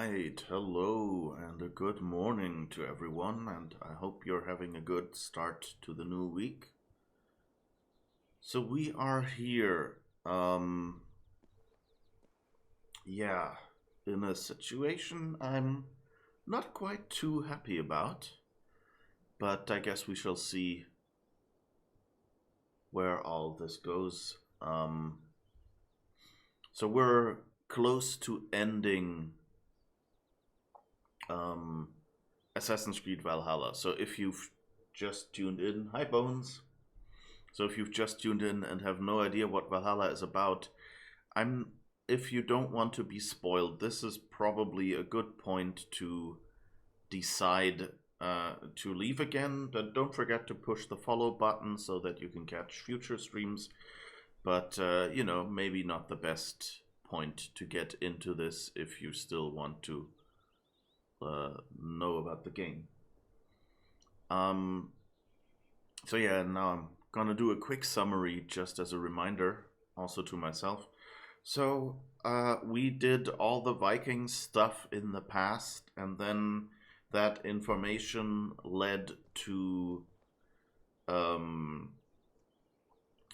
right, hello, and a good morning to everyone, and I hope you're having a good start to the new week. So we are here, yeah, in a situation I'm not quite too happy about, but I guess we shall see where all this goes. So we're close to ending um, Assassin's Creed Valhalla. So if you've just tuned in, hi Bones. So if you've just tuned in and have no idea what Valhalla is about, I'm if you don't want to be spoiled, this is probably a good point to decide to leave again. But don't forget to push the follow button so that you can catch future streams. But maybe not the best point to get into this if you still want to know about the game. So yeah, now I'm gonna do a quick summary just as a reminder, also to myself. So we did all the Vikings stuff in the past, and then that information led to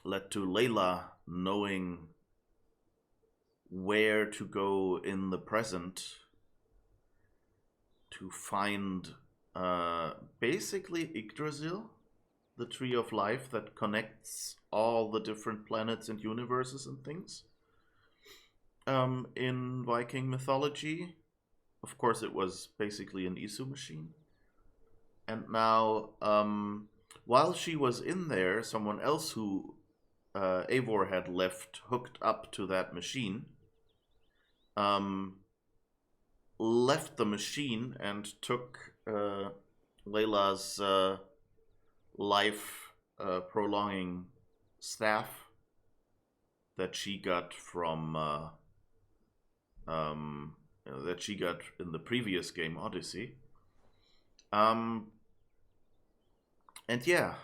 Layla knowing where to go in the present to find basically Yggdrasil, the tree of life that connects all the different planets and universes and things. In Viking mythology, of course, it was basically an Isu machine. And now, while she was in there, someone else who Eivor had left hooked up to that machine left the machine and took Layla's life prolonging staff that she got from that she got in the previous game Odyssey. And yeah,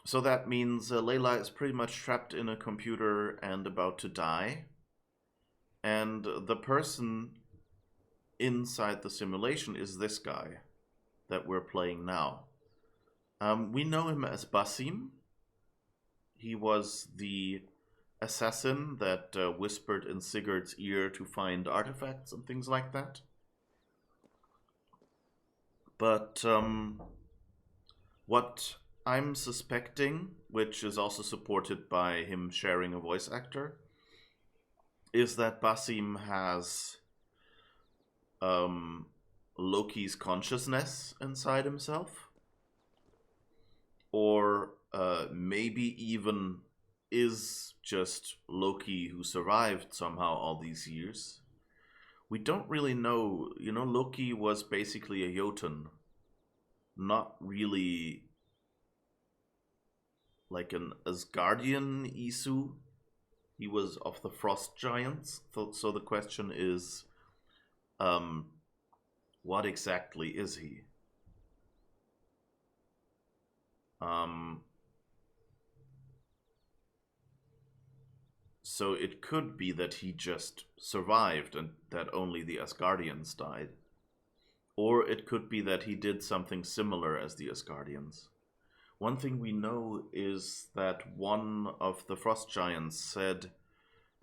so that means Layla is pretty much trapped in a computer and about to die. And the person inside the simulation is this guy that we're playing now. We know him as Basim. He was the assassin that whispered in Sigurd's ear to find artifacts and things like that. But what I'm suspecting, which is also supported by him sharing a voice actor, is that Basim has Loki's consciousness inside himself, or maybe even is just Loki who survived somehow all these years. We don't really know. Loki was basically a Jotun, not really like an Asgardian Isu. He was of the Frost Giants. So the question is, what exactly is he? So it could be that he just survived and that only the Asgardians died. Or it could be that he did something similar as the Asgardians. One thing we know is that one of the Frost Giants said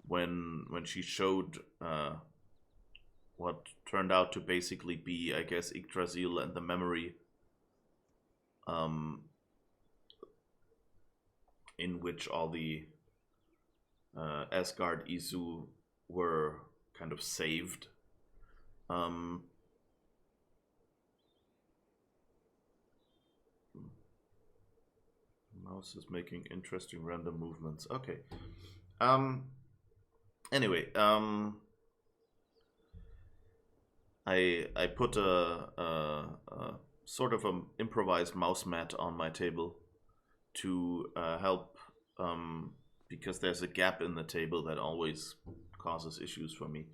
when she showed what turned out to basically be, I guess, Yggdrasil and the memory in which all the Asgard Isu were kind of saved. Mouse is making interesting random movements. Okay. Anyway, I put a sort of an improvised mouse mat on my table to help, because there's a gap in the table that always causes issues for me,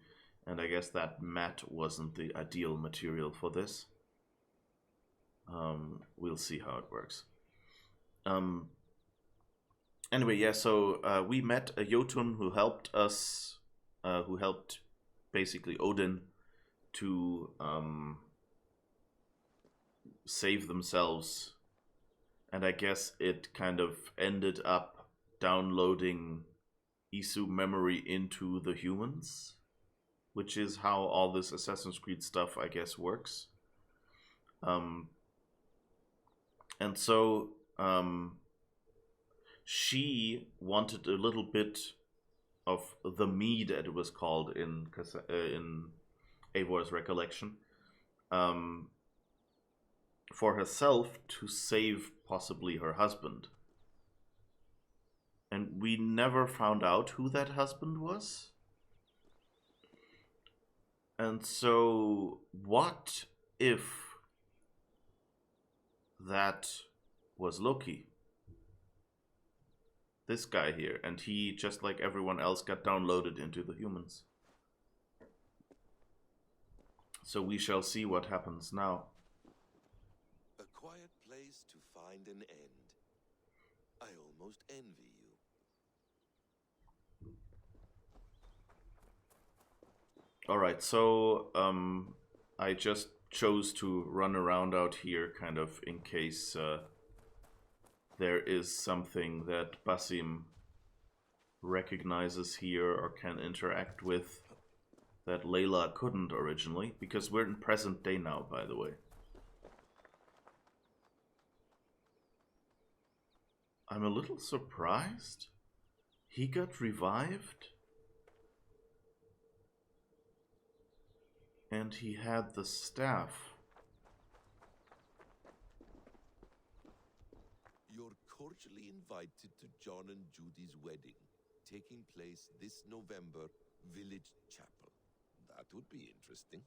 and I guess that mat wasn't the ideal material for this. We'll see how it works. Anyway, yeah, so we met a Jotun who helped us who helped basically Odin to save themselves. And I guess it kind of ended up downloading Isu memory into the humans, which is how all this Assassin's Creed stuff, I guess, works. And so she wanted a little bit of the mead, as it was called in Eivor's recollection, for herself to save possibly her husband. And we never found out who that husband was. And so, what if that was Loki? This guy here, and he, just like everyone else, got downloaded into the humans. So we shall see what happens now. A quiet place to find an end. I almost envy you. Alright, so I just chose to run around out here kind of in case there is something that Basim recognizes here or can interact with that Layla couldn't originally, because we're in present day now, by the way. I'm a little surprised. He got revived? And he had the staff. You're cordially invited to John and Judy's wedding, taking place this November, Village Chapel. That would be interesting.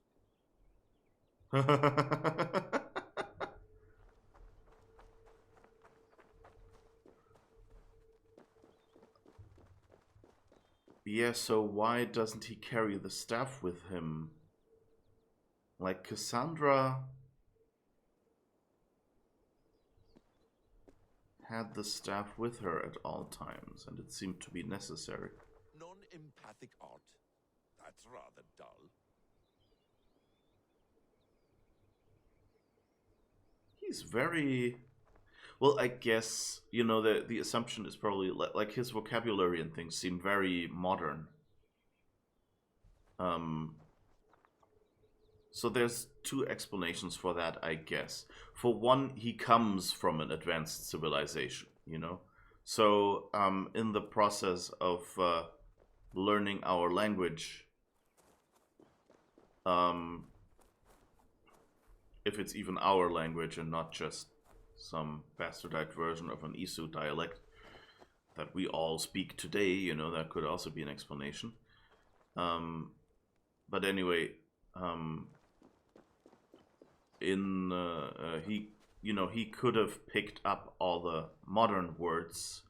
Yeah, so why doesn't he carry the staff with him? Like Cassandra had the staff with her at all times, and it seemed to be necessary. Non-empathic art? That's rather dull. He's very... Well, I guess, you know, the assumption is probably like his vocabulary and things seem very modern. So there's two explanations for that, I guess. For one, he comes from an advanced civilization, you know? So in the process of learning our language, if it's even our language and not just some bastardized version of an Isu dialect that we all speak today, you know, that could also be an explanation. But anyway, he could have picked up all the modern words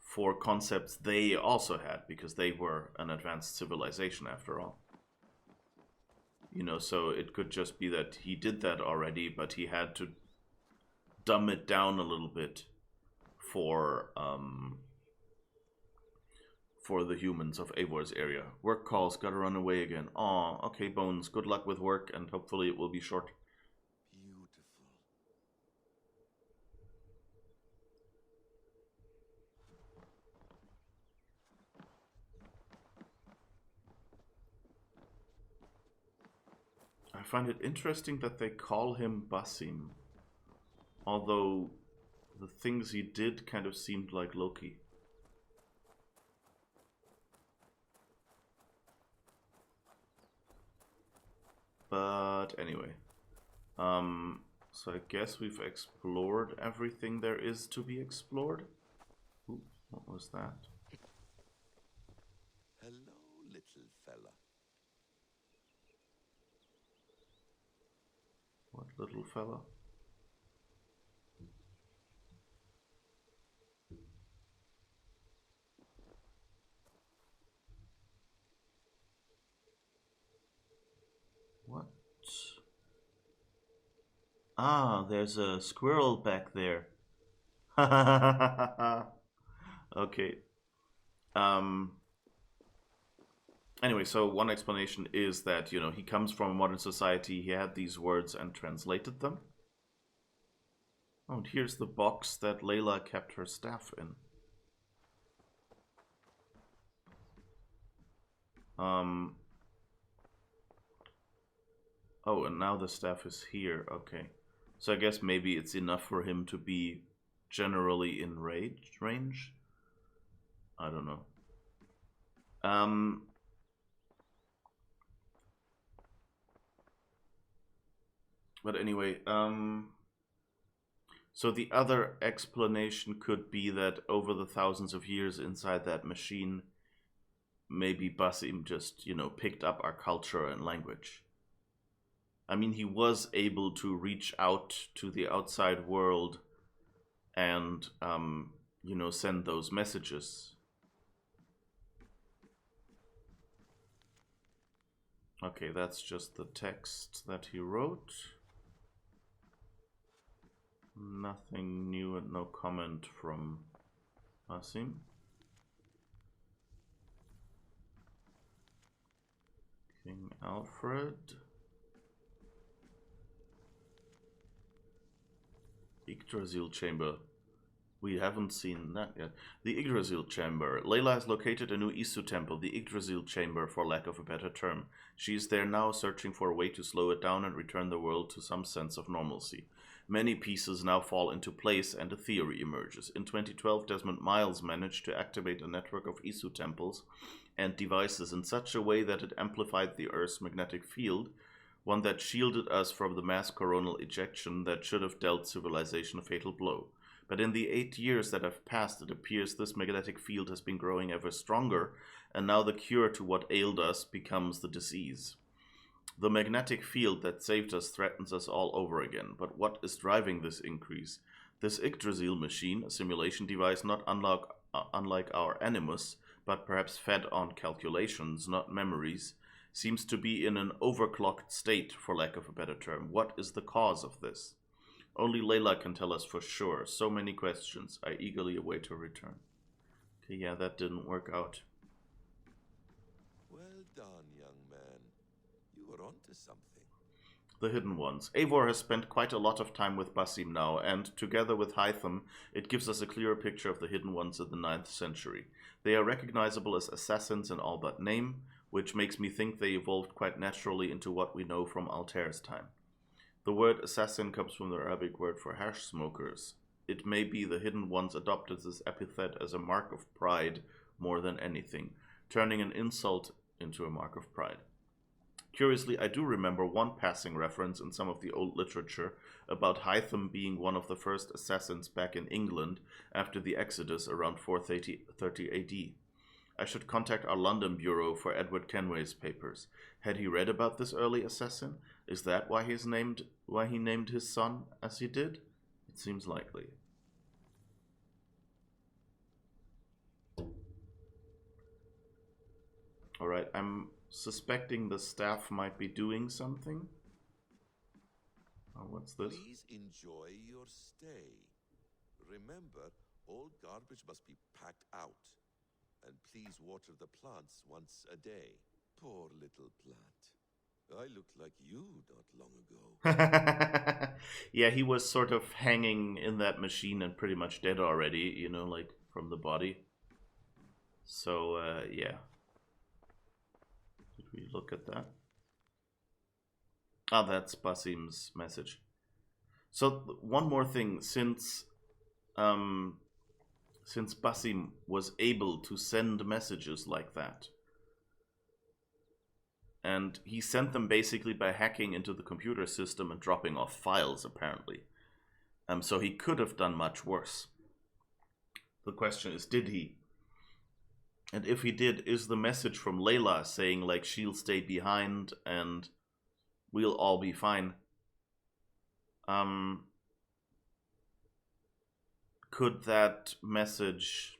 for concepts they also had, because they were an advanced civilization after all. You know, so it could just be that he did that already, but he had to dumb it down a little bit for the humans of Eivor's area. Work calls, gotta run away again. Aw, okay, Bones, good luck with work, and hopefully it will be short. Beautiful. I find it interesting that they call him Basim, although the things he did kind of seemed like Loki. But anyway, so I guess we've explored everything there is to be explored. Ooh, what was that? Hello, little fella. What little fella? What? Ah, there's a squirrel back there. Okay. Anyway, so one explanation is that, he comes from a modern society, he had these words and translated them. Oh, and here's the box that Layla kept her staff in. Oh, and now the staff is here. Okay. So I guess maybe it's enough for him to be generally in range. I don't know. But anyway, so the other explanation could be that over the thousands of years inside that machine, maybe Basim just, picked up our culture and language. I mean, he was able to reach out to the outside world and, send those messages. Okay, that's just the text that he wrote. Nothing new and no comment from Basim. King Alfred. Yggdrasil Chamber. We haven't seen that yet. The Yggdrasil Chamber. Layla has located a new Isu temple, the Yggdrasil Chamber, for lack of a better term. She is there now, searching for a way to slow it down and return the world to some sense of normalcy. Many pieces now fall into place and a theory emerges. In 2012, Desmond Miles managed to activate a network of Isu temples and devices in such a way that it amplified the Earth's magnetic field, one that shielded us from the mass coronal ejection that should have dealt civilization a fatal blow. But in the 8 years that have passed, it appears this magnetic field has been growing ever stronger, and now the cure to what ailed us becomes the disease. The magnetic field that saved us threatens us all over again. But what is driving this increase? This Yggdrasil machine, a simulation device not unlike our Animus, but perhaps fed on calculations, not memories, seems to be in an overclocked state, for lack of a better term. What is the cause of this? Only Layla can tell us for sure. So many questions. I eagerly await her return. Okay, yeah, that didn't work out. Well done, young man. You were onto something. The Hidden Ones. Eivor has spent quite a lot of time with Basim now, and together with Hytham, it gives us a clearer picture of the Hidden Ones in the 9th century. They are recognizable as assassins in all but name, which makes me think they evolved quite naturally into what we know from Altair's time. The word assassin comes from the Arabic word for hash smokers. It may be the Hidden Ones adopted this epithet as a mark of pride more than anything, turning an insult into a mark of pride. Curiously, I do remember one passing reference in some of the old literature about Hytham being one of the first assassins back in England after the Exodus around 430 AD. I should contact our London bureau for Edward Kenway's papers. Had he read about this early assassin? Is that why he named his son as he did? It seems likely. Alright, I'm suspecting the staff might be doing something. Oh, what's this? Please enjoy your stay. Remember, all garbage must be packed out. And please water the plants once a day. Poor little plant. I looked like you not long ago. Yeah, he was sort of hanging in that machine and pretty much dead already, like from the body. So, yeah. Did we look at that? Ah, that's Basim's message. So, one more thing, since Basim was able to send messages like that, and he sent them basically by hacking into the computer system and dropping off files, apparently. So he could have done much worse. The question is, did he? And if he did, is the message from Layla saying, like, she'll stay behind and we'll all be fine? Could that message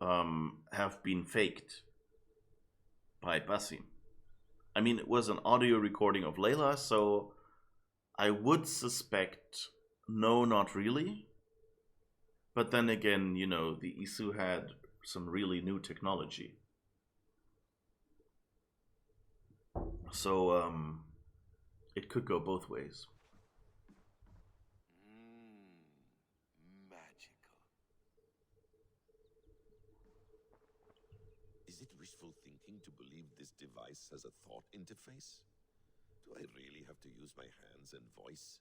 have been faked by Basim? I mean, it was an audio recording of Layla, so I would suspect no, not really. But then again, the Isu had some really new technology. So it could go both ways. Magical. Is it wishful thinking to believe this device has a thought interface? Do I really have to use my hands and voice?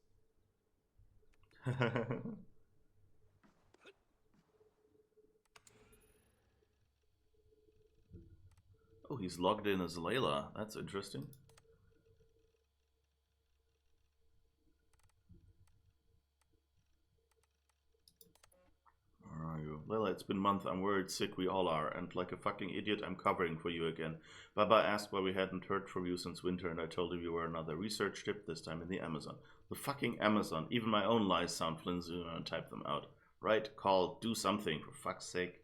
Oh, he's logged in as Layla. That's interesting. Where are you? Layla, it's been a month. I'm worried sick. We all are. And like a fucking idiot, I'm covering for you again. Baba asked why we hadn't heard from you since winter, and I told him you were another research trip, this time in the Amazon. The fucking Amazon. Even my own lies sound flimsy when I type them out. Right? Call. Do something, for fuck's sake.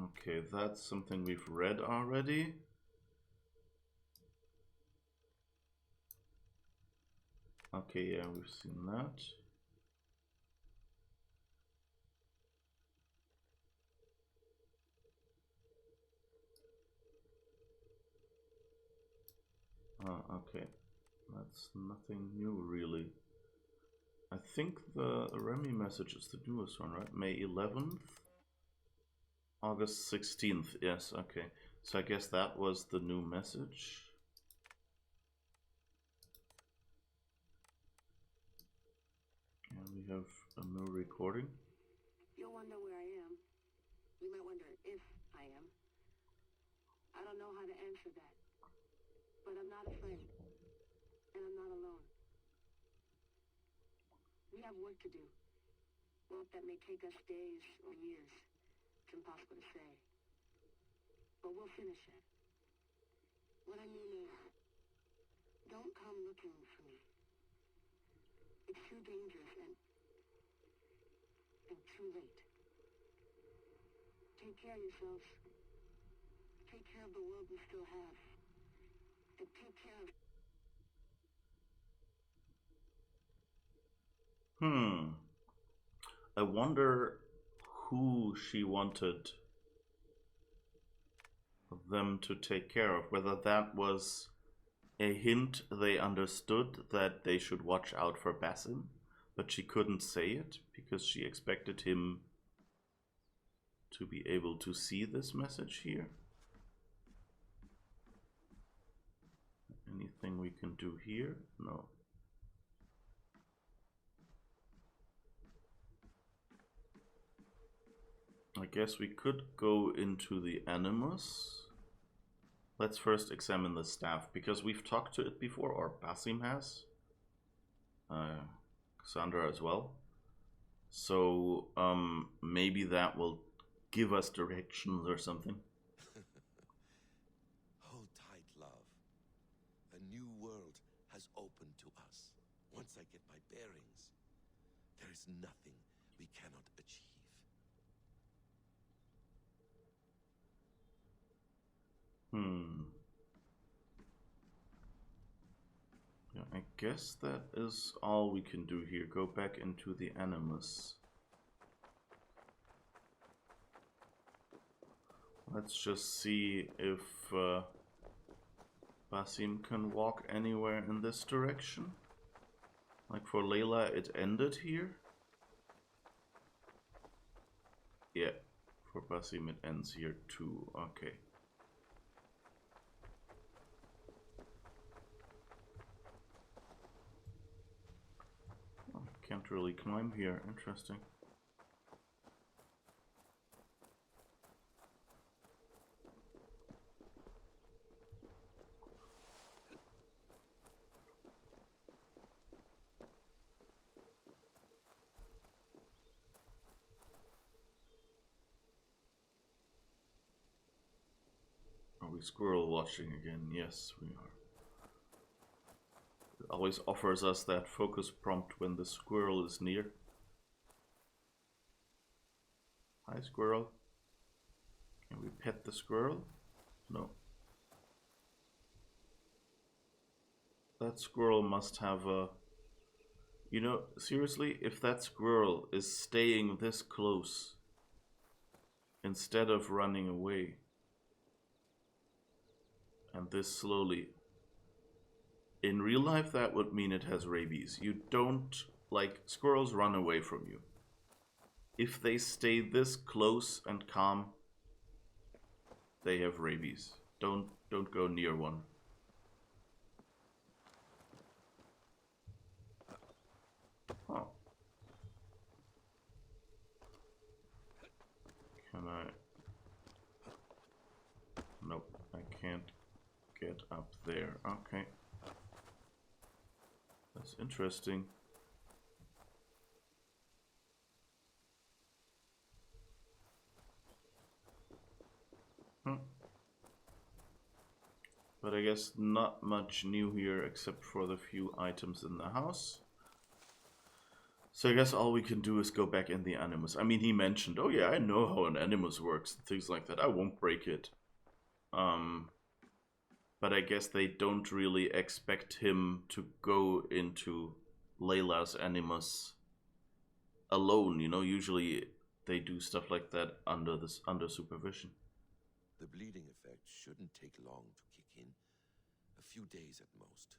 Okay, that's something we've read already. Okay, yeah, we've seen that. Okay. That's nothing new, really. I think the Remy message is the newest one, right? May 11th? August 16th, yes, okay. So I guess that was the new message. And we have a new recording. You'll wonder where I am. You might wonder if I am. I don't know how to answer that. But I'm not afraid. And I'm not alone. We have work to do. Work that may take us days or years. It's impossible to say. But we'll finish it. What I mean is, don't come looking for me. It's too dangerous and too late. Take care of yourselves. Take care of the world we still have. And take care of... I wonder who she wanted them to take care of. Whether that was a hint they understood that they should watch out for Basim, but she couldn't say it because she expected him to be able to see this message here. Anything we can do here? No. I guess we could go into the Animus. Let's first examine the staff, because we've talked to it before, or Basim has. Cassandra as well. So maybe that will give us directions or something. Hold tight, love. A new world has opened to us. Once I get my bearings, there is nothing we cannot achieve. Yeah, I guess that is all we can do here. Go back into the Animus. Let's just see if Basim can walk anywhere in this direction. Like for Layla, it ended here. Yeah, for Basim it ends here too. Okay. Oh, can't really climb here. Interesting. Are we squirrel watching again? Yes, we are. It always offers us that focus prompt when the squirrel is near. Hi, squirrel. Can we pet the squirrel? No. That squirrel must have a You know, seriously, if that squirrel is staying this close instead of running away, and this slowly, in real life, that would mean it has rabies. You don't, like, squirrels run away from you. If they stay this close and calm, they have rabies. Don't go near one. Oh. Can I? Nope, I can't get up there. Okay. That's interesting. But I guess not much new here except for the few items in the house. So I guess all we can do is go back in the Animus. I mean, he mentioned, oh yeah, I know how an Animus works, and things like that. I won't break it. But I guess they don't really expect him to go into Layla's Animus alone, you know? Usually they do stuff like that under supervision. The bleeding effect shouldn't take long to kick in. A few days at most.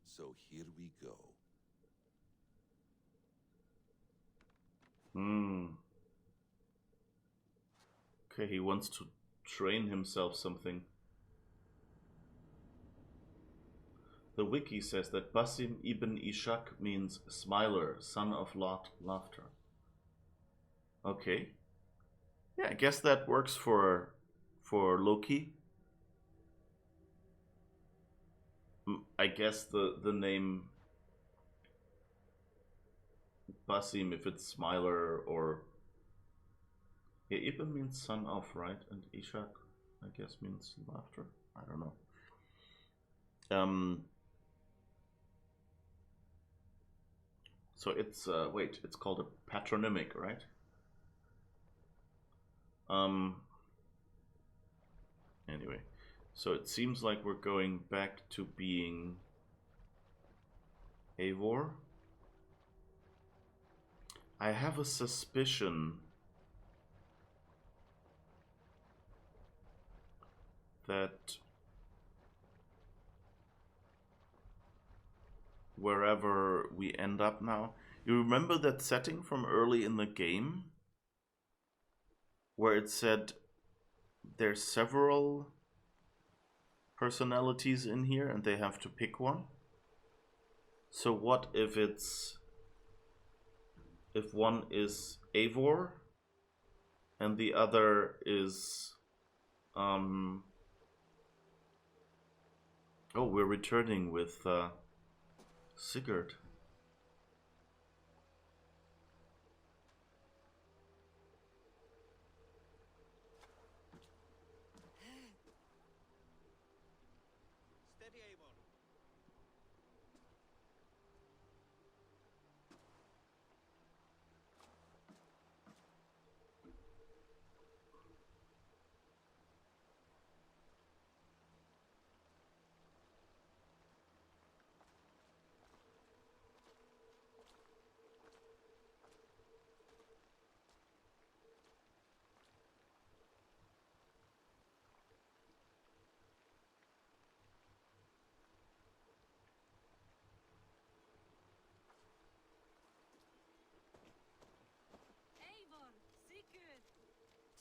So here we go. Okay, he wants to train himself something. The wiki says that Basim ibn Ishaq means smiler, son of laughter. Okay. Yeah, I guess that works for Loki. I guess the name Basim, if it's smiler, or yeah, Ibn means son of, right? And Ishaq, I guess, means laughter. I don't know. So it's wait, it's called a patronymic, right? Anyway, so it seems like we're going back to being Eivor. I have a suspicion that wherever we end up now, you remember that setting from early in the game where it said there's several personalities in here and they have to pick one? So what if one is Eivor and the other is oh, we're returning with Sigurd. Steady, Eivor. Eivor, Sigurd,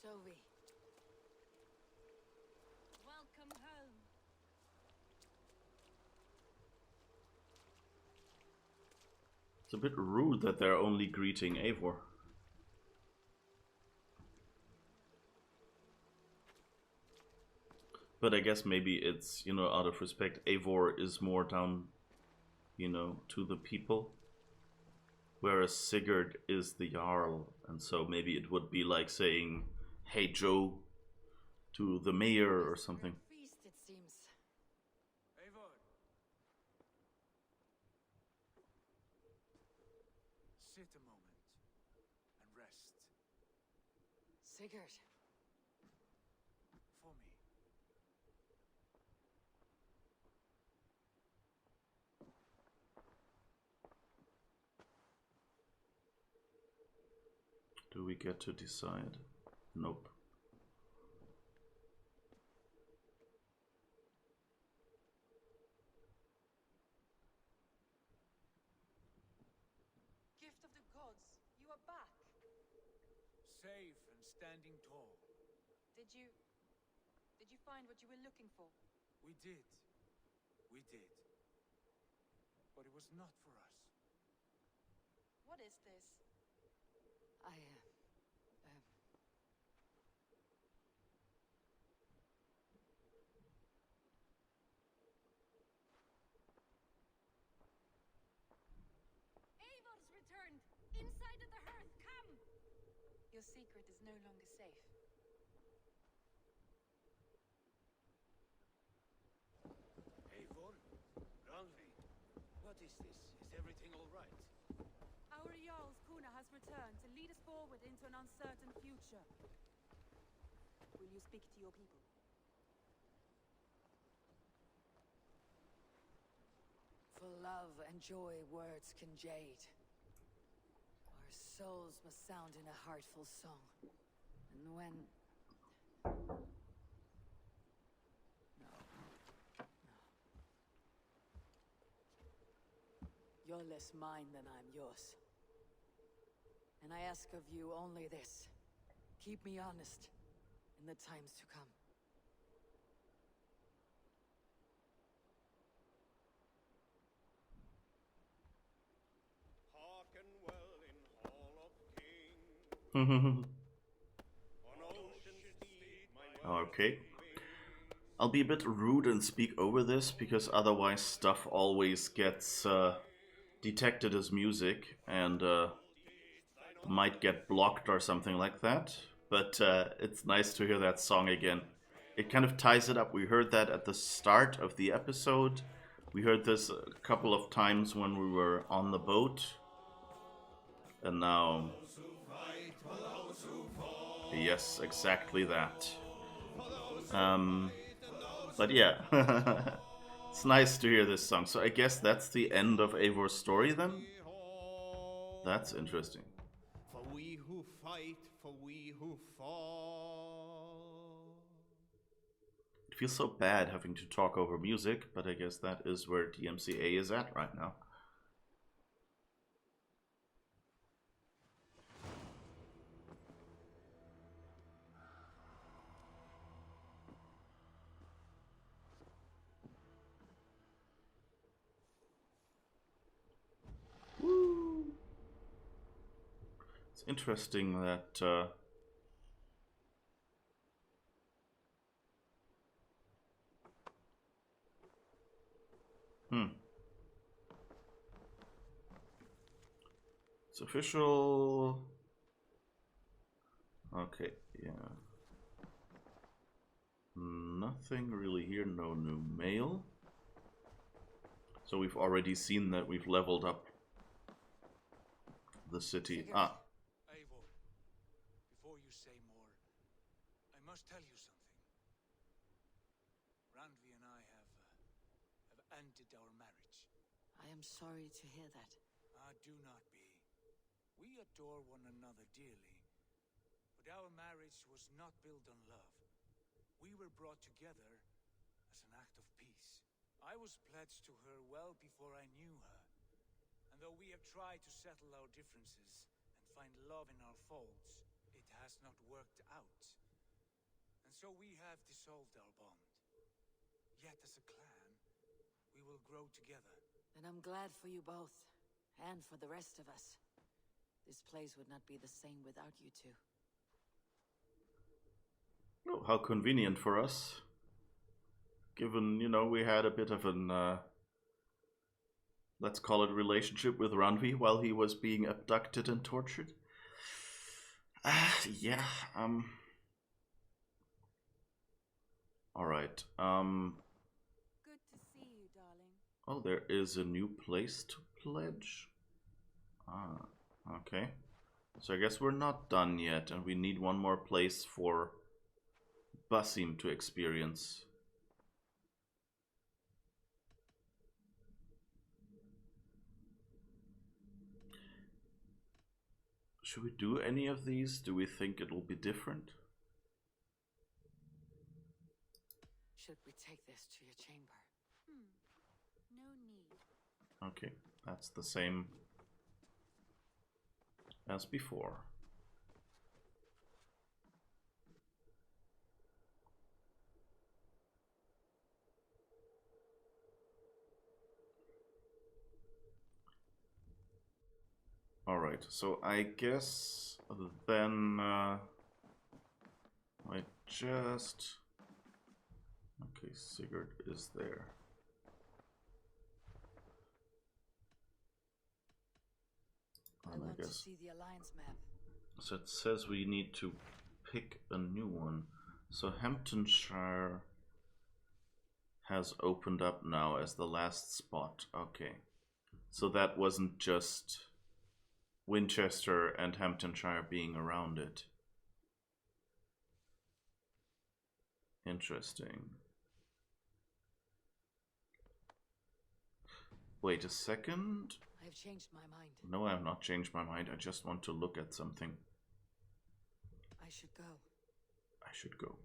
Toby. welcome home. It's a bit rude that they're only greeting Eivor. But I guess maybe it's, you know, out of respect. Eivor is more down, you know, to the people. Whereas Sigurd is the Jarl. And so maybe it would be like saying, hey Joe, to the mayor or something. Feast, it seems. Eivor. Sit a moment and rest. Sigurd. For me. we get to decide? Nope. Gift of the gods, you are back. Safe and standing tall. Did you find what you were looking for? We did. We did. But it was not for us. What is this? Eivor's returned! Inside of the hearth, come! Your secret is no longer safe. Eivor? Ragnar? What is this? Is everything all right? Our Jarl's Kuna has returned to lead us forward into an uncertain future. Will you speak to your people? For love and joy, words can jade. Our souls must sound in a heartful song. And when... No. You're less mine than I'm yours. And I ask of you only this. Keep me honest in the times to come. Hearken well in Hall of Kings. On ocean steed my words Okay. wing. I'll be a bit rude and speak over this because otherwise stuff always gets detected as music and might get blocked or something like that. But it's nice to hear that song again. It kind of ties it up. We heard that at the start of the episode. We heard this a couple of times when we were on the boat. And now... Yes, exactly that. But yeah, it's nice to hear this song. So I guess that's the end of Eivor's story then? That's interesting. For we who fight, for we who fall. It feels so bad having to talk over music, but I guess that is where DMCA is at right now. Woo. It's interesting that it's official. Okay, yeah. Nothing really here, no new mail. So we've already seen that we've leveled up the city. Sigurd. Eivor, before you say more, I must tell you something. Randvi and I have ended our marriage. I am sorry to hear that. Do not be. We adore one another dearly, but our marriage was not built on love. We were brought together as an act of peace. I was pledged to her well before I knew her, and though we have tried to settle our differences and find love in our faults, it has not worked out. And so we have dissolved our bond. Yet as a clan, we will grow together. And I'm glad for you both, and for the rest of us. This place would not be the same without you two. Oh, how convenient for us. Given, we had a bit of an, let's call it relationship with Randvi while he was being abducted and tortured. Yeah, Alright, Good to see you, darling. Oh, there is a new place to pledge. Ah, okay. So I guess we're not done yet, and we need one more place for Basim to experience. Should we do any of these? Do we think it will be different? Should we take this to your chamber? No need. Okay, that's the same as before. Alright, so I guess then I just... Okay, Sigurd is there. I want to see the alliance map. So it says we need to pick a new one. So Hamptonshire has opened up now as the last spot. Okay. So that wasn't just Winchester and Hamptonshire being around it. Interesting. Wait a second. I've changed my mind. No, I have not changed my mind. I just want to look at something. I should go. I should go.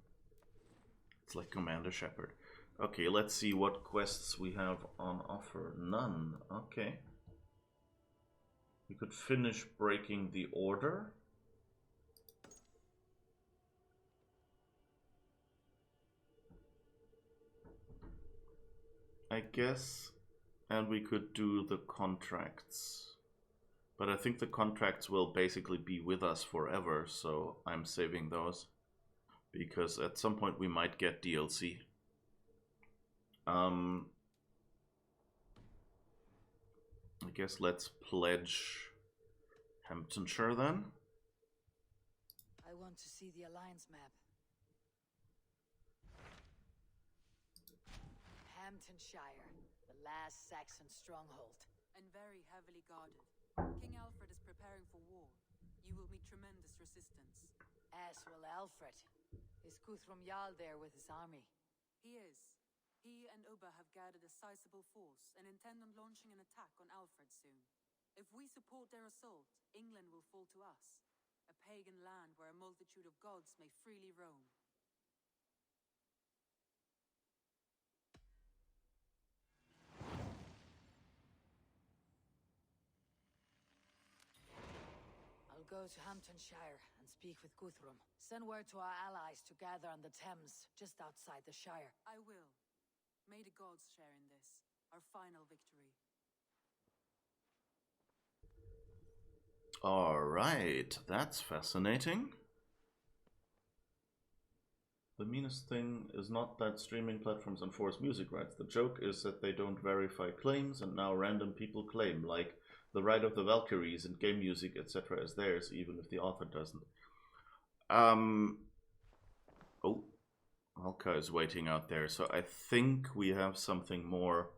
It's like Commander Shepard. Okay, let's see what quests we have on offer. None. Okay. We could finish breaking the order. I guess. And we could do the contracts. But I think the contracts will basically be with us forever, so I'm saving those. Because at some point we might get DLC. I guess let's pledge Hamptonshire then. I want to see the alliance map. Hamptonshire, the last Saxon stronghold. And very heavily guarded. King Alfred is preparing for war. You will meet tremendous resistance. As will Alfred. Is Guthrum Jarl there with his army? He is. He and Ubba have gathered a sizable force and intend on launching an attack on Alfred soon. If we support their assault, England will fall to us. A pagan land where a multitude of gods may freely roam. I'll go to Hamptonshire and speak with Guthrum. Send word to our allies to gather on the Thames, just outside the Shire. I will. May the gods share in this, our final victory. Alright, that's fascinating. The meanest thing is not that streaming platforms enforce music rights. The joke is that they don't verify claims and now random people claim, like the right of the Valkyries and game music, etc. is theirs, even if the author doesn't. Oh, Alka is waiting out there, so I think we have something more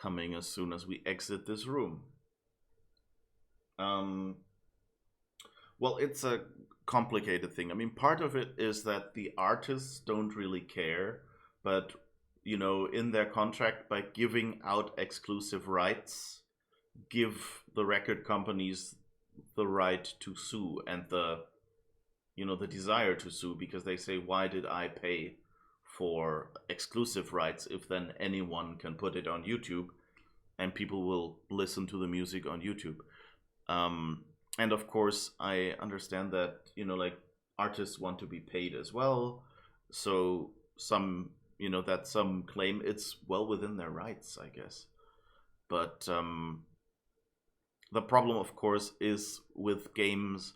coming as soon as we exit this room. Well, it's a complicated thing. I mean, part of it is that the artists don't really care, but, you know, in their contract, by giving out exclusive rights, give the record companies the right to sue and the, you know, the desire to sue, because they say, why did I pay for exclusive rights if then anyone can put it on YouTube and people will listen to the music on YouTube? And of course, I understand that, you know, like, artists want to be paid as well. So some, you know, that some claim it's well within their rights, I guess. But the problem, of course, is with games,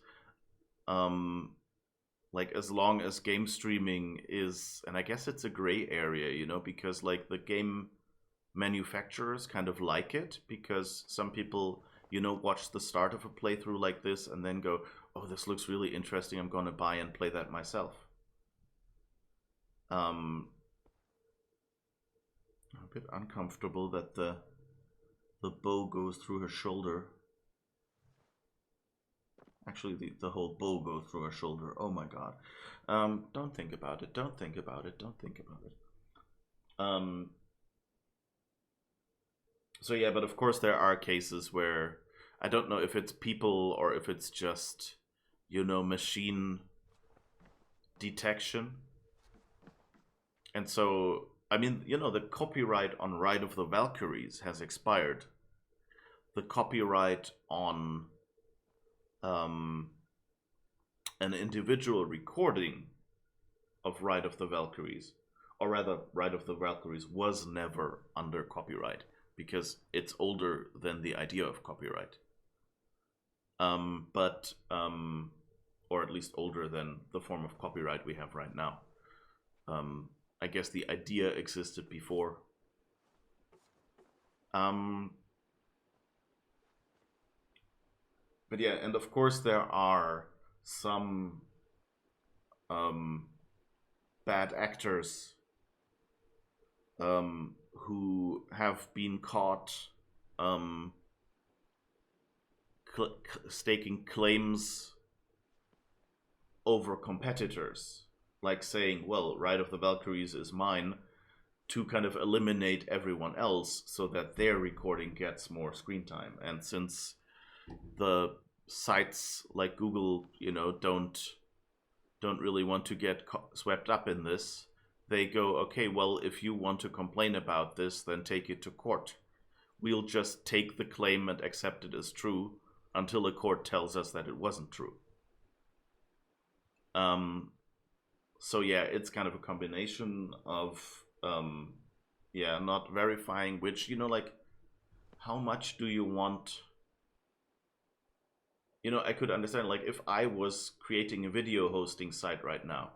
like, as long as game streaming is, and I guess it's a gray area, you know, because, like, the game manufacturers kind of like it, because some people, you know, watch the start of a playthrough like this and then go, oh, this looks really interesting, I'm going to buy and play that myself. I'm a bit uncomfortable that the bow goes through her shoulder. Actually, the whole bow goes through her shoulder. Oh my god. Don't think about it, don't think about it, don't think about it. So yeah, but of course there are cases where, I don't know if it's people or if it's just, machine detection. And so, I mean, the copyright on Ride of the Valkyries has expired. The copyright on an individual recording of Ride of the Valkyries, or rather, Ride of the Valkyries was never under copyright because it's older than the idea of copyright. Or at least older than the form of copyright we have right now. I guess the idea existed before. But yeah, and of course there are some bad actors who have been caught staking claims over competitors, like saying, well, Ride of the Valkyries is mine, to kind of eliminate everyone else so that their recording gets more screen time. And since the sites like Google, don't really want to get swept up in this, they go, okay, well, if you want to complain about this, then take it to court. We'll just take the claim and accept it as true until a court tells us that it wasn't true. So yeah, it's kind of a combination of not verifying which, like, how much do you want? I could understand, like, if I was creating a video hosting site right now,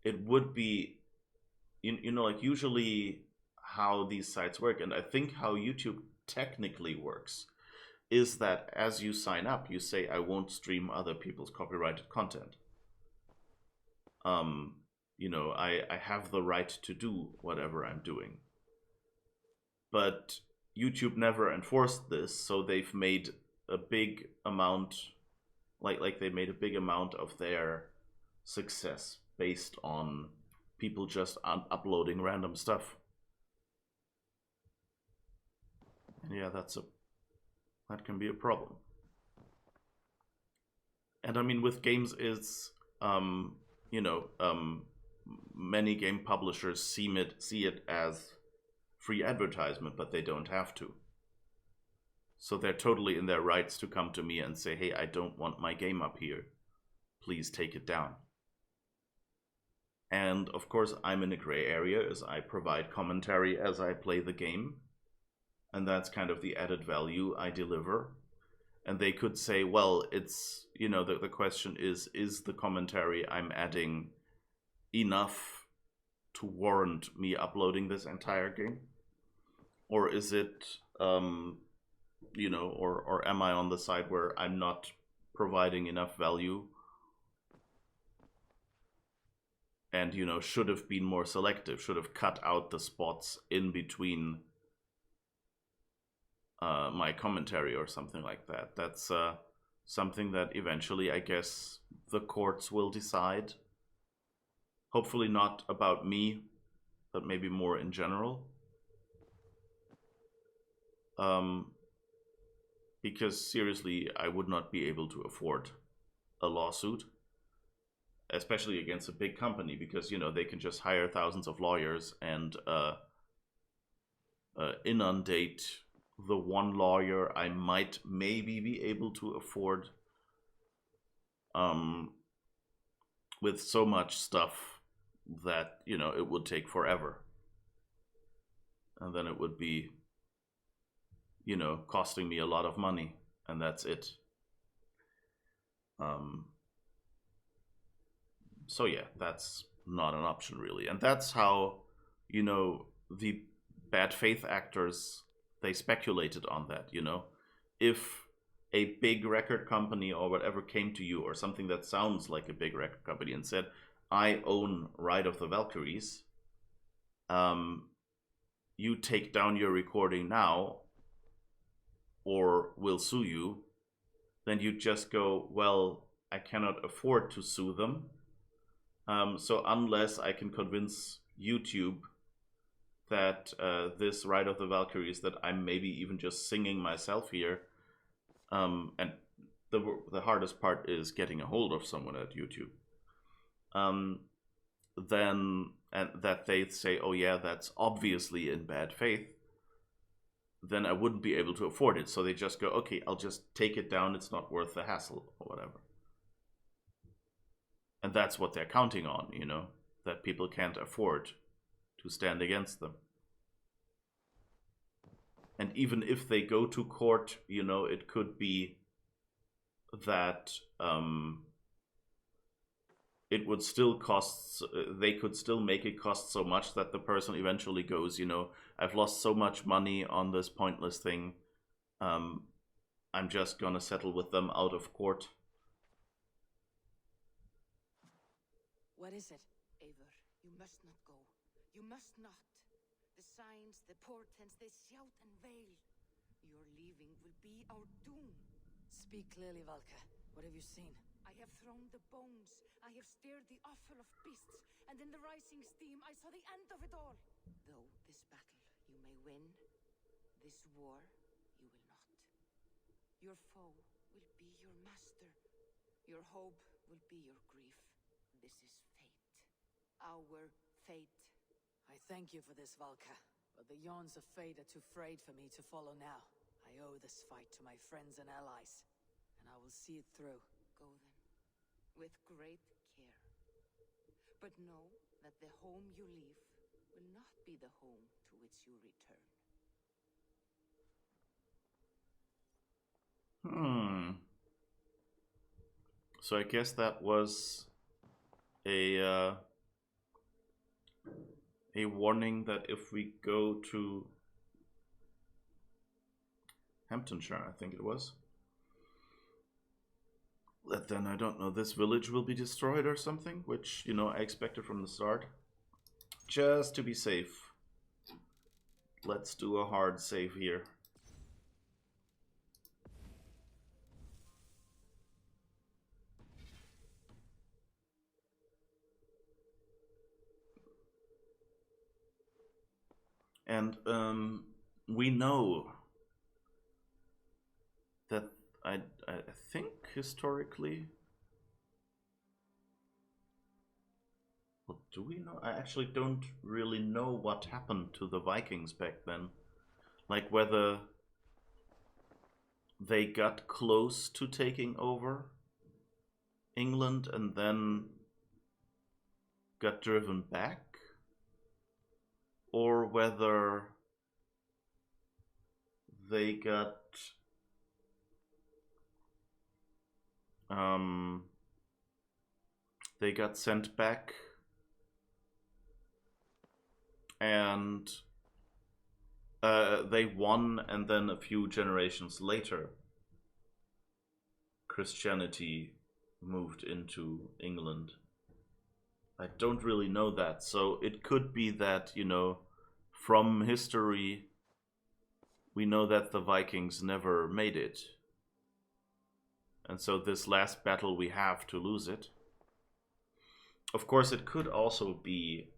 it would be, like, usually how these sites work, and I think how YouTube technically works, is that as you sign up, you say, I won't stream other people's copyrighted content. I have the right to do whatever I'm doing. But YouTube never enforced this, so they've made a big amount, like they made a big amount of their success based on people just uploading random stuff. And yeah, that can be a problem. And I mean, with games, it's many game publishers see it as free advertisement, but they don't have to. So they're totally in their rights to come to me and say, hey, I don't want my game up here. Please take it down. And of course, I'm in a gray area as I provide commentary as I play the game. And that's kind of the added value I deliver. And they could say, well, it's, the question is the commentary I'm adding enough to warrant me uploading this entire game? Or is it, or am I on the side where I'm not providing enough value and, should have been more selective, should have cut out the spots in between my commentary or something like that. That's something that eventually, I guess, the courts will decide. Hopefully not about me, but maybe more in general. Because seriously, I would not be able to afford a lawsuit, especially against a big company, because, they can just hire thousands of lawyers and inundate the one lawyer I might maybe be able to afford with so much stuff that, it would take forever. And then it would be, costing me a lot of money, and that's it. So yeah, that's not an option really. And that's how, the bad faith actors, they speculated on that, if a big record company or whatever came to you, or something that sounds like a big record company, and said, I own Ride of the Valkyries, you take down your recording now or we'll sue you, then you just go, well, I cannot afford to sue them. So unless I can convince YouTube that this Ride of the Valkyries that I'm maybe even just singing myself here and the hardest part is getting a hold of someone at YouTube. Then and that they say, oh yeah, that's obviously in bad faith, then I wouldn't be able to afford it. So they just go, okay, I'll just take it down. It's not worth the hassle or whatever. And that's what they're counting on, you know, that people can't afford to stand against them. And even if they go to court, you know, it could be that it would still cost, they could still make it cost so much that the person eventually goes, you know, I've lost so much money on this pointless thing. I'm just gonna settle with them out of court. What is it? Eivor, you must not go. You must not. The signs, the portents, they shout and wail. Your leaving will be our doom. Speak clearly, Valka. What have you seen? I have thrown the bones. I have stirred the offal of beasts, and in the rising steam I saw the end of it all. Though this battle you may win, this war you will not. Your foe will be your master. Your hope will be your grief. This is fate. Our fate. I thank you for this, Valka. But the yawns of fate are too frayed for me to follow now. I owe this fight to my friends and allies, and I will see it through. Go then, with great care. But know that the home you leave will not be the home to which you return. So I guess that was a warning that if we go to Hamptonshire, I think it was, that then, I don't know, this village will be destroyed or something, which, you know, I expected from the start. Just to be safe, let's do a hard save here. And we know that I think historically. Well, do we know? I actually don't really know what happened to the Vikings back then. Like whether they got close to taking over England and then got driven back, or whether they got sent back and they won, and then a few generations later Christianity moved into England. I don't really know that, so it could be that, you know, from history we know that the Vikings never made it, and so this last battle we have to lose it. Of course, it could also be,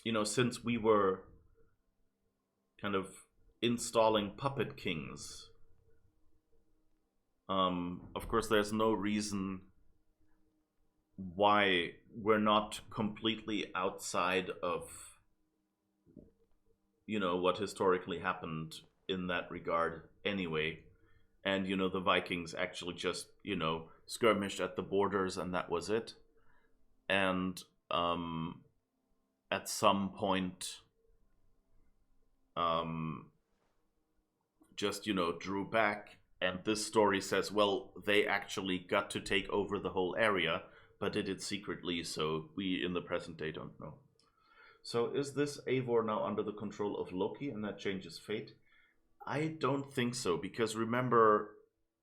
you know, since we were kind of installing puppet kings, of course there's no reason why we're not completely outside of, you know, what historically happened in that regard anyway. And, you know, the Vikings actually just, you know, skirmished at the borders and that was it. And at some point just, you know, drew back. And this story says, well, they actually got to take over the whole area, but did it secretly, so we in the present day don't know. So is this Eivor now under the control of Loki and that changes fate? I don't think so, because remember,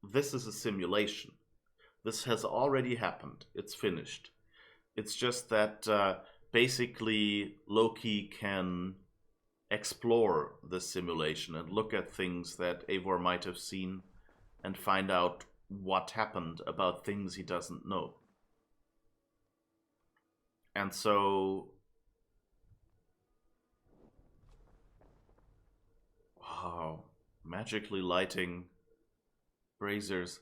this is a simulation. This has already happened. It's finished. It's just that basically Loki can explore the simulation and look at things that Eivor might have seen and find out what happened about things he doesn't know. And so, wow, magically lighting braziers.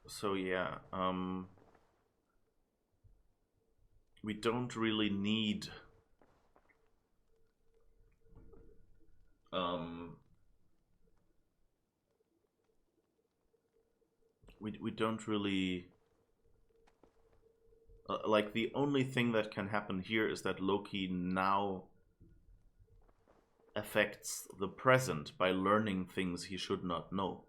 So yeah, we don't really need we don't really like, the only thing that can happen here is that Loki now affects the present by learning things he should not know.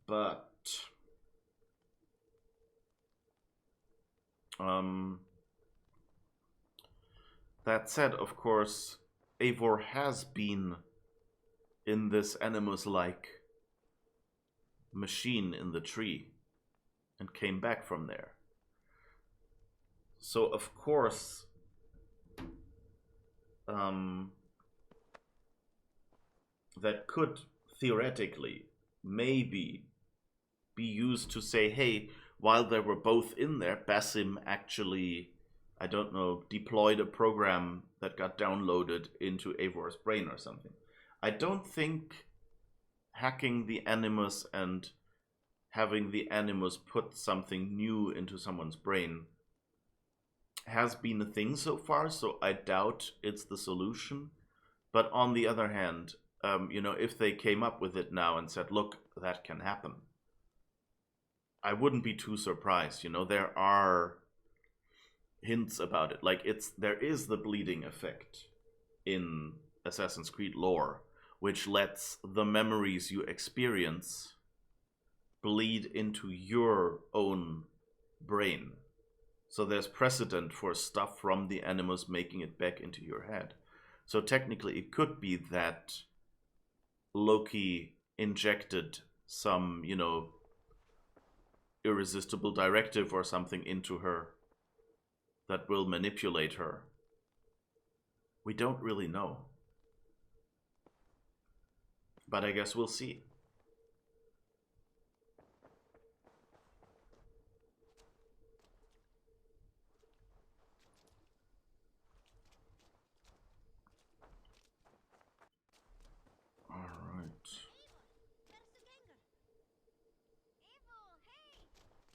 But that said, of course, Eivor has been in this animus-like machine in the tree and came back from there. So of course, that could theoretically maybe be used to say, hey, while they were both in there, Basim actually, I don't know, deployed a program that got downloaded into Eivor's brain or something. I don't think hacking the Animus and having the Animus put something new into someone's brain has been a thing so far, so I doubt it's the solution. But on the other hand, you know, if they came up with it now and said, look, that can happen, I wouldn't be too surprised. You know, there are hints about it. Like, there is the bleeding effect in Assassin's Creed lore, which lets the memories you experience bleed into your own brain. So there's precedent for stuff from the Animus making it back into your head. So technically it could be that Loki injected some, you know, irresistible directive or something into her that will manipulate her. We don't really know. But I guess we'll see.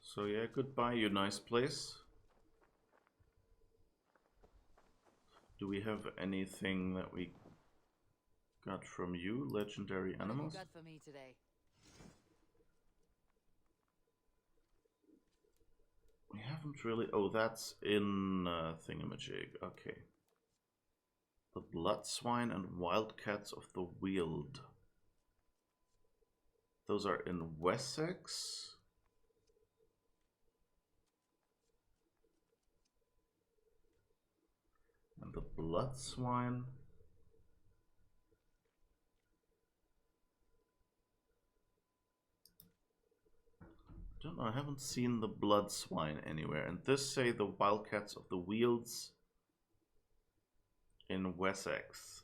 So yeah, goodbye, you nice place. Do we have anything that we got from you, legendary animals? What have you got for me today? We haven't really. Oh, that's in Thingamajig. Okay. The Blood Swine and Wildcats of the Weald. Those are in Wessex. And the Blood Swine. I don't know, I haven't seen the Blood Swine anywhere. And this say the Wildcats of the Wealds in Wessex.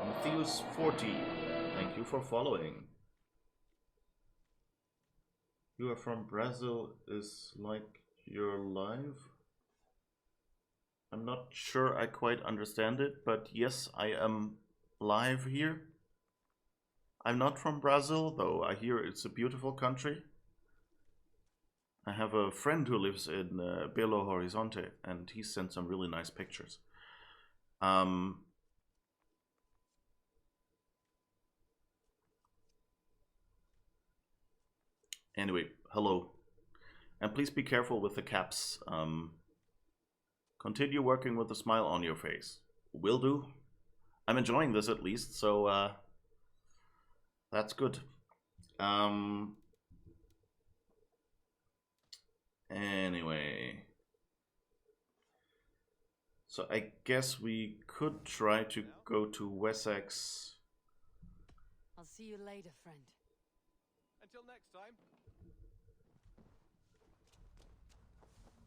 Matthias 40, thank you for following. You are from Brazil is like you're live? I'm not sure I quite understand it, but yes, I am live here. I'm not from Brazil, though I hear it's a beautiful country. I have a friend who lives in Belo Horizonte, and he sent some really nice pictures. Anyway, hello. And please be careful with the caps. Continue working with a smile on your face. Will do. I'm enjoying this at least, so that's good. Anyway. So I guess we could try to go to Wessex. I'll see you later, friend. Until next time.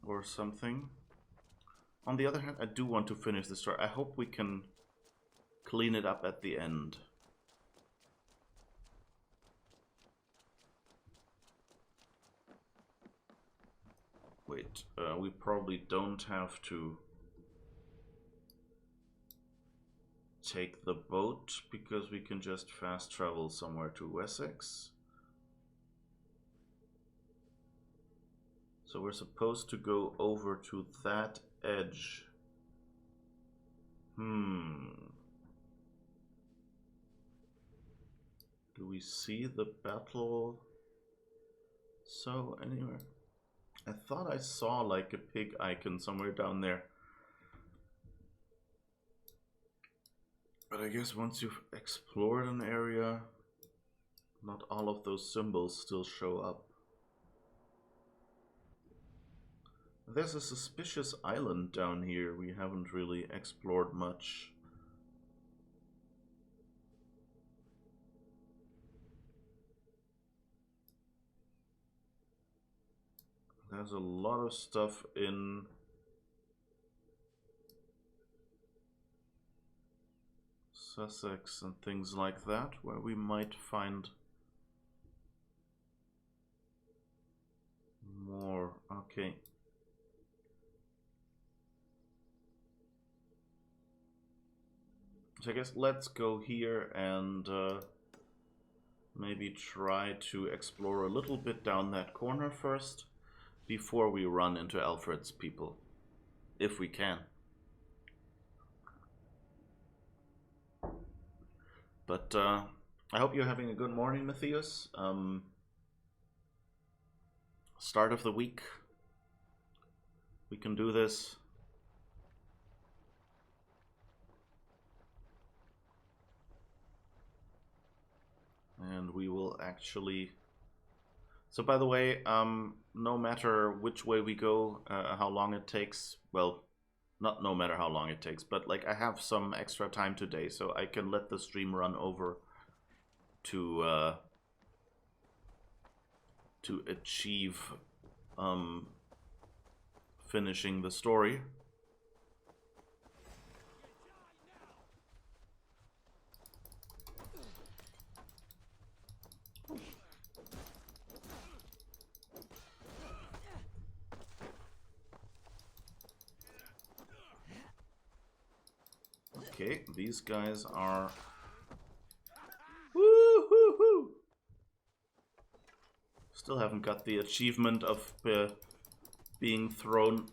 Or something. On the other hand, I do want to finish the story. I hope we can clean it up at the end. Wait, we probably don't have to take the boat because we can just fast travel somewhere to Wessex. So we're supposed to go over to that edge. Do we see the battle? So anywhere? I thought I saw like a pig icon somewhere down there. But I guess once you've explored an area, not all of those symbols still show up. There's a suspicious island down here we haven't really explored much. There's a lot of stuff in Sussex and things like that where we might find more. Okay. So I guess let's go here and maybe try to explore a little bit down that corner first before we run into Alfred's people, if we can. But I hope you're having a good morning, Matthias. Start of the week. We can do this. And we will actually... So by the way, no matter which way we go, how long it takes, well, not no matter how long it takes, but like I have some extra time today, so I can let the stream run over to achieve finishing the story. Okay, these guys are... Woo-hoo-hoo! Still haven't got the achievement of being thrown...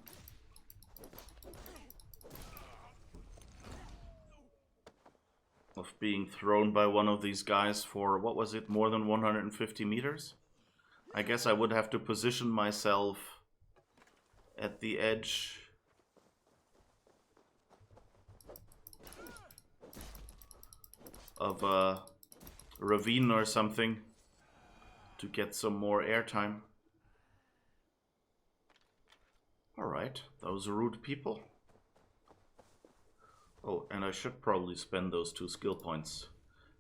by one of these guys for, what was it, more than 150 meters? I guess I would have to position myself at the edge... of a ravine or something to get some more airtime. Alright, those rude people. Oh, and I should probably spend those 2 skill points.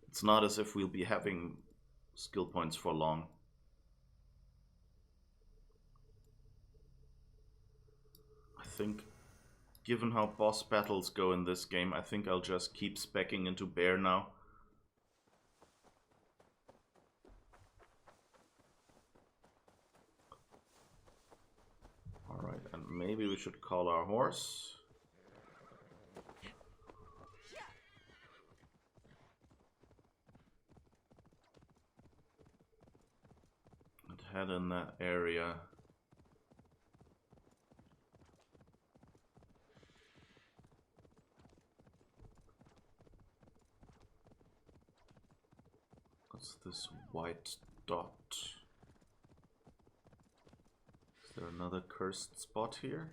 It's not as if we'll be having skill points for long. I think, given how boss battles go in this game, I think I'll just keep speccing into bear now. Alright, and maybe we should call our horse. And head in that area. What's this white dot? Is there another cursed spot here?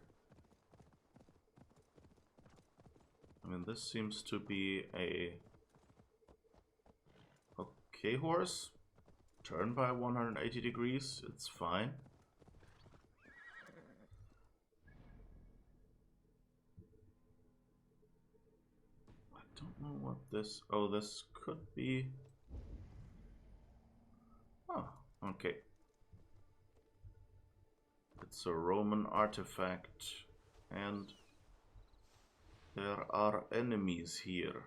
I mean, this seems to be a okay horse. Turn by 180 degrees, it's fine. I don't know what this... Oh, this could be... Oh, okay. It's a Roman artifact, and there are enemies here.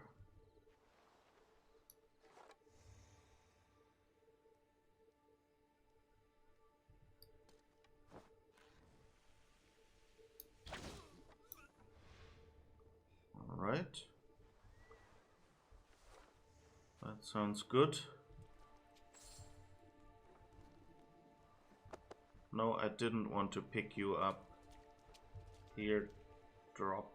Alright. That sounds good. No, I didn't want to pick you up. Here, drop.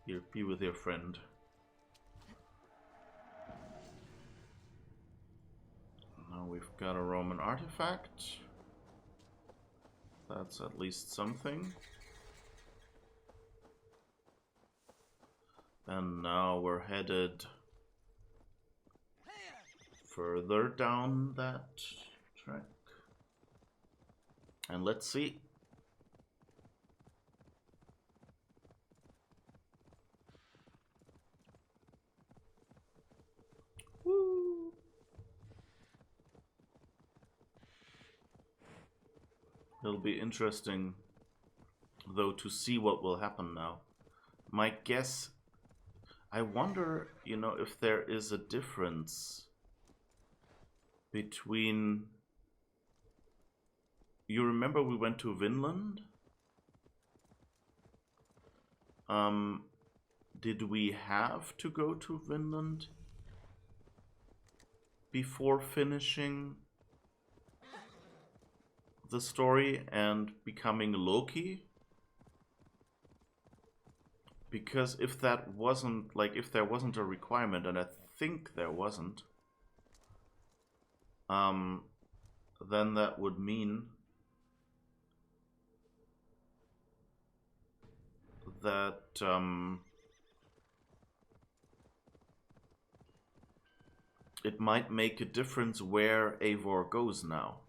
Here, be with your friend. Now we've got a Roman artifact. That's at least something. And now we're headed further down that track. And let's see. Woo! It'll be interesting, though, to see what will happen now. My guess, I wonder, you know, if there is a difference between... You remember we went to Vinland? Did we have to go to Vinland before finishing the story and becoming Loki? Because if that wasn't, like, if there wasn't a requirement, and I think there wasn't, then that would mean that it might make a difference where Eivor goes now.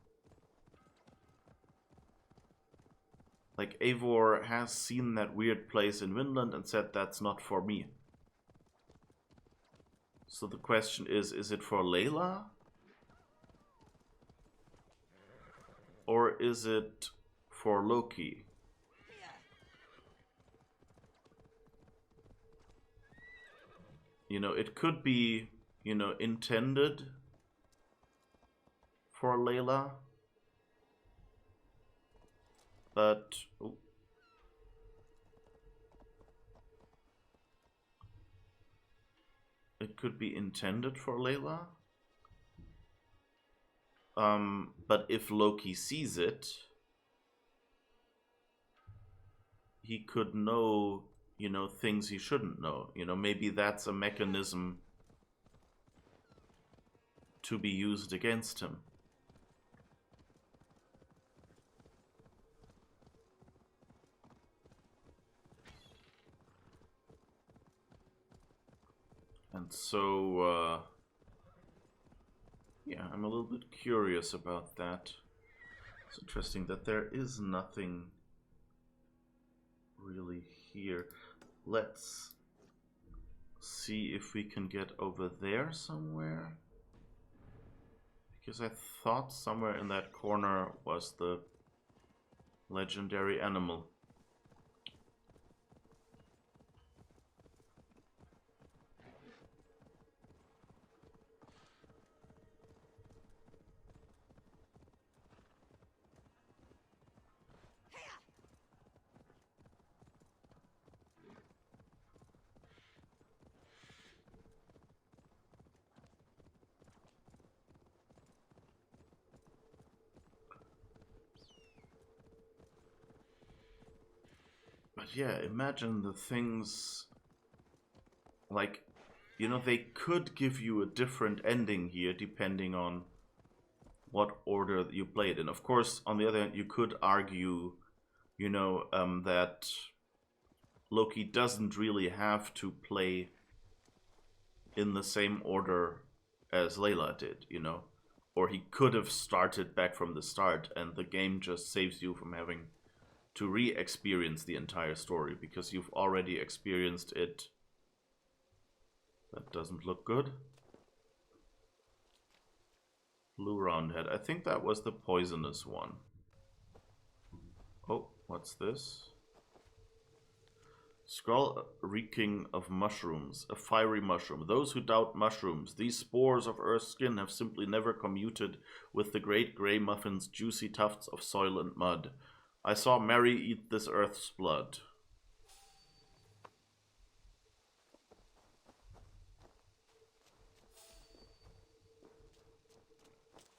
Like, Eivor has seen that weird place in Vinland and said, that's not for me. So the question is it for Layla? Or is it for Loki? You know, it could be, you know, intended for Layla. But it could be intended for Layla. But if Loki sees it, he could know, you know, things he shouldn't know. You know, maybe that's a mechanism to be used against him. And so, yeah, I'm a little bit curious about that. It's interesting that there is nothing really here. Let's see if we can get over there somewhere. Because I thought somewhere in that corner was the legendary animal. But yeah, imagine the things, like, you know, they could give you a different ending here depending on what order you played in. Of course, on the other hand, you could argue, you know, that Loki doesn't really have to play in the same order as Layla did, you know. Or he could have started back from the start and the game just saves you from having to re-experience the entire story because you've already experienced it. That doesn't look good. Blue roundhead. I think that was the poisonous one. Oh, what's this? Scroll reeking of mushrooms, a fiery mushroom. Those who doubt mushrooms, these spores of earth's skin have simply never commuted with the great grey muffin's juicy tufts of soil and mud. I saw Mary eat this earth's blood.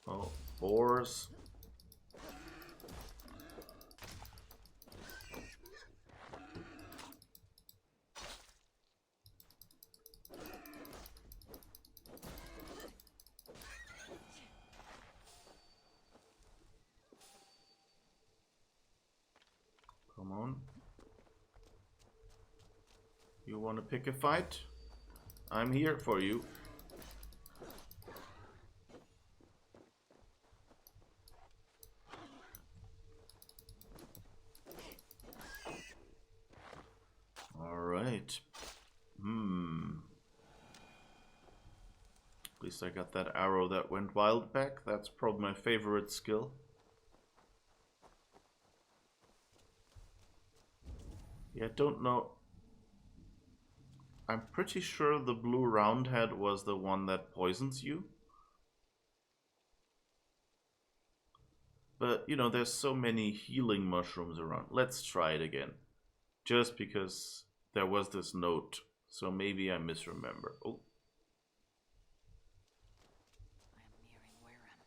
Oh, boars. Come on. You want to pick a fight? I'm here for you. Alright. At least I got that arrow that went wild back. That's probably my favorite skill. Yeah, I don't know. I'm pretty sure the blue roundhead was the one that poisons you. But, you know, there's so many healing mushrooms around. Let's try it again. Just because there was this note. So maybe I misremember. Oh. I am nearing Wareham,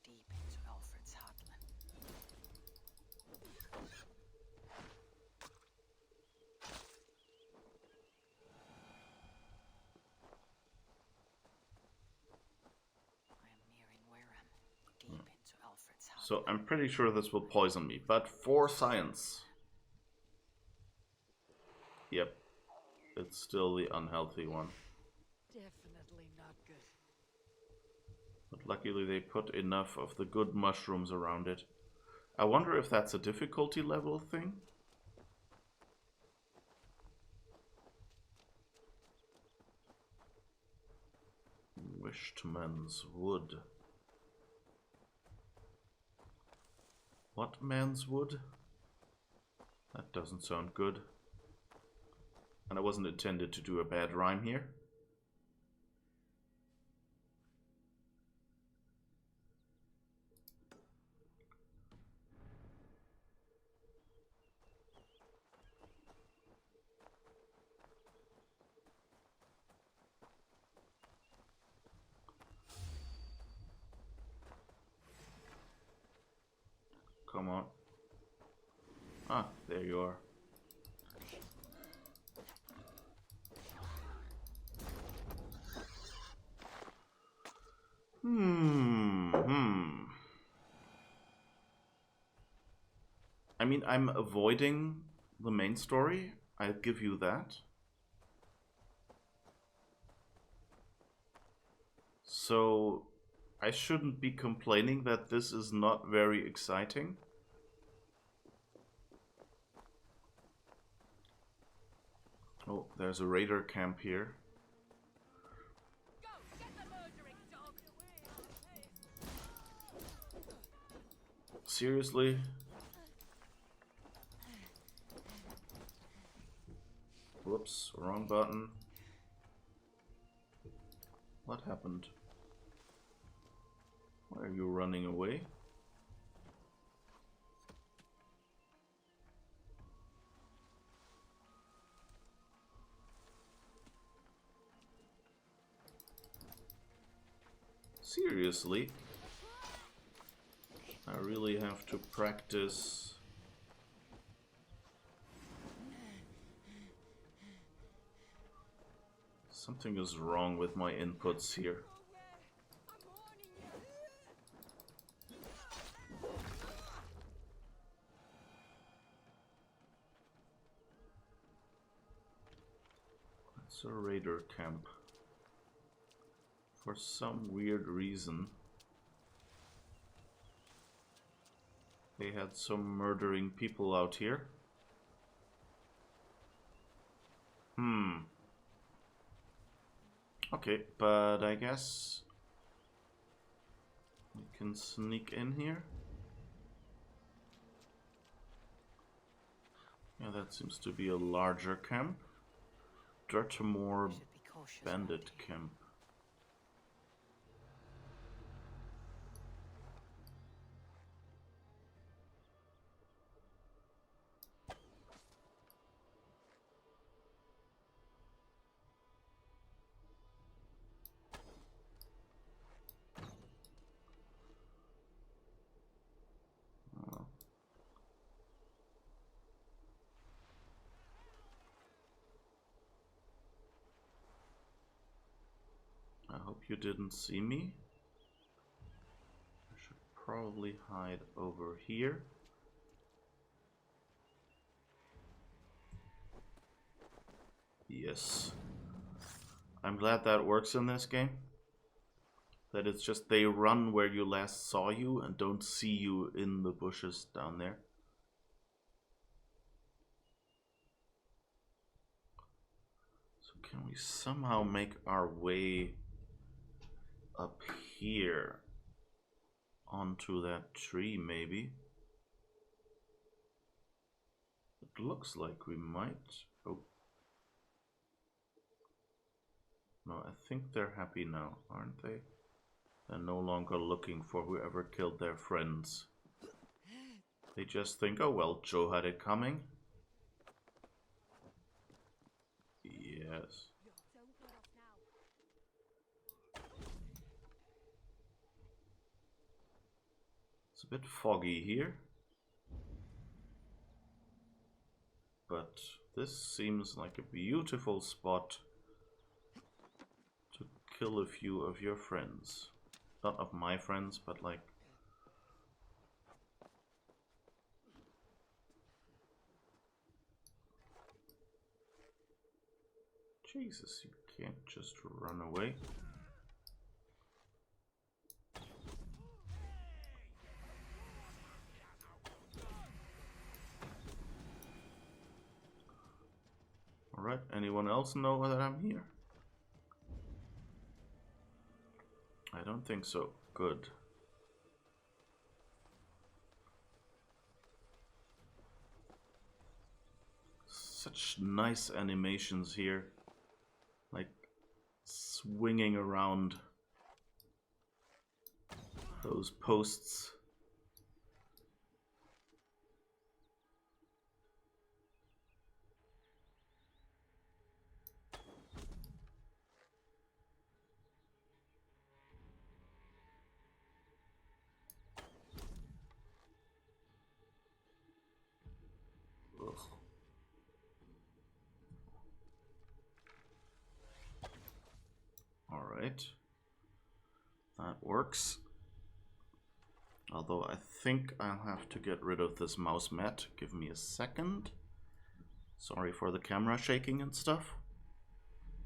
deep into Alfred's heartland. So I'm pretty sure this will poison me, but for science. Yep, it's still the unhealthy one. Definitely not good. But luckily they put enough of the good mushrooms around it. I wonder if that's a difficulty level thing? Wished man's wood. What man's wood? That doesn't sound good. And I wasn't intended to do a bad rhyme here. Come on. Ah, there you are. I mean, I'm avoiding the main story. I'll give you that. So, I shouldn't be complaining that this is not very exciting. Oh, there's a raider camp here. Seriously? Whoops, wrong button. What happened? Why are you running away? Seriously? I really have to practice. Something is wrong with my inputs here. It's a raider camp. For some weird reason, they had some murdering people out here. Okay, but I guess we can sneak in here. Yeah, that seems to be a larger camp. Dirtamore Should be cautious bandit around here. camp. I hope you didn't see me. I should probably hide over here. Yes. I'm glad that works in this game. That it's just they run where you last saw you and don't see you in the bushes down there. So can we somehow make our way up here onto that tree maybe? It looks like we might. Oh. No, I think they're happy now, aren't they? They're no longer looking for whoever killed their friends. They just think, oh well, Joe had it coming. Yes. It's a bit foggy here. But this seems like a beautiful spot to kill a few of your friends. Not of my friends, but like... Jesus, you can't just run away. Alright, anyone else know that I'm here? I don't think so. Good. Such nice animations here. Like swinging around those posts. Ugh. All right, that works. Although I think I'll have to get rid of this mouse mat. Give me a second. Sorry for the camera shaking and stuff.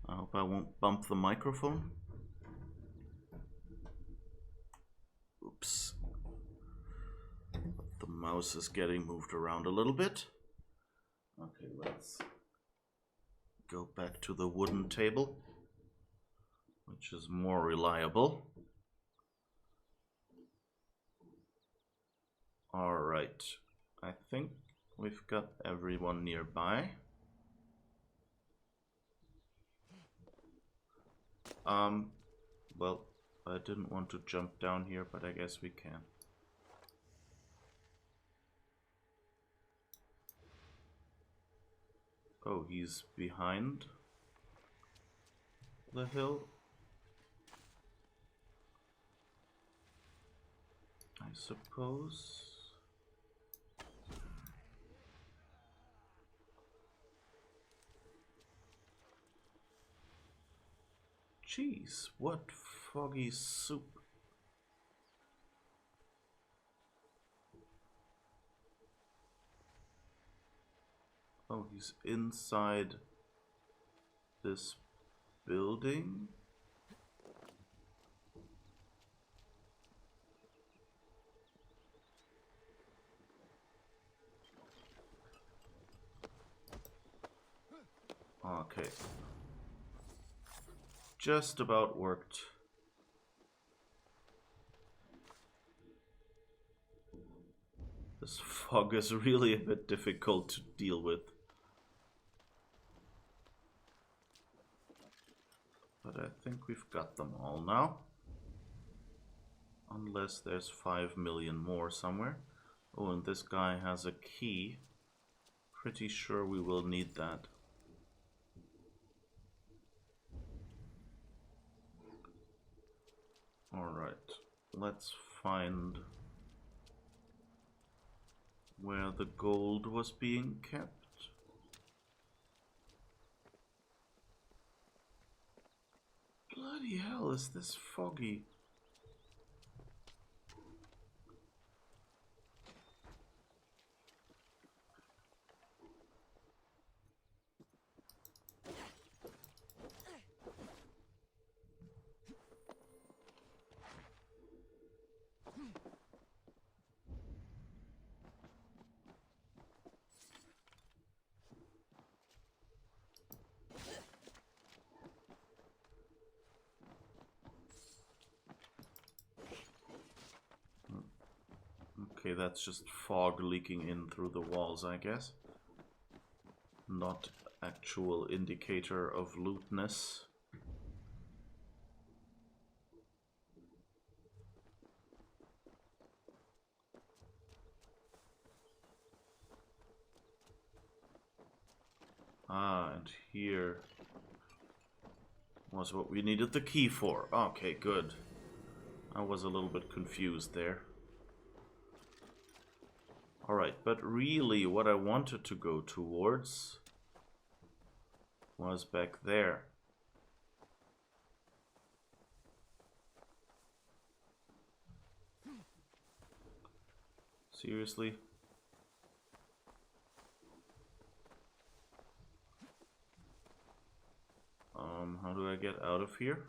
I hope I won't bump the microphone. Oops. The mouse is getting moved around a little bit. Okay, let's go back to the wooden table, which is more reliable. All right, I think we've got everyone nearby. Well, I didn't want to jump down here, but I guess we can. Oh, he's behind the hill. I suppose. Jeez, what foggy soup. Oh, he's inside this building. Okay. Just about worked. This fog is really a bit difficult to deal with. But I think we've got them all now. Unless there's 5 million more somewhere. Oh, and this guy has a key. Pretty sure we will need that. Alright, let's find where the gold was being kept. Bloody hell, is this foggy? Okay, that's just fog leaking in through the walls, I guess. Not actual indicator of lootness. Ah, and here was what we needed the key for. Okay, good. I was a little bit confused there. Alright, but really what I wanted to go towards was back there. Seriously? How do I get out of here?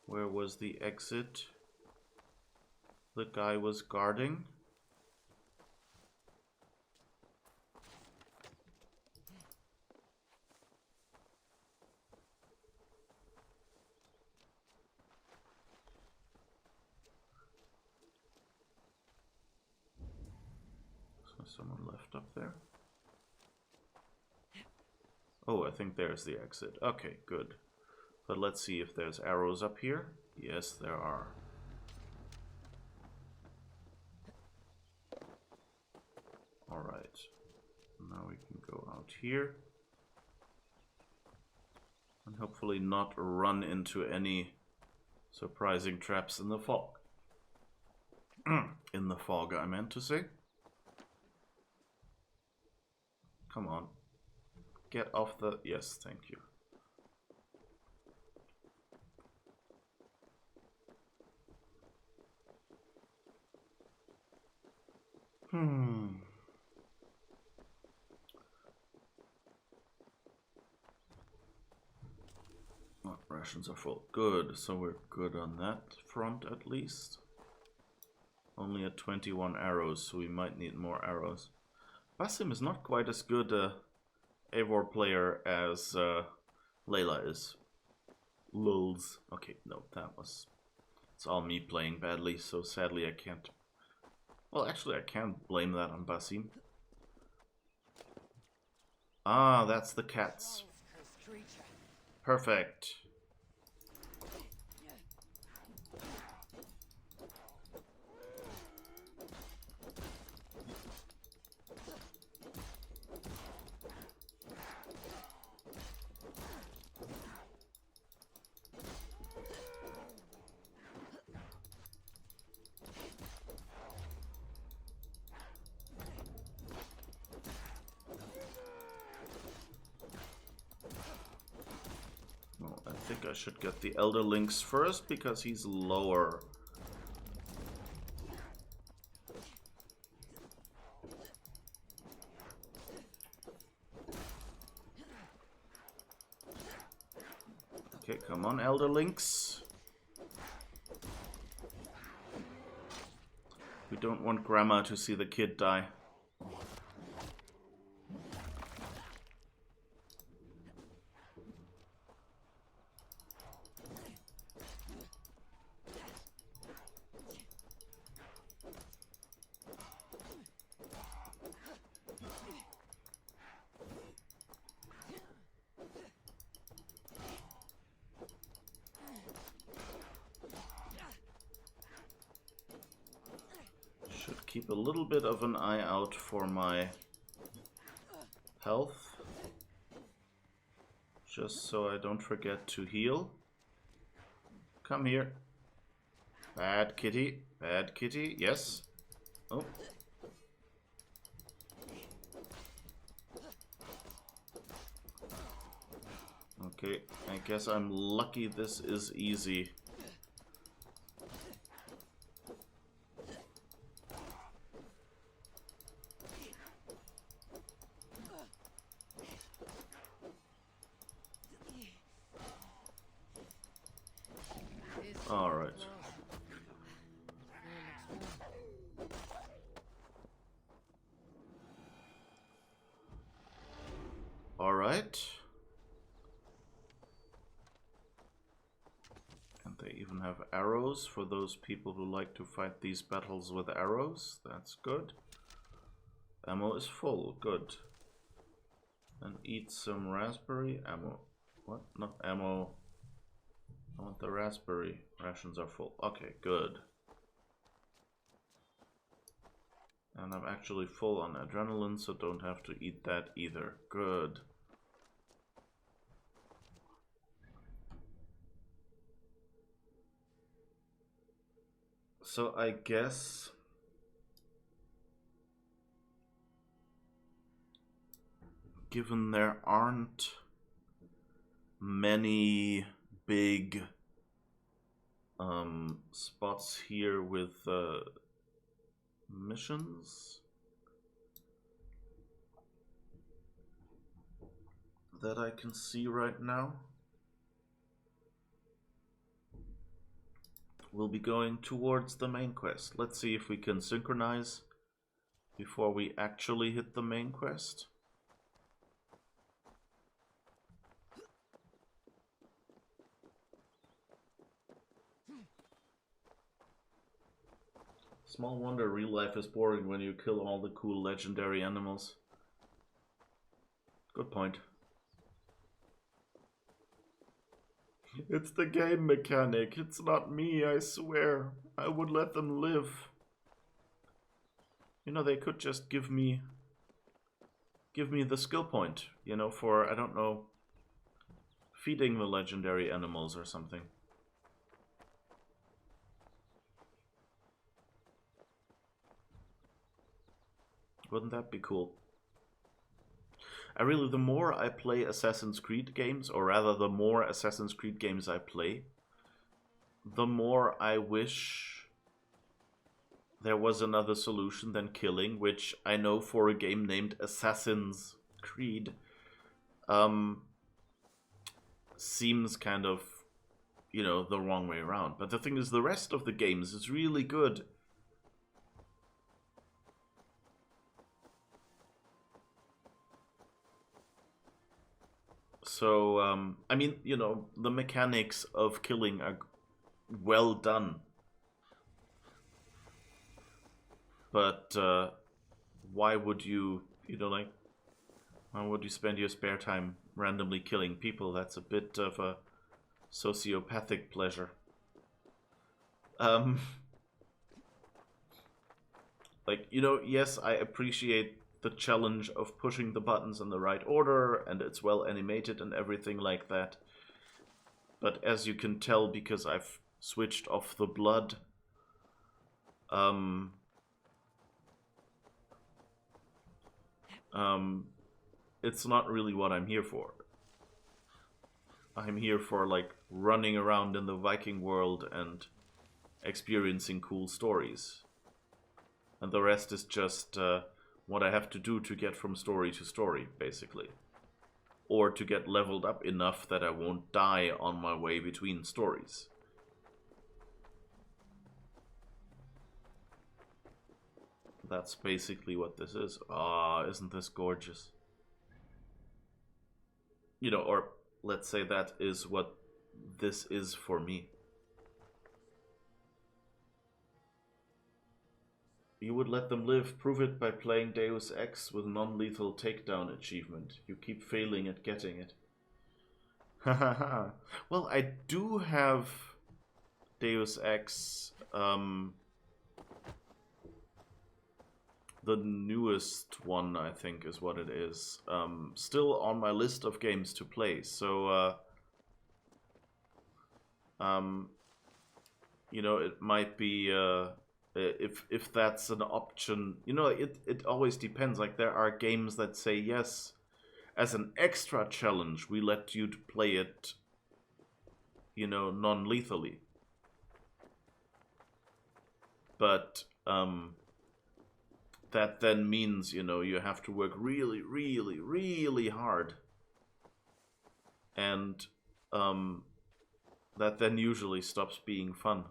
Where was the exit the guy was guarding? So someone left up there. Oh, I think there's the exit. Okay, good. But let's see if there's arrows up here. Yes, there are. Alright. Now we can go out here. And hopefully not run into any surprising traps in the fog. In the fog, I meant to say. Come on. Get off the... Yes, thank you. Oh, rations are full. Good, so we're good on that front at least. Only at 21 arrows, so we might need more arrows. Basim is not quite as good a Eivor player as Layla is. Lulz. Okay, no, that was... It's all me playing badly, so sadly I can't... Well, actually I can't blame that on Basim. Ah, that's the cats. Perfect. I think I should get the Elder Lynx first because he's lower. Okay, come on, Elder Lynx. We don't want Grandma to see the kid die. keep a little bit of an eye out for my health. Just so I don't forget to heal. Come here. Bad kitty. Bad kitty. Yes. Oh. Okay, I guess I'm lucky this is easy. Alright. Alright. And they even have arrows for those people who like to fight these battles with arrows. That's good. Ammo is full. Good. And eat some raspberry ammo. What? Not ammo. I want the raspberry. Rations are full. Okay, good. And I'm actually full on adrenaline, so don't have to eat that either. Good. So I guess given there aren't many big spots here with missions that I can see right now, we'll be going towards the main quest. Let's see if we can synchronize before we actually hit the main quest. Small wonder real life is boring when you kill all the cool legendary animals. Good point. It's the game mechanic. It's not me, I swear. I would let them live. You know, they could just give me the skill point, you know, for, I don't know, feeding the legendary animals or something. Wouldn't that be cool? The more I play Assassin's Creed games, or rather the more Assassin's Creed games I play, the more I wish there was another solution than killing, which I know for a game named Assassin's Creed seems kind of, you know, the wrong way around. But the thing is, the rest of the games is really good. So, I mean, you know, the mechanics of killing are well done. But why would you, you know, like, why would you spend your spare time randomly killing people? That's a bit of a sociopathic pleasure. Like, you know, yes, I appreciate the challenge of pushing the buttons in the right order, and it's well animated and everything like that. But as you can tell, because I've switched off the blood, it's not really what I'm here for. I'm here for, like, running around in the Viking world and experiencing cool stories. And the rest is just what I have to do to get from story to story, basically. Or to get leveled up enough that I won't die on my way between stories. That's basically what this is. Ah, isn't this gorgeous? You know, or let's say that is what this is for me. You would let them live. Prove it by playing Deus Ex with non-lethal takedown achievement. You keep failing at getting it. Hahaha. Well, I do have Deus Ex The newest one, I think, is what it is. Still on my list of games to play. So, you know, it might be if that's an option. You know, it always depends. Like there are games that say yes, as an extra challenge, we let you to play it, you know, non-lethally. But that then means, you know, you have to work really, really, really hard. And that then usually stops being fun.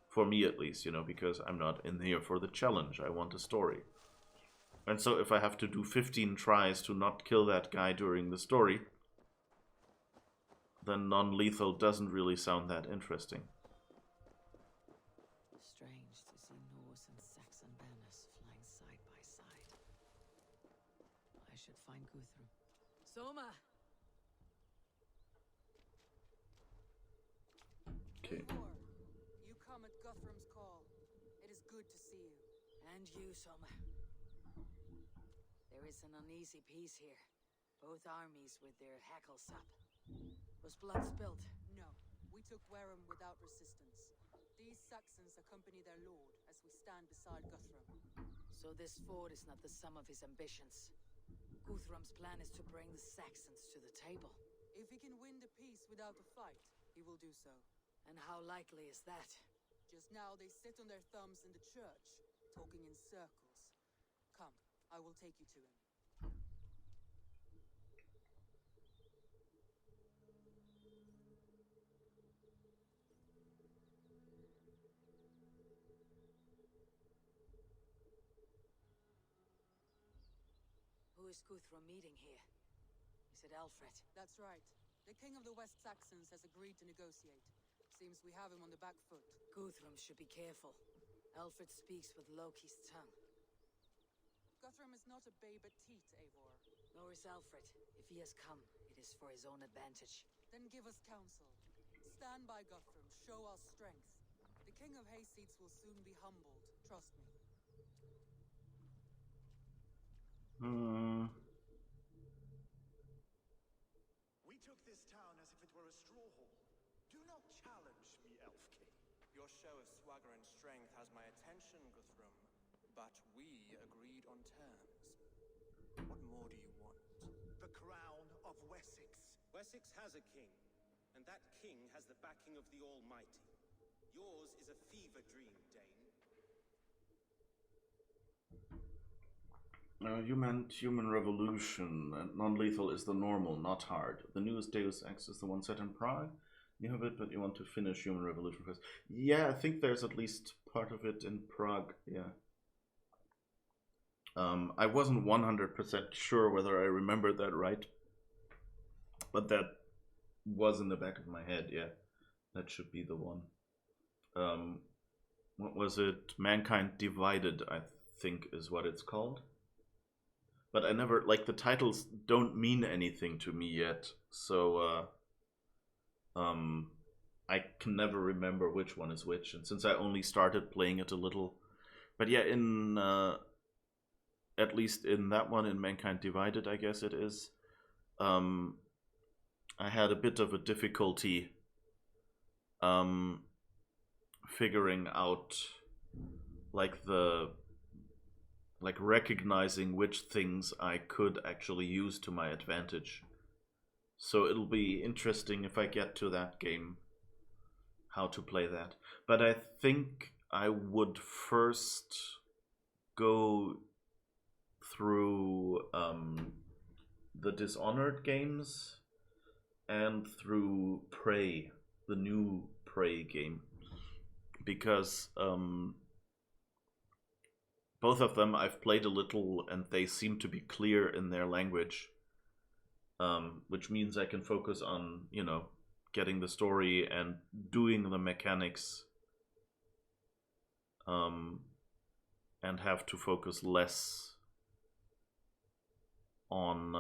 For me at least, you know, because I'm not in here for the challenge. I want a story. And so if I have to do 15 tries to not kill that guy during the story, then non-lethal doesn't really sound that interesting. Strange to see Norse and Saxon banners flying side by side. I should find Guthrum. Soma! Okay. Eivor, you come at Guthrum's call. It is good to see you. And you, Soma. There is an uneasy peace here. Both armies with their hackles up. Was blood spilled? No, we took Wareham without resistance. These Saxons accompany their lord as we stand beside Guthrum. So this fort is not the sum of his ambitions. Guthrum's plan is to bring the Saxons to the table. If he can win the peace without a fight, he will do so. And how likely is that? Just now they sit on their thumbs in the church, talking in circles. Come, I will take you to him. Who is Guthrum meeting here? Is it Alfred? That's right. The king of the West Saxons has agreed to negotiate. Seems we have him on the back foot. Guthrum should be careful. Alfred speaks with Loki's tongue. Guthrum is not a babe at teat, Eivor. Nor is Alfred. If he has come, it is for his own advantage. Then give us counsel. Stand by Guthrum, show our strength. The king of Hayseeds will soon be humbled, trust me. We took this town as if it were a straw hall. Do not challenge me, Elf King. Your show of swagger and strength has my attention, Guthrum. But we agreed on terms. What more do you want? The crown of Wessex. Wessex has a king, and that king has the backing of the Almighty. Yours is a fever dream, Dane. You meant human revolution, and non-lethal is the normal, not hard. The newest Deus Ex is the one set in Prague. You have it, but you want to finish human revolution first. Yeah, I think there's at least part of it in Prague, yeah. I wasn't 100% sure whether I remembered that right, but that was in the back of my head, yeah. That should be the one. What was it? Mankind Divided, I think is what it's called. But I never, like, the titles don't mean anything to me yet, so I can never remember which one is which. And since I only started playing it a little, but yeah, in at least in that one, in Mankind Divided, I guess it is, I had a bit of a difficulty figuring out like recognizing which things I could actually use to my advantage. So it'll be interesting if I get to that game, how to play that. But I think I would first go through the Dishonored games and through Prey, the new Prey game, because both of them I've played a little and they seem to be clear in their language, which means I can focus on, you know, getting the story and doing the mechanics, and have to focus less on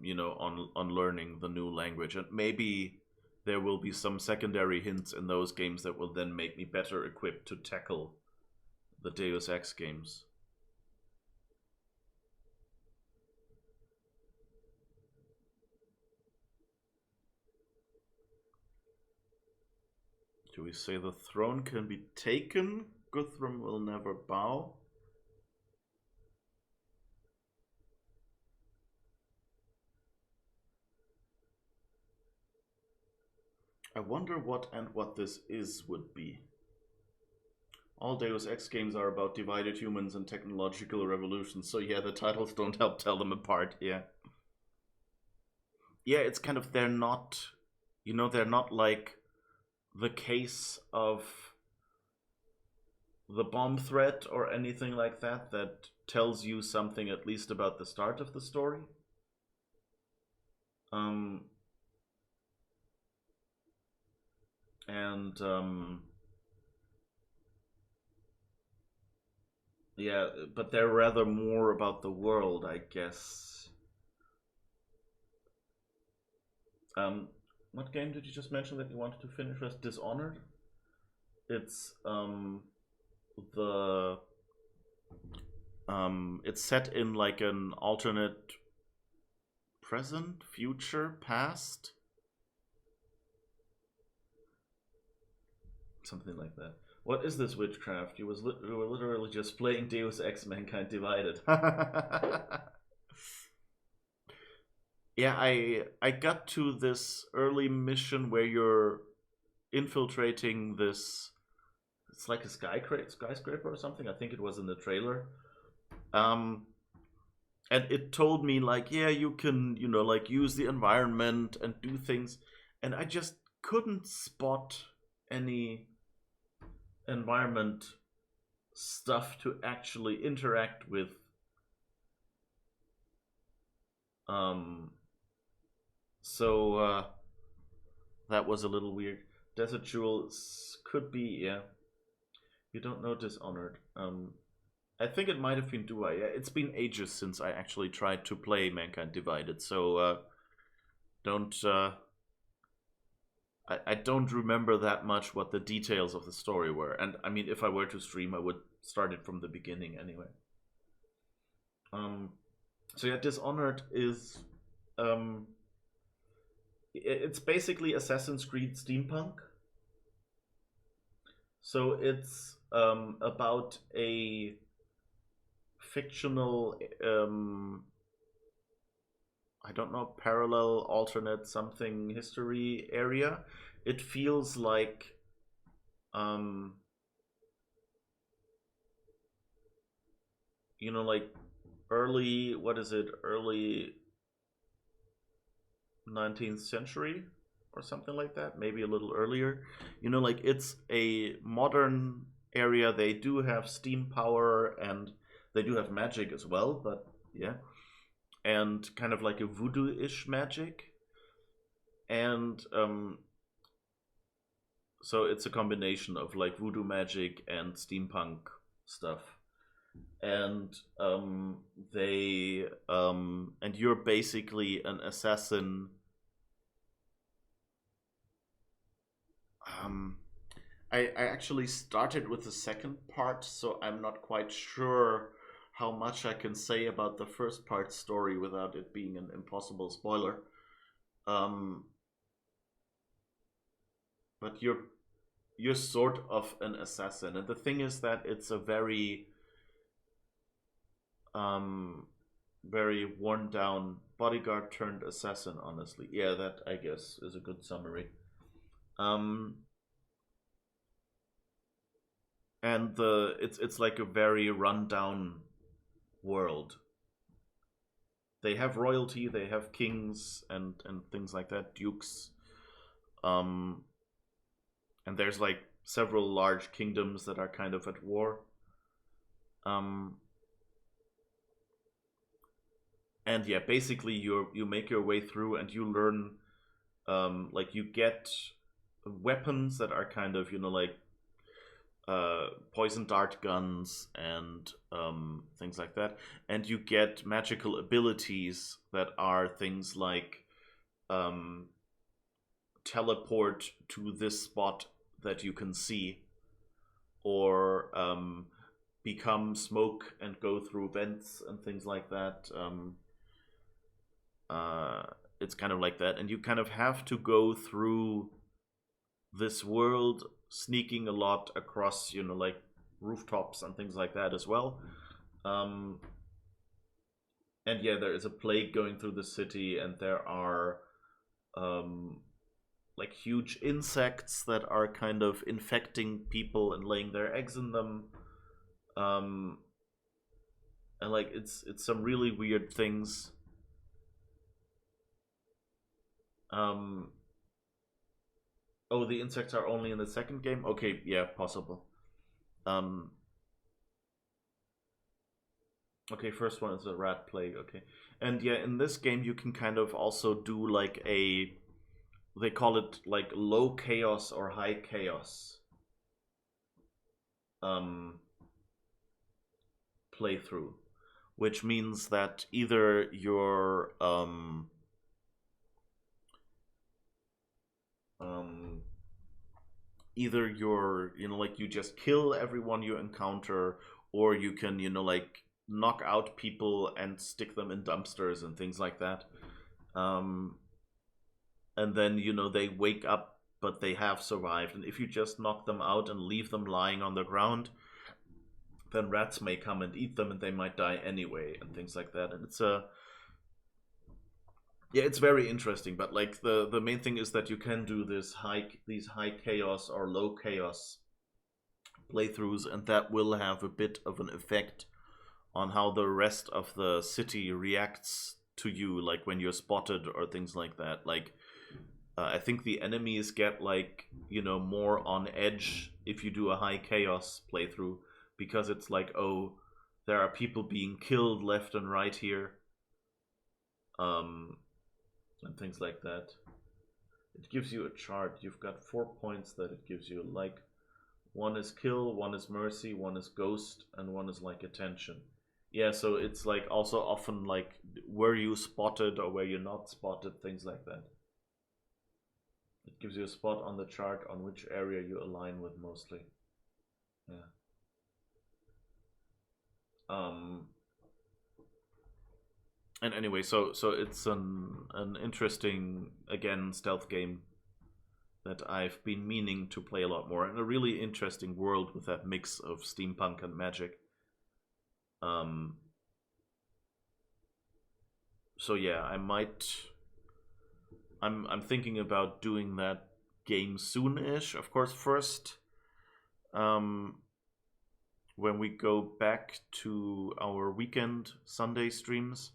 you know, on learning the new language. And maybe there will be some secondary hints in those games that will then make me better equipped to tackle the Deus Ex games. Do we say the throne can be taken? Guthrum will never bow. I wonder what this is would be. All Deus Ex games are about divided humans and technological revolutions, so yeah, the titles don't help tell them apart, yeah. Yeah, it's kind of, they're not, you know, they're not like the case of the bomb threat or anything like that that tells you something at least about the start of the story. Yeah, but they're rather more about the world, I guess. What game did you just mention that you wanted to finish as Dishonored? It's it's set in like an alternate present, future, past, something like that. What is this witchcraft? You were literally just playing Deus Ex Mankind Divided. Yeah, I got to this early mission where you're infiltrating this. It's like a skyscraper or something. I think it was in the trailer. And it told me like, yeah, you can, you know, like use the environment and do things, and I just couldn't spot any environment stuff to actually interact with. So that was a little weird. Desert Jewels could be, yeah. You don't know Dishonored. I think it might have been Dua. Yeah, it's been ages since I actually tried to play Mankind Divided, so don't. I don't remember that much what the details of the story were, and I mean, if I were to stream, I would start it from the beginning anyway. So yeah, Dishonored is it's basically Assassin's Creed steampunk. So it's about a fictional I don't know, parallel, alternate something history area. It feels like you know, like early, what is it, early 19th century or something like that, maybe a little earlier. You know, like it's a modern area. They do have steam power and they do have magic as well, but yeah, and kind of like a voodoo-ish magic. And so it's a combination of like voodoo magic and steampunk stuff. And and you're basically an assassin. I actually started with the second part, so I'm not quite sure how much I can say about the first part story without it being an impossible spoiler. But you're sort of an assassin, and the thing is that it's a very very worn down bodyguard turned assassin, honestly. Yeah, that I guess is a good summary. And it's like a very rundown world. They have royalty, they have kings and things like that, dukes. And there's like several large kingdoms that are kind of at war. And yeah, basically you make your way through and you learn like you get weapons that are kind of, you know, like poison dart guns and things like that, and you get magical abilities that are things like teleport to this spot that you can see, or become smoke and go through vents and things like that. It's kind of like that, and you kind of have to go through this world, sneaking a lot across, like rooftops and things like that as well. And yeah, there is a plague going through the city, and there are like huge insects that are kind of infecting people and laying their eggs in them. And like it's some really weird things. Oh, the insects are only in the second game? Okay, yeah, possible. Okay, first one is a rat plague, okay. And yeah, in this game you can kind of also do like they call it like low chaos or high chaos playthrough, which means that either you're like you just kill everyone you encounter, or you can like knock out people and stick them in dumpsters and things like that. And then they wake up, but they have survived, and if you just knock them out and leave them lying on the ground, then rats may come and eat them, and they might die anyway, and things like that. And it's very interesting. But like the main thing is that you can do these high chaos or low chaos playthroughs, and that will have a bit of an effect on how the rest of the city reacts to you, like when you're spotted or things like that. Like I think the enemies get like more on edge if you do a high chaos playthrough, because it's like, oh, there are people being killed left and right here, and things like that. It gives you a chart. You've got 4 points that it gives you. Like, one is kill, one is mercy, one is ghost, and one is like attention. Yeah, so it's like also often like, were you spotted or were you not spotted, things like that. It gives you a spot on the chart on which area you align with mostly. Yeah. And anyway, so it's an interesting, again, stealth game that I've been meaning to play a lot more, and a really interesting world with that mix of steampunk and magic. So yeah, I'm thinking about doing that game soon-ish. Of course, first, when we go back to our weekend Sunday streams,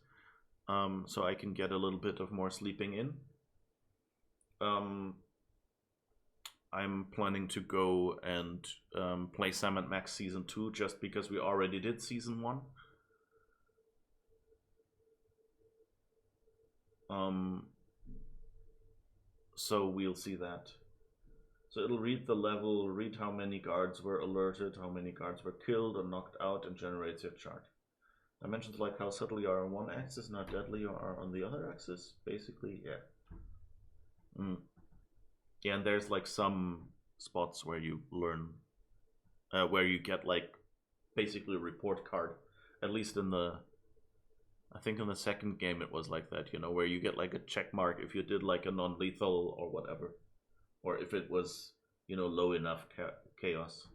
so I can get a little bit of more sleeping in. I'm planning to go and play Sam & Max Season 2, just because we already did Season 1. So we'll see that. So it'll read the level, read how many guards were alerted, how many guards were killed or knocked out, and generates your chart. Dimensions like how subtle you are on one axis, not deadly, or are on the other axis, basically, yeah. Yeah, and there's like some spots where you learn, where you get like basically a report card. At least I think in the second game it was like that, where you get like a check mark if you did like a non-lethal or whatever, or if it was, low enough chaos.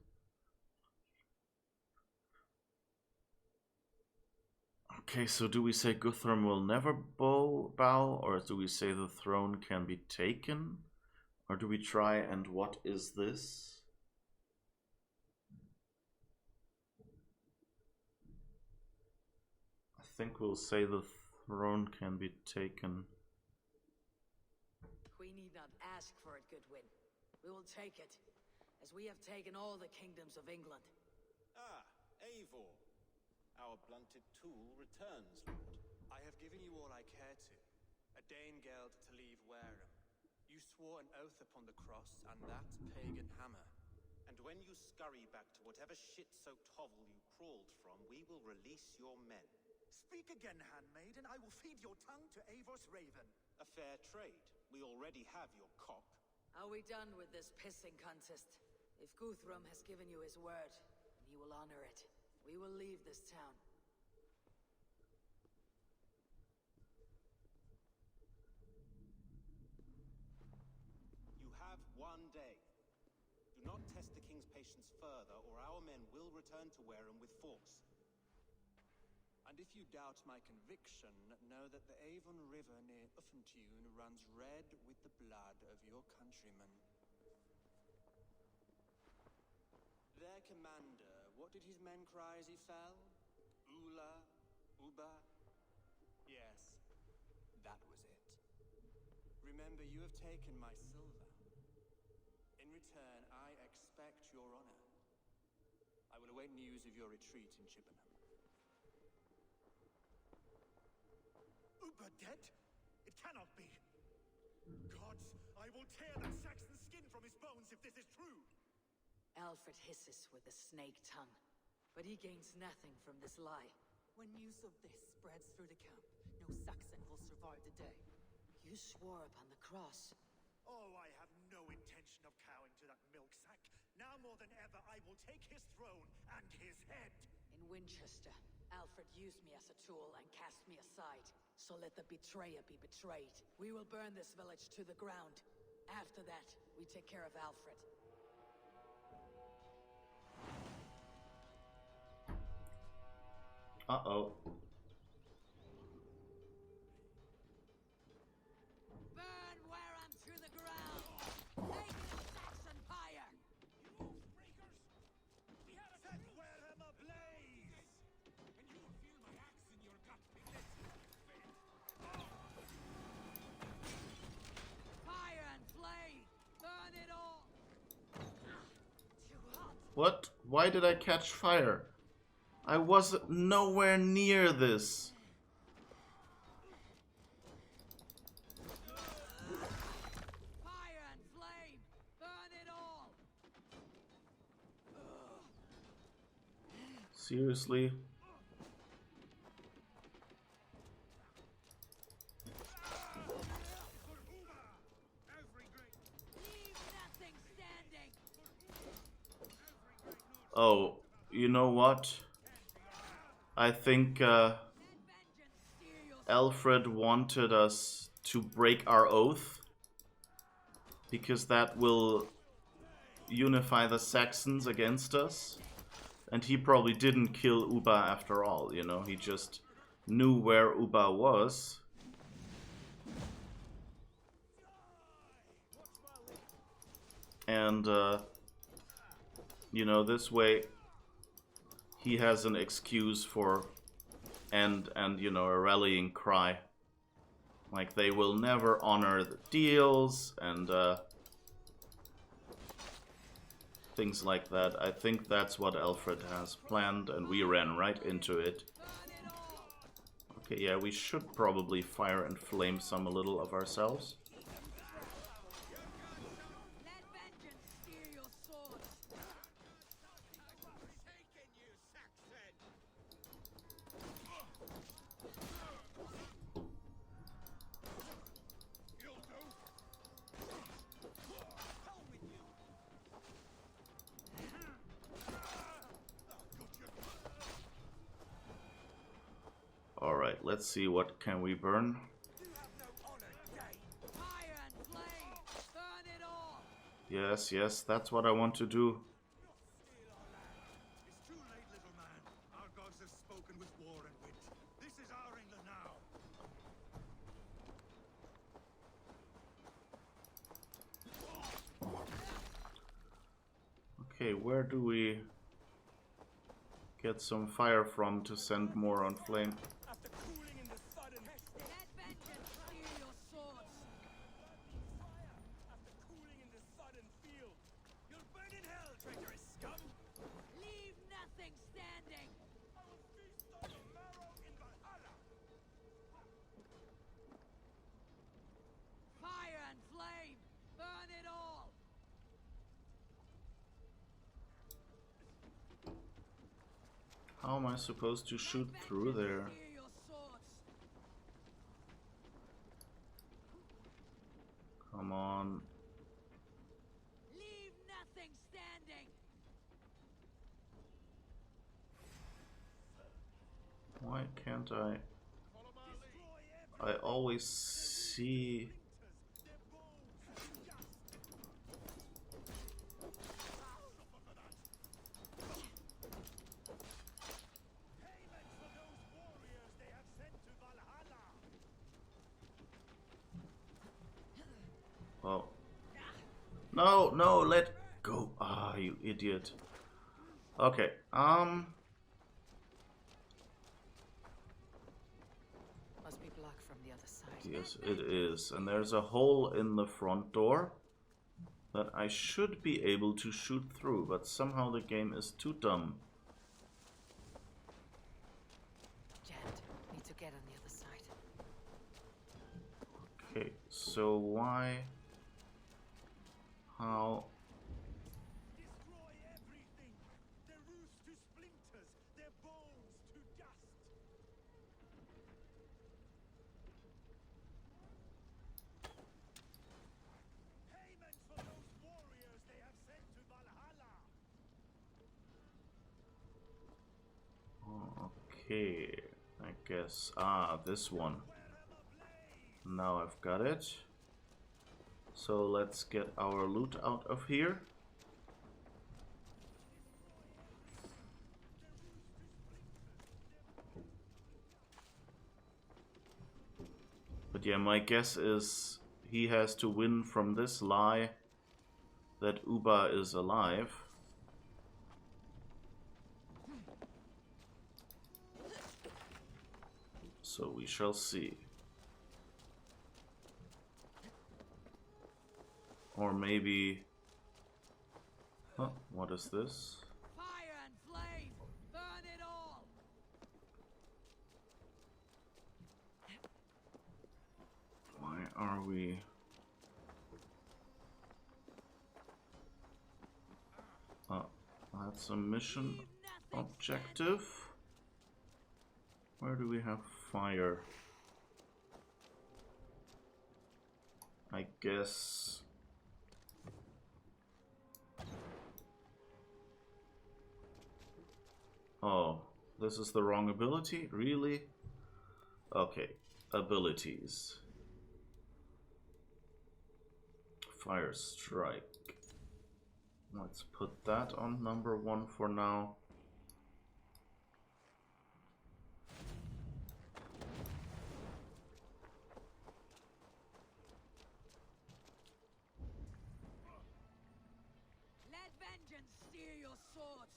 Okay, so do we say Guthrum will never bow, or do we say the throne can be taken? Or do we try and what is this? I think we'll say the throne can be taken. We need not ask for it, Goodwin. We will take it, as we have taken all the kingdoms of England. Ah, Eivor. Our blunted tool returns, Lord. I have given you all I care to. A Danegeld to leave Wareham. You swore an oath upon the cross and that pagan hammer. And when you scurry back to whatever shit-soaked hovel you crawled from, we will release your men. Speak again, handmaid, and I will feed your tongue to Eivor's raven. A fair trade. We already have your cock. Are we done with this pissing contest? If Guthrum has given you his word, and he will honor it, we will leave this town. You have 1 day. Do not test the king's patience further, or our men will return to Wareham with force. And if you doubt my conviction, know that the Avon River near Uffentune runs red with the blood of your countrymen. Their commander, what did his men cry as he fell? Ula? Uba? Yes, that was it. Remember, you have taken my silver. In return, I expect your honor. I will await news of your retreat in Chippenham. Uber dead? It cannot be. Gods, I will tear that Saxon's skin from his bones if this is true. Alfred hisses with a snake tongue, but he gains nothing from this lie. When news of this spreads through the camp, no Saxon will survive the day. You swore upon the cross. Oh, I have no intention of cowing to that milk sack. Now more than ever, I will take his throne and his head. In Winchester, Alfred used me as a tool and cast me aside. So let the betrayer be betrayed. We will burn this village to the ground. After that, we take care of Alfred. Uh-oh. Burn Wareham to the ground! Take the Saxon pyre! You breakers! We have set Wareham ablaze! And you will feel my axe in your gut, Piglet. Fire and flame! Burn it all! Too hot! What? Why did I catch fire? I was nowhere near this. Fire and flame! Burn it all! Seriously? Leave nothing standing! Oh, you know what? I think Alfred wanted us to break our oath, because that will unify the Saxons against us. And he probably didn't kill Uba after all, you know, he just knew where Uba was. And, you know, this way he has an excuse for, and you know, a rallying cry. Like, they will never honor the deals, and things like that. I think that's what Alfred has planned, and we ran right into it. Okay, yeah, we should probably fire and flame some a little of ourselves. Alright, let's see, what can we burn? Yes, yes, that's what I want to do. It's too late, little man. Our gods have spoken with war and wit. This is our England now. Okay, where do we get some fire from to send more on flame? After cooling in the sudden field, you'll burn in hell, traitorous scum. Leave nothing standing! I will feast on the marrow in Valhalla. Fire and flame! Burn it all! How am I supposed to shoot through there? Come on. Why can't I? I always see. Oh. No, no, let go. Ah, you idiot. Okay, Must be blocked from the other side. yes, it is. And there's a hole in the front door that I should be able to shoot through, but somehow the game is too dumb. Jet, need to get on the other side. Okay, so why? How? Destroy everything! Their roofs to splinters, their bones to dust! Payment for those warriors they have sent to Valhalla! Oh, okay, I guess. Ah, this one. Now I've got it. So let's get our loot out of here. But yeah, my guess is he has to win from this lie that Uba is alive. So we shall see. Or maybe... Huh, what is this? Fire and flame! Burn it all! Why are we... That's a mission objective. Where do we have fire? I guess... Oh, this is the wrong ability? Really? Okay, abilities. Fire strike. Let's put that on number 1 for now. Let vengeance steer your swords!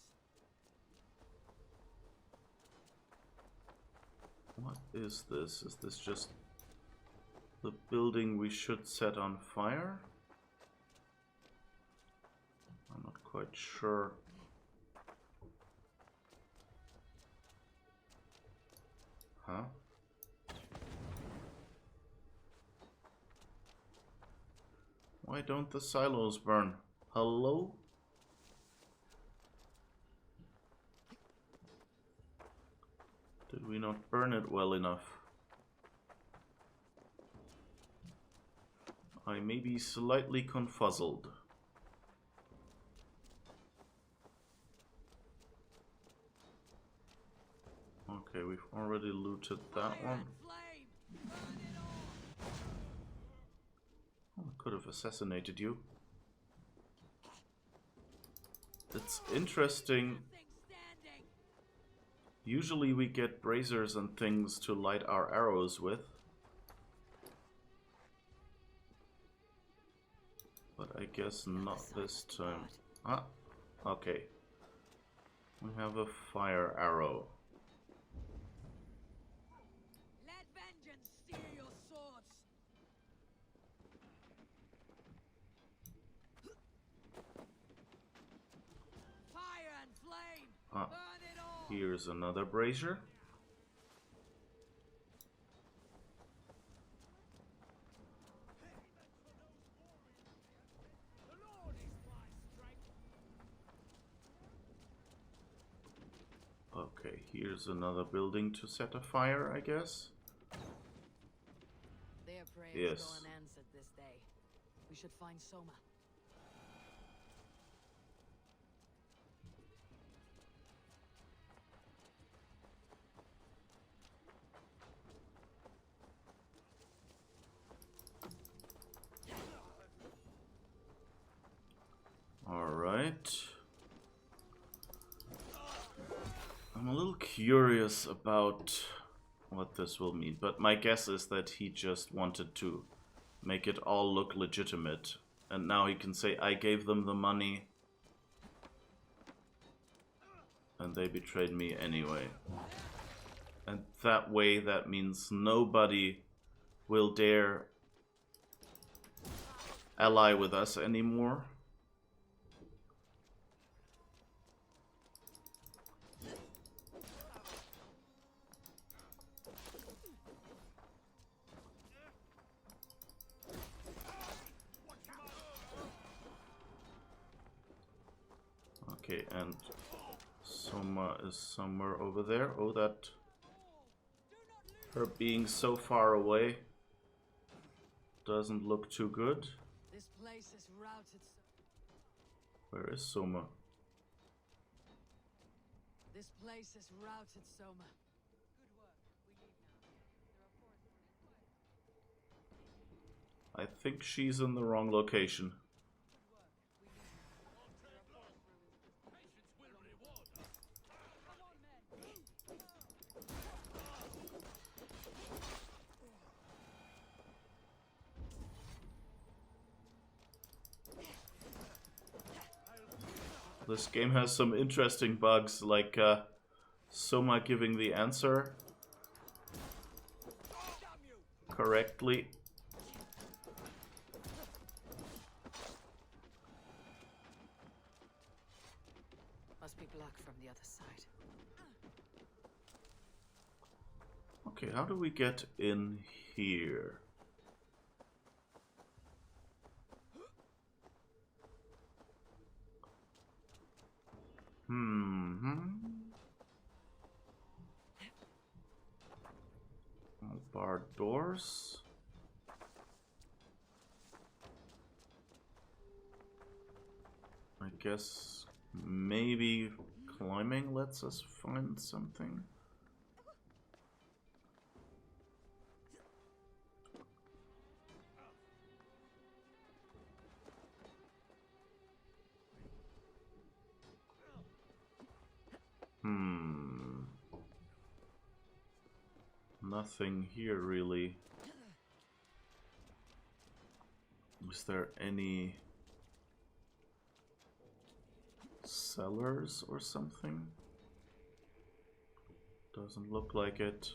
What is this? Is this just the building we should set on fire? I'm not quite sure. Huh? Why don't the silos burn? Hello? Did we not burn it well enough? I may be slightly confuzzled. Okay, we've already looted that one. Oh, I could have assassinated you. It's interesting. Usually we get braziers and things to light our arrows with. But I guess not this time. Ah, okay. We have a fire arrow. Let vengeance steer your swords! Fire and flame! Ah, Burn it all! here's another brazier. Okay, here's another building to set afire, I guess. Their prayers Yes. go unanswered this day. We should find Soma. Alright. I'm a little curious about what this will mean, but my guess is that he just wanted to make it all look legitimate. And now he can say, I gave them the money. And they betrayed me anyway. And that way, that means nobody will dare ally with us anymore. Okay, and Soma is somewhere over there. Oh, that... her being so far away doesn't look too good. This place is routed. Where is Soma? This place is routed, Soma. Good work. We leave now. There are forests. I think she's in the wrong location. This game has some interesting bugs, like Soma giving the answer correctly. Must be blocked from the other side. Okay, how do we get in here? Barred doors. I guess maybe climbing lets us find something. Nothing here really. Is there any cellars or something? Doesn't look like it.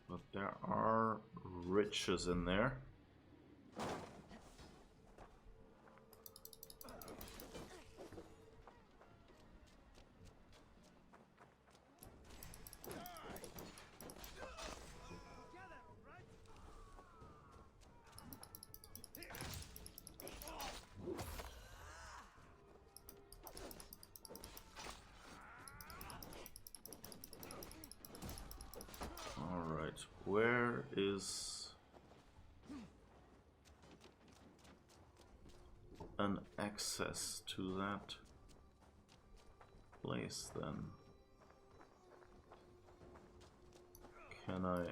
But there are riches in there. Where is an access to that place then? Can I...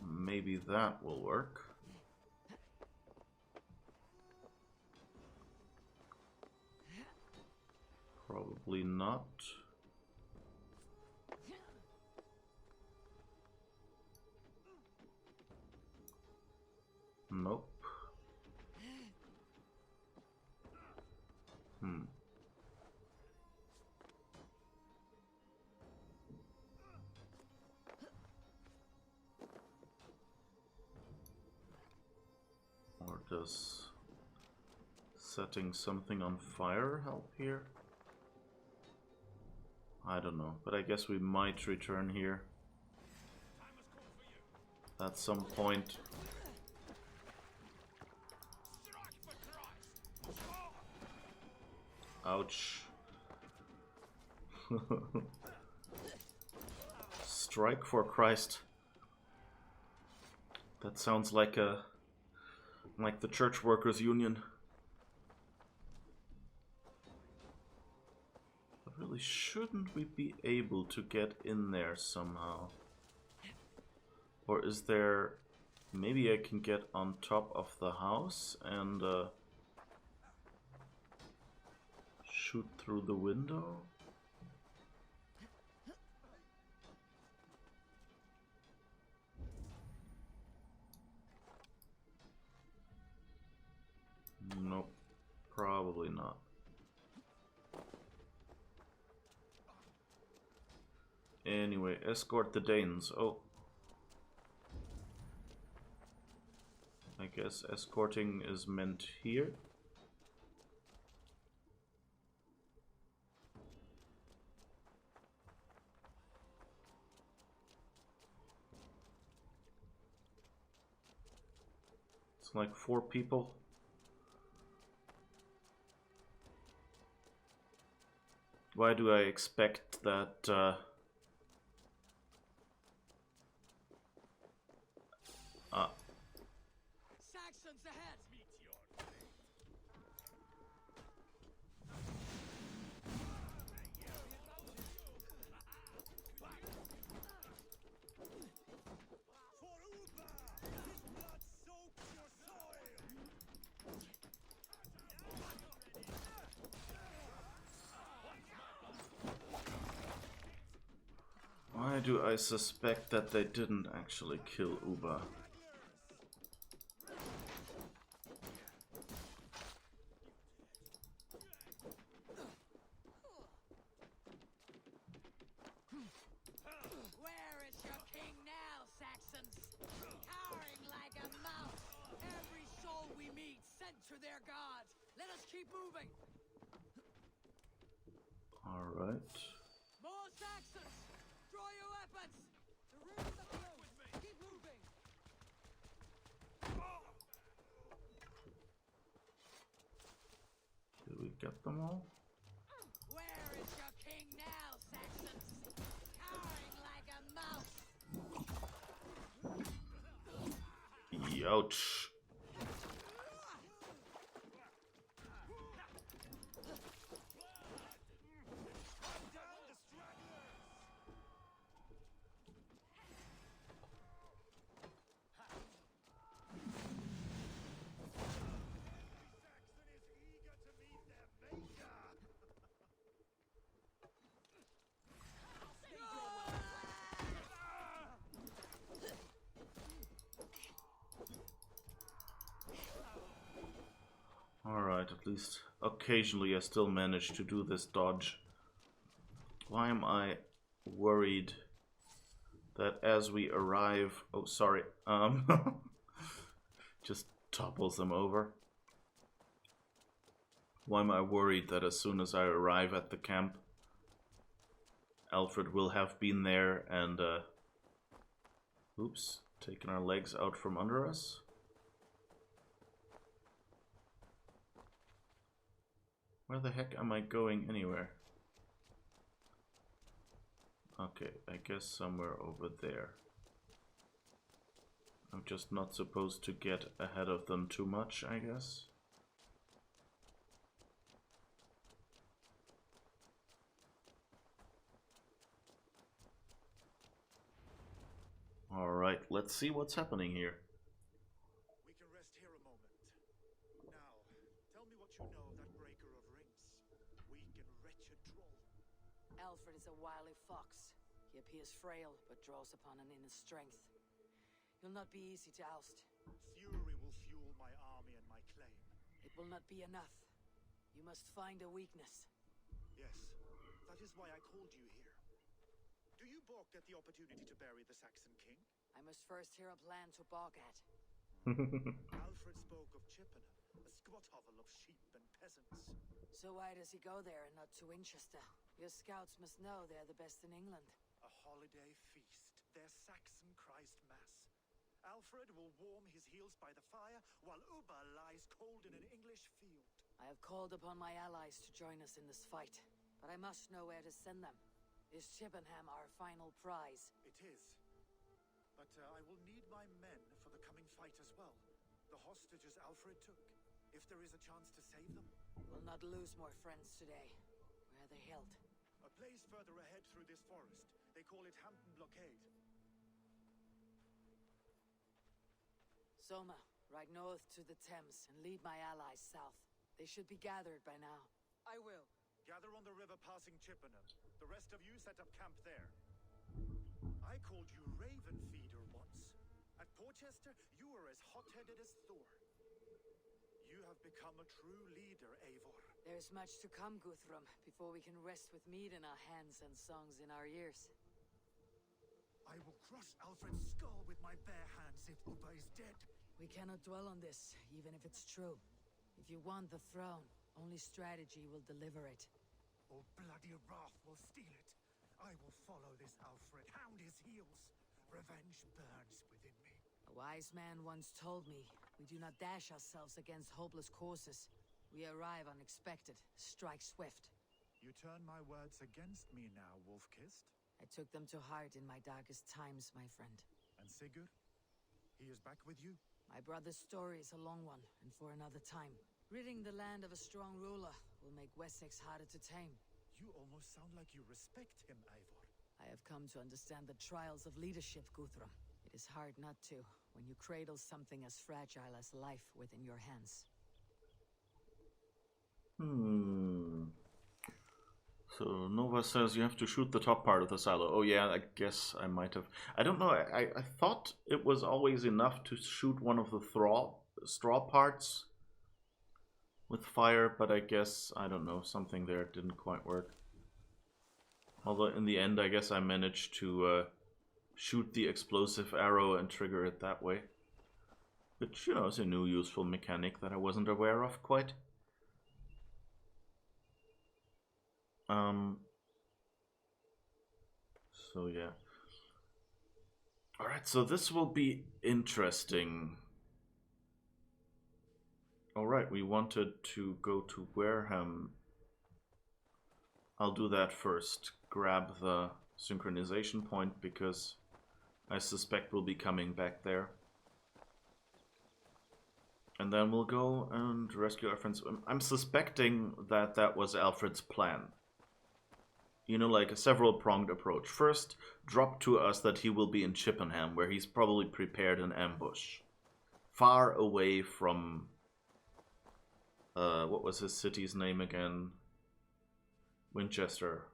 maybe that will work. Probably not. Nope. Or does setting something on fire help here? I don't know, but I guess we might return here at some point. Ouch. Strike for Christ. That sounds like the church workers union. But really, shouldn't we be able to get in there somehow? Or is there Maybe I can get on top of the house and shoot through the window. Nope, probably not. Anyway, escort the Danes. Oh. I guess escorting is meant here. It's like 4 people. Why do I expect that Saxons ahead! For Uba! His blood soaks your soil! why do I suspect that they didn't actually kill Uba? Where is your king now, Saxons? Cowering like a mouse. Every soul we meet sent to their god. Let us keep moving. All right. More Saxons! Draw your weapons! The room is close. Keep moving. Did we get them all? Where is your king now, Saxons? Cowering like a mouse. Ouch. Alright, at least occasionally I still manage to do this dodge. Why am I worried that as we arrive... Oh, sorry. Just topples them over. Why am I worried that as soon as I arrive at the camp, Alfred will have been there and... oops, taken our legs out from under us? Where the heck am I going anywhere? Okay, I guess somewhere over there. I'm just not supposed to get ahead of them too much, I guess. Alright, let's see what's happening here. We can rest here a moment. Now, tell me what you know of that breaker of rings. Weak and wretched troll. Alfred is a wily fox. He appears frail, but draws upon an inner strength. He'll not be easy to oust. Fury will fuel my army and my claim. It will not be enough. You must find a weakness. Yes, that is why I called you here. Do you balk at the opportunity to bury the Saxon king? I must first hear a plan to balk at. Alfred spoke of Chippenham, a squat hovel of sheep and peasants. So why does he go there and not to Winchester? Your scouts must know they're the best in England. A holiday feast, their Saxon Christ Mass. Alfred will warm his heels by the fire, while Uba lies cold in an English field. I have called upon my allies to join us in this fight, but I must know where to send them. Is Chippenham our final prize? It is. But I will need my men for the coming fight as well. The hostages Alfred took. If there is a chance to save them. We'll not lose more friends today. Where are they held? A place further ahead through this forest. They call it Hampton Blockade. Soma, ride north to the Thames and lead my allies south. They should be gathered by now. I will. Gather on the river passing Chippenham. The rest of you set up camp there. I called you Raven Feeder once. At Porchester, you were as hot-headed as Thor. You have become a true leader, Eivor. There's much to come, Guthrum, before we can rest with mead in our hands and songs in our ears. I will crush Alfred's skull with my bare hands if Ubba is dead. We cannot dwell on this, even if it's true. If you want the throne, only strategy will deliver it. Or bloody wrath will steal it. I will follow this Alfred, hound his heels. Revenge burns within me. A wise man once told me, we do not dash ourselves against hopeless courses. We arrive unexpected, strike swift. You turn my words against me now, Wolf-Kissed? I took them to heart in my darkest times, my friend. And Sigurd? He is back with you? My brother's story is a long one, and for another time. Ridding the land of a strong ruler will make Wessex harder to tame. You almost sound like you respect him, Eivor. I have come to understand the trials of leadership, Guthrum. It is hard not to, when you cradle something as fragile as life within your hands. So Nova says you have to shoot the top part of the silo. Oh yeah, I guess I might have. I don't know. I thought it was always enough to shoot one of the straw parts with fire, but I guess, I don't know, something there didn't quite work. Although in the end, I guess I managed to shoot the explosive arrow and trigger it that way. Which, you know, is a new useful mechanic that I wasn't aware of quite. So yeah. Alright, so this will be interesting. Alright, we wanted to go to Wareham. I'll do that first. Grab the synchronization point because I suspect we'll be coming back there. And then we'll go and rescue our friends. I'm suspecting that that was Alfred's plan. You know, like a several-pronged approach. First, drop to us that he will be in Chippenham, where he's probably prepared an ambush. Far away from... what was his city's name again? Winchester.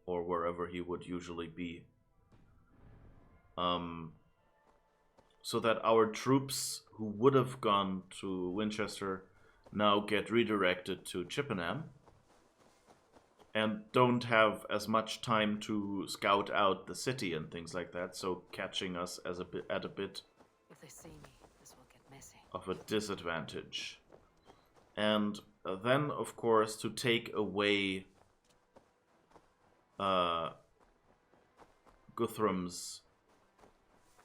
Or wherever he would usually be. So that our troops who would have gone to Winchester now get redirected to Chippenham. And don't have as much time to scout out the city and things like that, so catching us as at a bit If they see me, this will get messy. of a disadvantage. And then, of course, to take away Guthrum's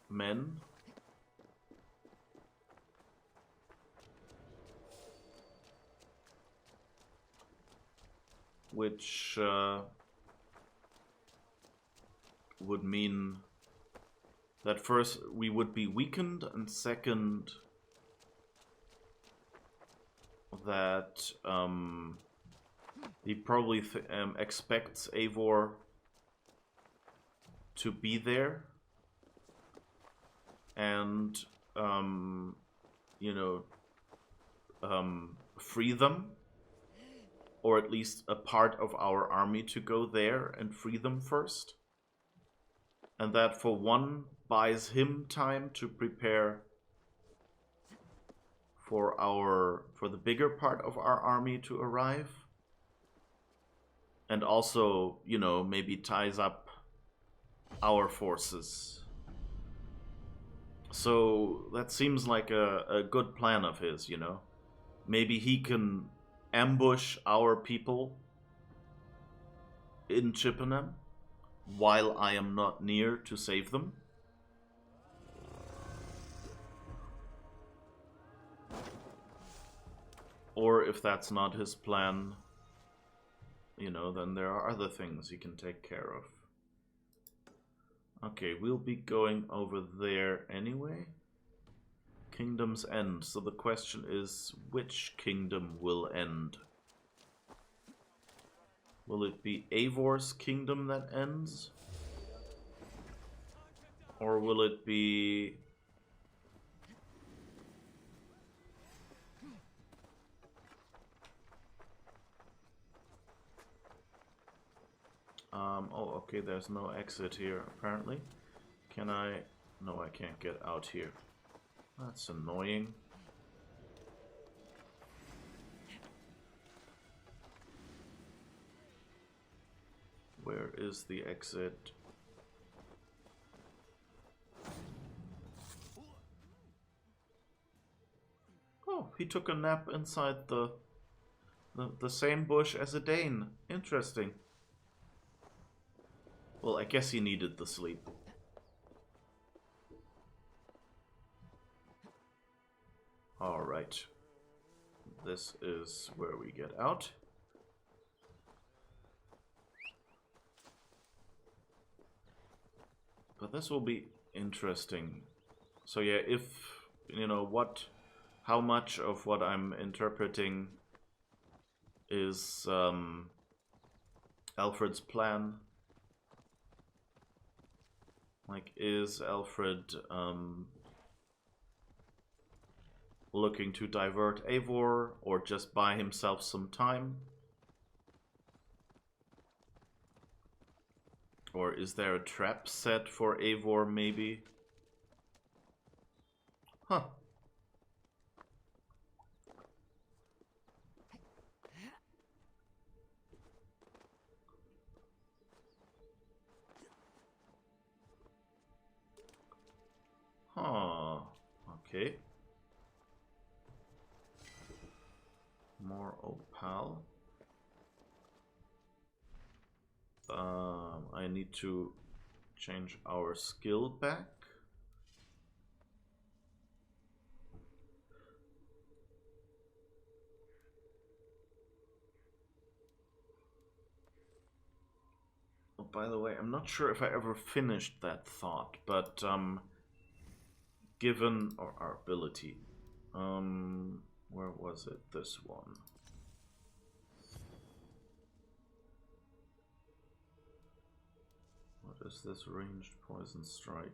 men. Which would mean that first we would be weakened, and second that he probably expects Eivor to be there and you know, free them. Or at least a part of our army to go there and free them first. And that for one buys him time to prepare for the bigger part of our army to arrive. And also, you know, maybe ties up our forces. So that seems like a good plan of his, you know. Maybe he can ambush our people in Chippenham while I am not near to save them. Or if that's not his plan, you know, then there are other things he can take care of. Okay, we'll be going over there anyway. Kingdom's end. So the question is, which kingdom will end? Will it be Eivor's kingdom that ends? Or will it be Oh, okay, there's no exit here, apparently. Can I... No, I can't get out here. That's annoying. Where is the exit? Oh, he took a nap inside the same bush as a Dane. Interesting. Well, I guess he needed the sleep. Alright. This is where we get out. But this will be interesting. So yeah, if, you know, how much of what I'm interpreting is Alfred's plan? Like, is Alfred looking to divert Eivor or just buy himself some time? Or is there a trap set for Eivor, maybe? Huh. Huh. Okay. More opal. I need to change our skill back. Oh, by the way, I'm not sure if I ever finished that thought, but given our ability, where was it? This one. What is this ranged poison strike?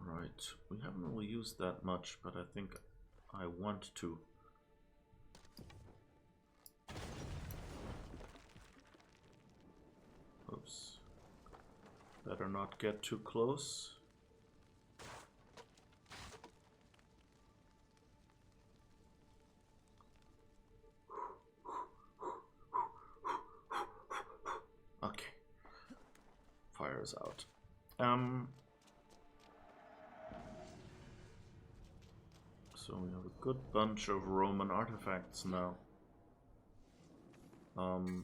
Right, we haven't really used that much, but I think I want to. Oops. Better not get too close. Okay. Fire's out. So we have a good bunch of Roman artifacts now. And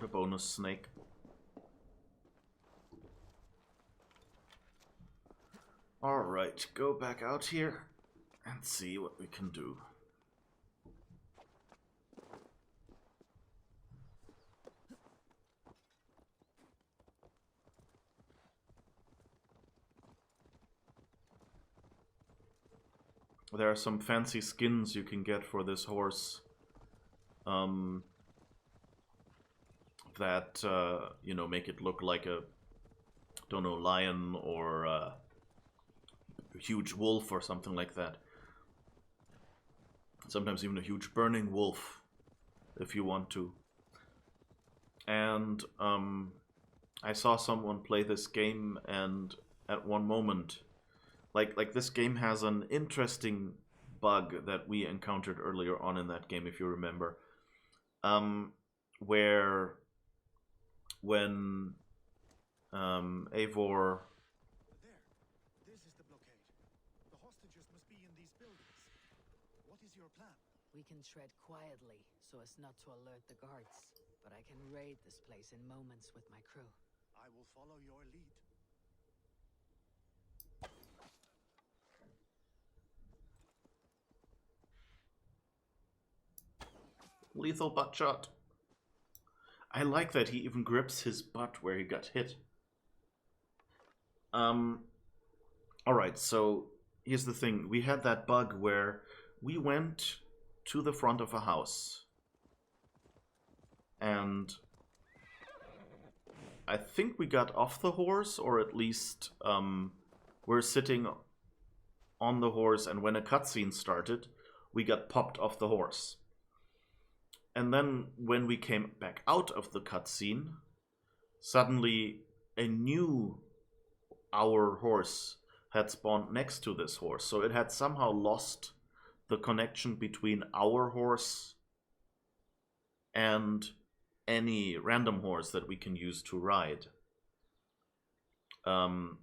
a bonus snake. Alright, go back out here and see what we can do. There are some fancy skins you can get for this horse. That, you know, make it look like a, don't know, lion or a huge wolf or something like that. Sometimes even a huge burning wolf, if you want to. And I saw someone play this game, and at one moment, like this game has an interesting bug that we encountered earlier on in that game, if you remember, where when Eivor... There. This is the blockade. The hostages must be in these buildings. What is your plan? We can tread quietly so as not to alert the guards, but I can raid this place in moments with my crew. I will follow your lead. Lethal butt shot. I like that he even grips his butt where he got hit. Alright, so here's the thing. We had that bug where we went to the front of a house. And I think we got off the horse, or at least were sitting on the horse, and when a cutscene started, we got popped off the horse. And then when we came back out of the cutscene, suddenly our horse had spawned next to this horse. So it had somehow lost the connection between our horse and any random horse that we can use to ride. And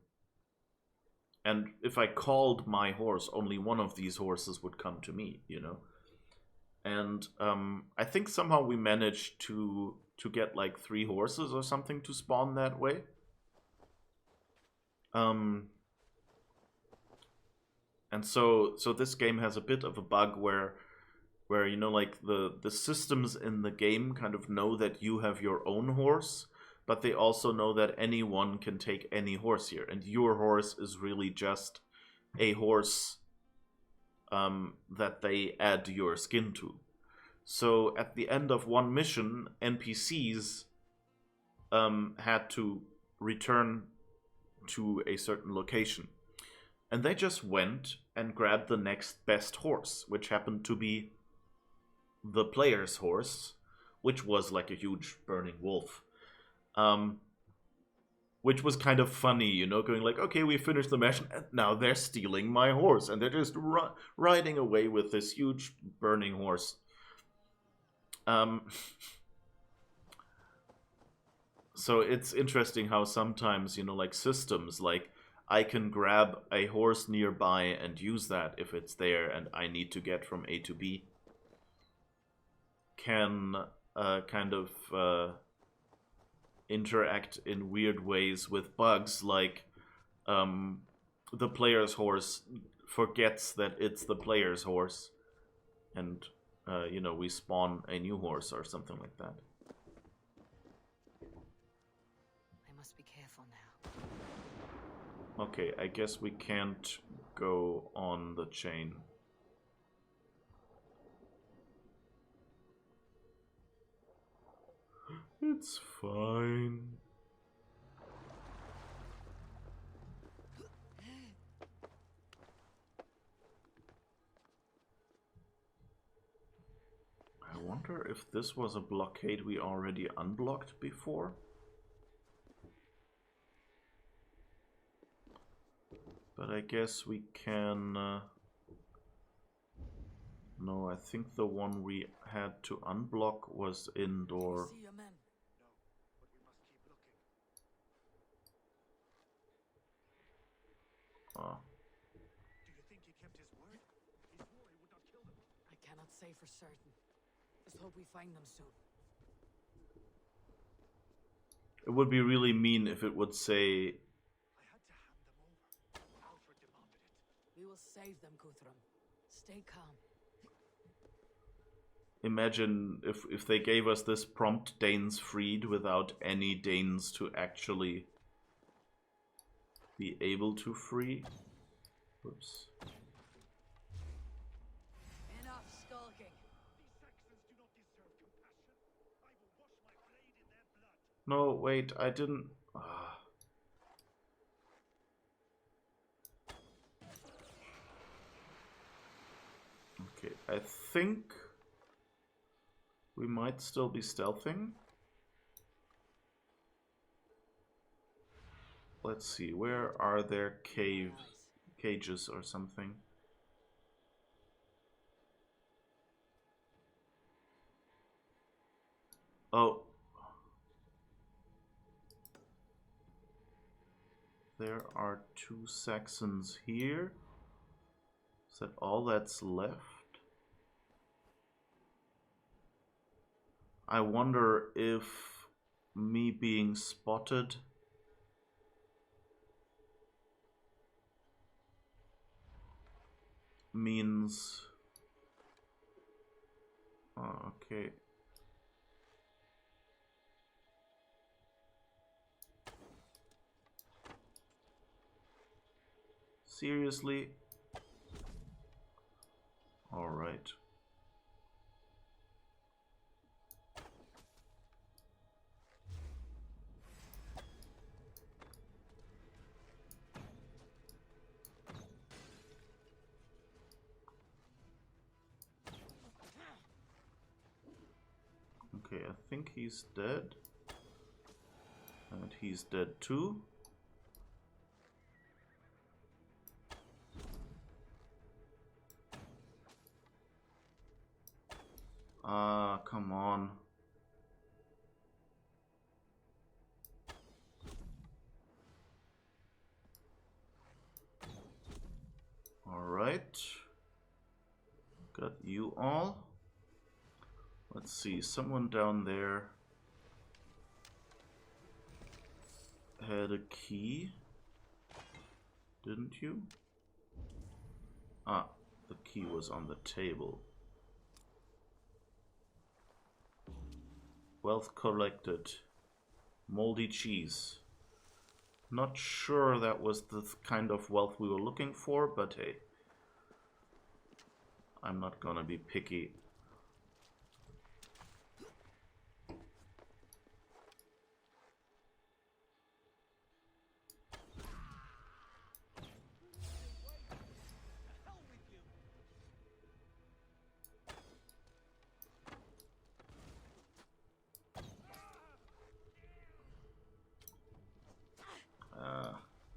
if I called my horse, only one of these horses would come to me, you know. And I think somehow we managed to get like 3 horses or something to spawn that way. And so this game has a bit of a bug where you know, like the systems in the game kind of know that you have your own horse, but they also know that anyone can take any horse here, and your horse is really just a horse that they add your skin to. So at the end of one mission, NPCs had to return to a certain location. And they just went and grabbed the next best horse, which happened to be the player's horse, which was like a huge burning wolf. Which was kind of funny, you know, going like, okay, we finished the mission, and now they're stealing my horse, and they're just riding away with this huge burning horse. So it's interesting how sometimes, you know, like systems, like I can grab a horse nearby and use that if it's there and I need to get from A to B, can kind of interact in weird ways with bugs, like the player's horse forgets that it's the player's horse, and you know, we spawn a new horse or something like that. I must be careful now. Okay, I guess we can't go on the chain. It's fine. I wonder if this was a blockade we already unblocked before. But I guess we can... No, I think the one we had to unblock was indoor. See your men. Ah. Do you think he kept his word? He swore he would not kill them. I cannot say for certain. Just hope we find them soon. It would be really mean if it would say... I had to hand them over. Alfred demanded it. We will save them, Guthrum. Stay calm. Imagine if they gave us this prompt Danes freed without any Danes to actually be able to free. Whoops. Enough skulking. These Saxons do not deserve compassion. I will wash my blade in their blood. No, wait, I didn't... Ah. Okay, I think we might still be stealthing. Let's see, where are there cages or something? Oh. There are 2 Saxons here. Is that all that's left? I wonder if me being spotted means... Oh, okay. Seriously? All right. Okay, I think he's dead. And he's dead too. Ah, come on. Alright. Got you all. Let's see, someone down there had a key, didn't you? Ah, the key was on the table. Wealth collected. Moldy cheese. Not sure that was the kind of wealth we were looking for, but hey. I'm not gonna be picky.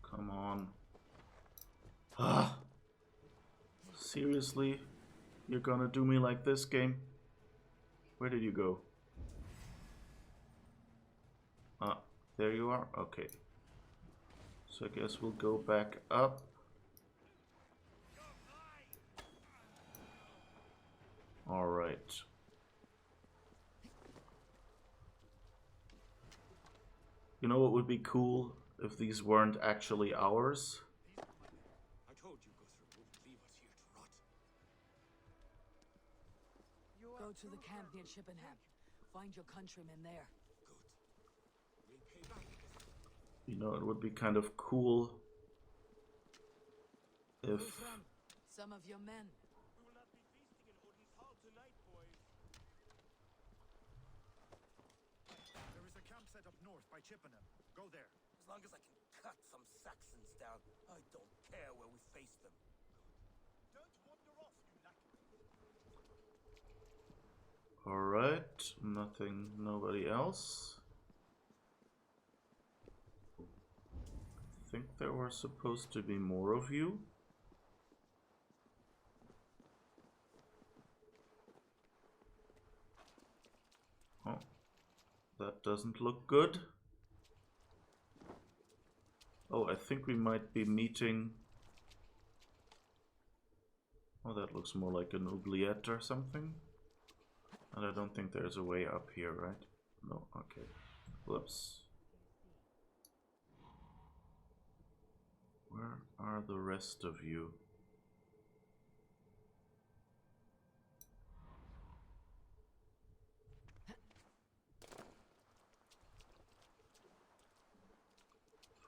Come on. Ah! Seriously? You're gonna do me like this, game? Where did you go? Ah, there you are? Okay. So I guess we'll go back up. Alright. You know what would be cool if these weren't actually ours? I told you Guthrum wouldn't leave us here to rot. Go to the camp near Chippenham. Find your countrymen there. Good. We'll pay back. You know, it would be kind of cool if... Guthrum, some of your men. We will not be feasting in Odin's hall tonight, boys. There is a camp set up north by Chippenham. Go there. As long as I can cut some Saxons down, I don't care where we face them. Don't wander off, you lackey. Alright, nothing, nobody else. I think there were supposed to be more of you. Oh, that doesn't look good. Oh, I think we might be meeting... Oh, that looks more like an oubliette or something. And I don't think there's a way up here, right? No, okay. Whoops. Where are the rest of you?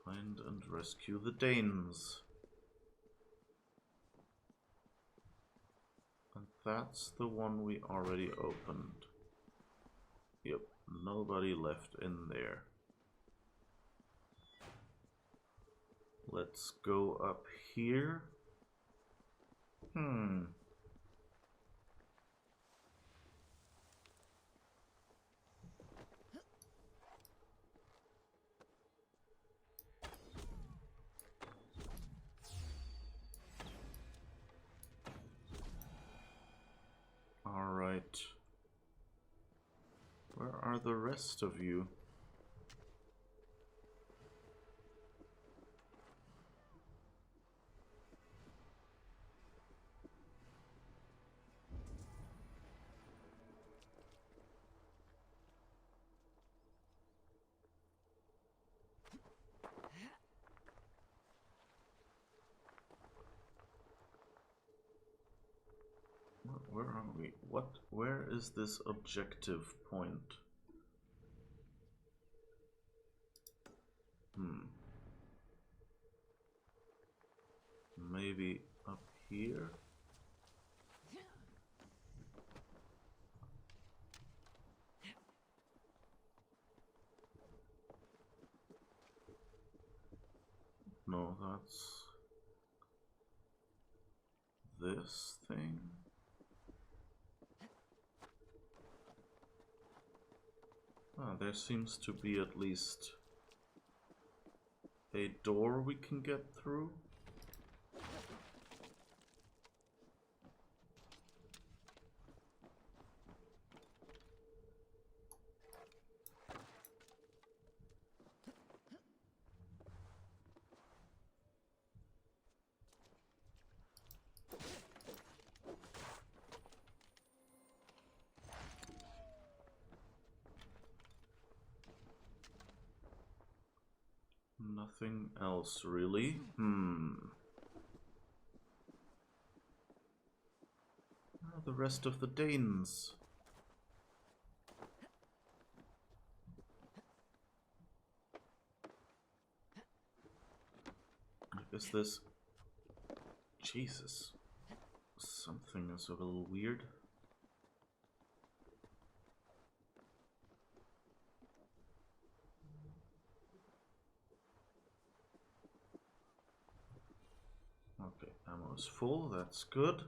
Find and rescue the Danes. And that's the one we already opened. Yep, nobody left in there. Let's go up here. Alright. Where are the rest of you? Where are we? What? Where is this objective point? Maybe up here? No, that's this thing. Ah, there seems to be at least a door we can get through. Nothing else really. The rest of the Danes. I guess this... Jesus. Something is a little weird. Okay, ammo is full, that's good.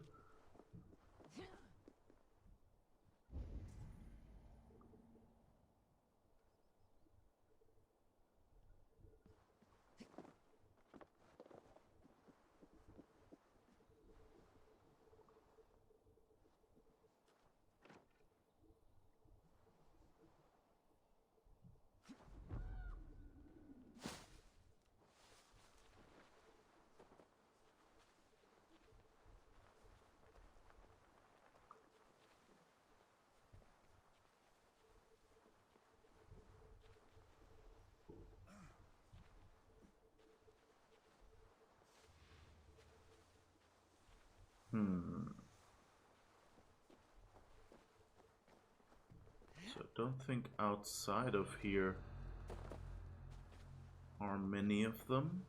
So I don't think outside of here are many of them.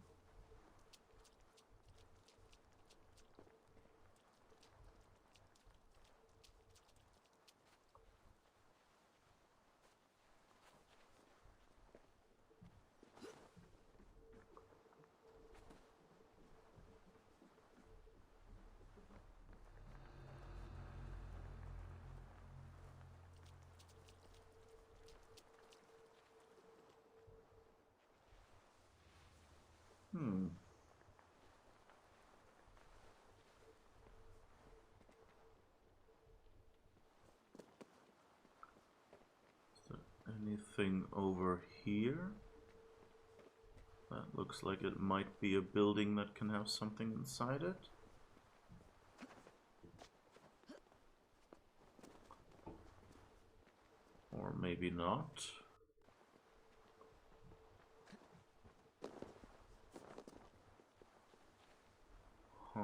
Is there anything over here? That looks like it might be a building that can have something inside it. Or maybe not. Huh.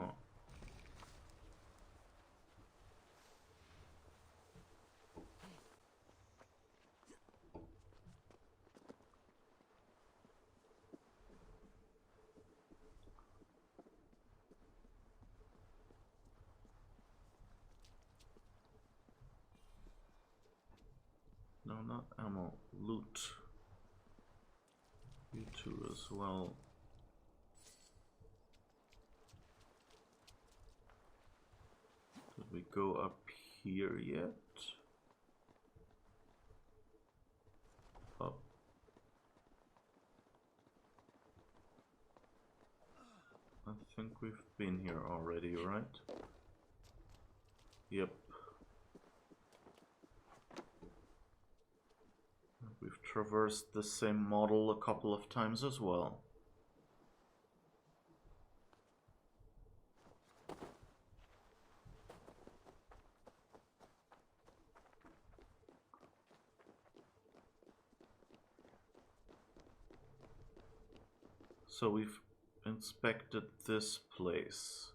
No, not ammo. Loot. You two as well. Did we go up here yet? Up. I think we've been here already, right? Yep. We've traversed the same model a couple of times as well. So we've inspected this place.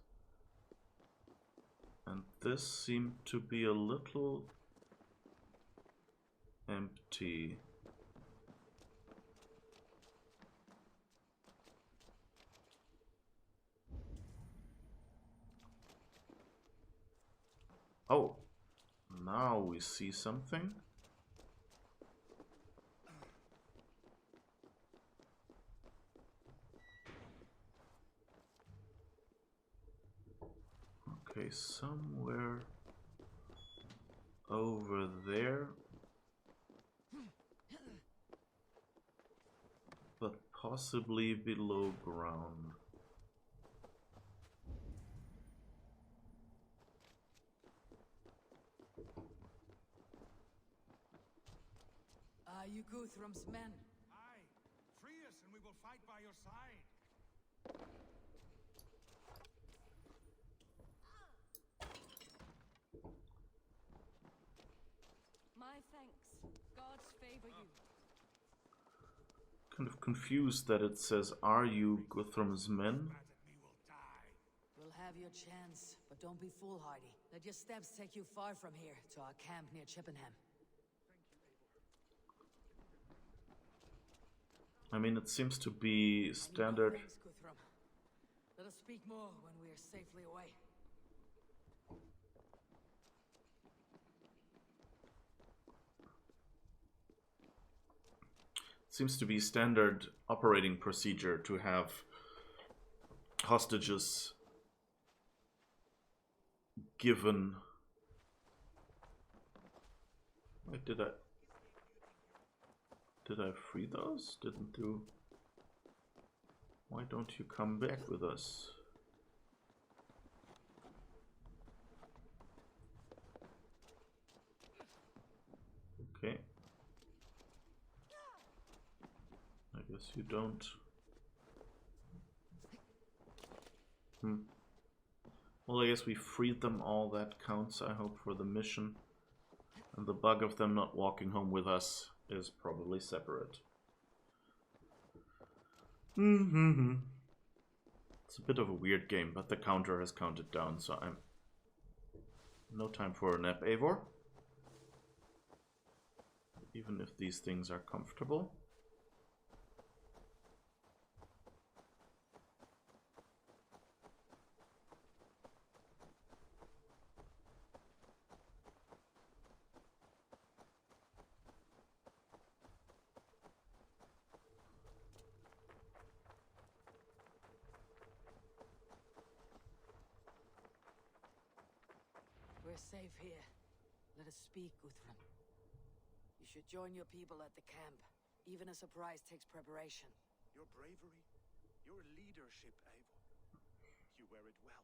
And this seemed to be a little empty. Oh, now we see something. Okay, somewhere over there. possibly below ground. Are you Guthrum's men? Aye, free us and we will fight by your side. My thanks. Gods favor you. Kind of confused that it says, "Are you Guthrum's men?" Mad at me will die. You'll have your chance, but don't be foolhardy. Let your steps take you far from here, to our camp near Chippenham. I mean, it seems to be standard. Thanks, Guthrum. Let us speak more when we are safely away. Seems to be standard operating procedure to have hostages given. Wait, did I free those? Didn't do. Why don't you come back with us? Okay. I guess you don't. Well, I guess we freed them all. That counts, I hope, for the mission. And the bug of them not walking home with us is probably separate. It's a bit of a weird game, but the counter has counted down, so I'm... No time for a nap, Eivor. Even if these things are comfortable. We're safe here. Let us speak, Guthrum. You should join your people at the camp. Even a surprise takes preparation. Your bravery, your leadership, Eivor. You wear it well.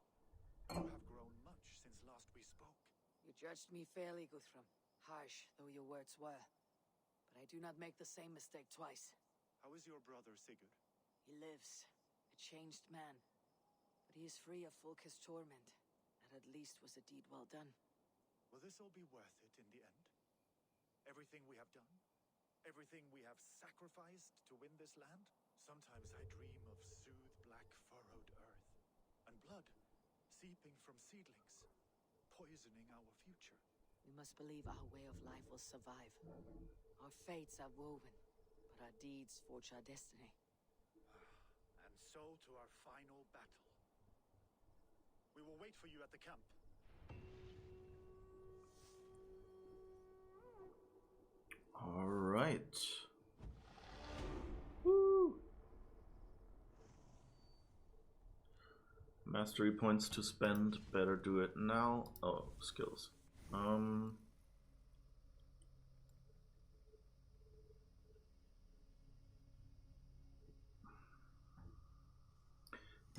You have grown much since last we spoke. You judged me fairly, Guthrum. Harsh though your words were. But I do not make the same mistake twice. How is your brother, Sigurd? He lives, a changed man. But he is free of Fulke's torment. That at least was a deed well done. Will this all be worth it in the end? Everything we have done? Everything we have sacrificed to win this land? Sometimes I dream of soothed black furrowed earth. And blood seeping from seedlings, poisoning our future. We must believe our way of life will survive. Our fates are woven, but our deeds forge our destiny. And so to our final battle. We will wait for you at the camp. All right. Woo. Mastery points to spend. Better do it now. Oh, skills. I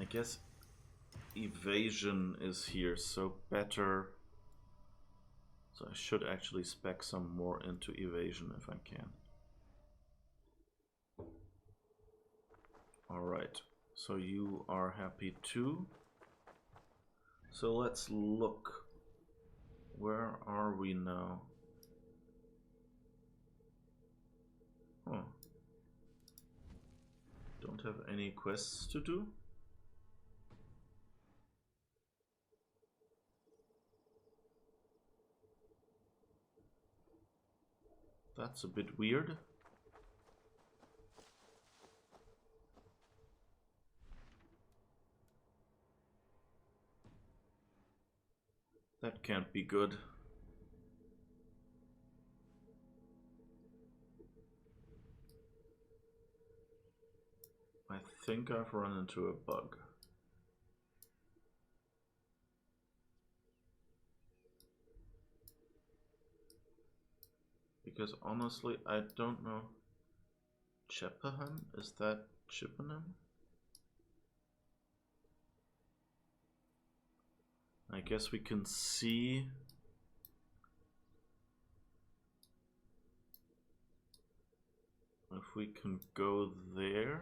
guess evasion is here, so better. So I should actually spec some more into evasion if I can. Alright, so you are happy too. So let's look. Where are we now? Oh. Don't have any quests to do? That's a bit weird. That can't be good. I think I've run into a bug. Because honestly, I don't know. Chippenham? Is that Chippenham? I guess we can see if we can go there.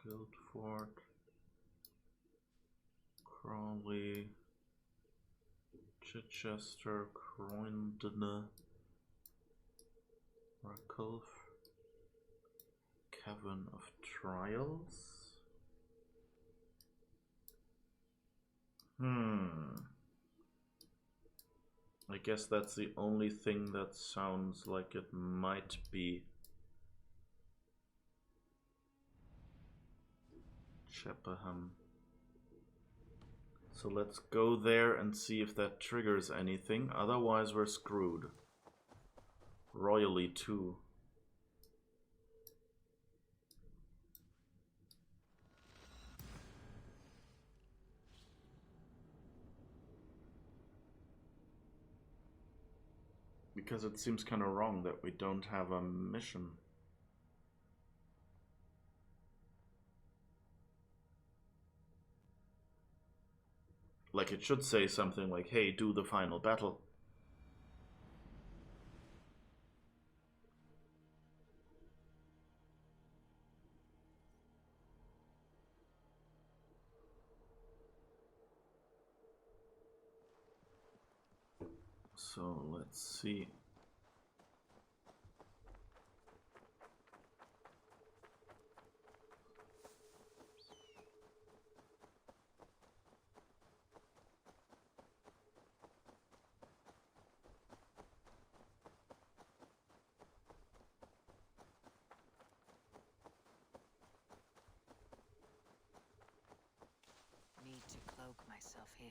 Guildford, Crawley, Chichester, Croydon, Raculf, Cavern of Trials. I guess that's the only thing that sounds like it might be Chippenham. So let's go there and see if that triggers anything. Otherwise we're screwed. Royally too. Because it seems kind of wrong that we don't have a mission. Like it should say something like, hey, do the final battle. So let's see. Need to cloak myself here.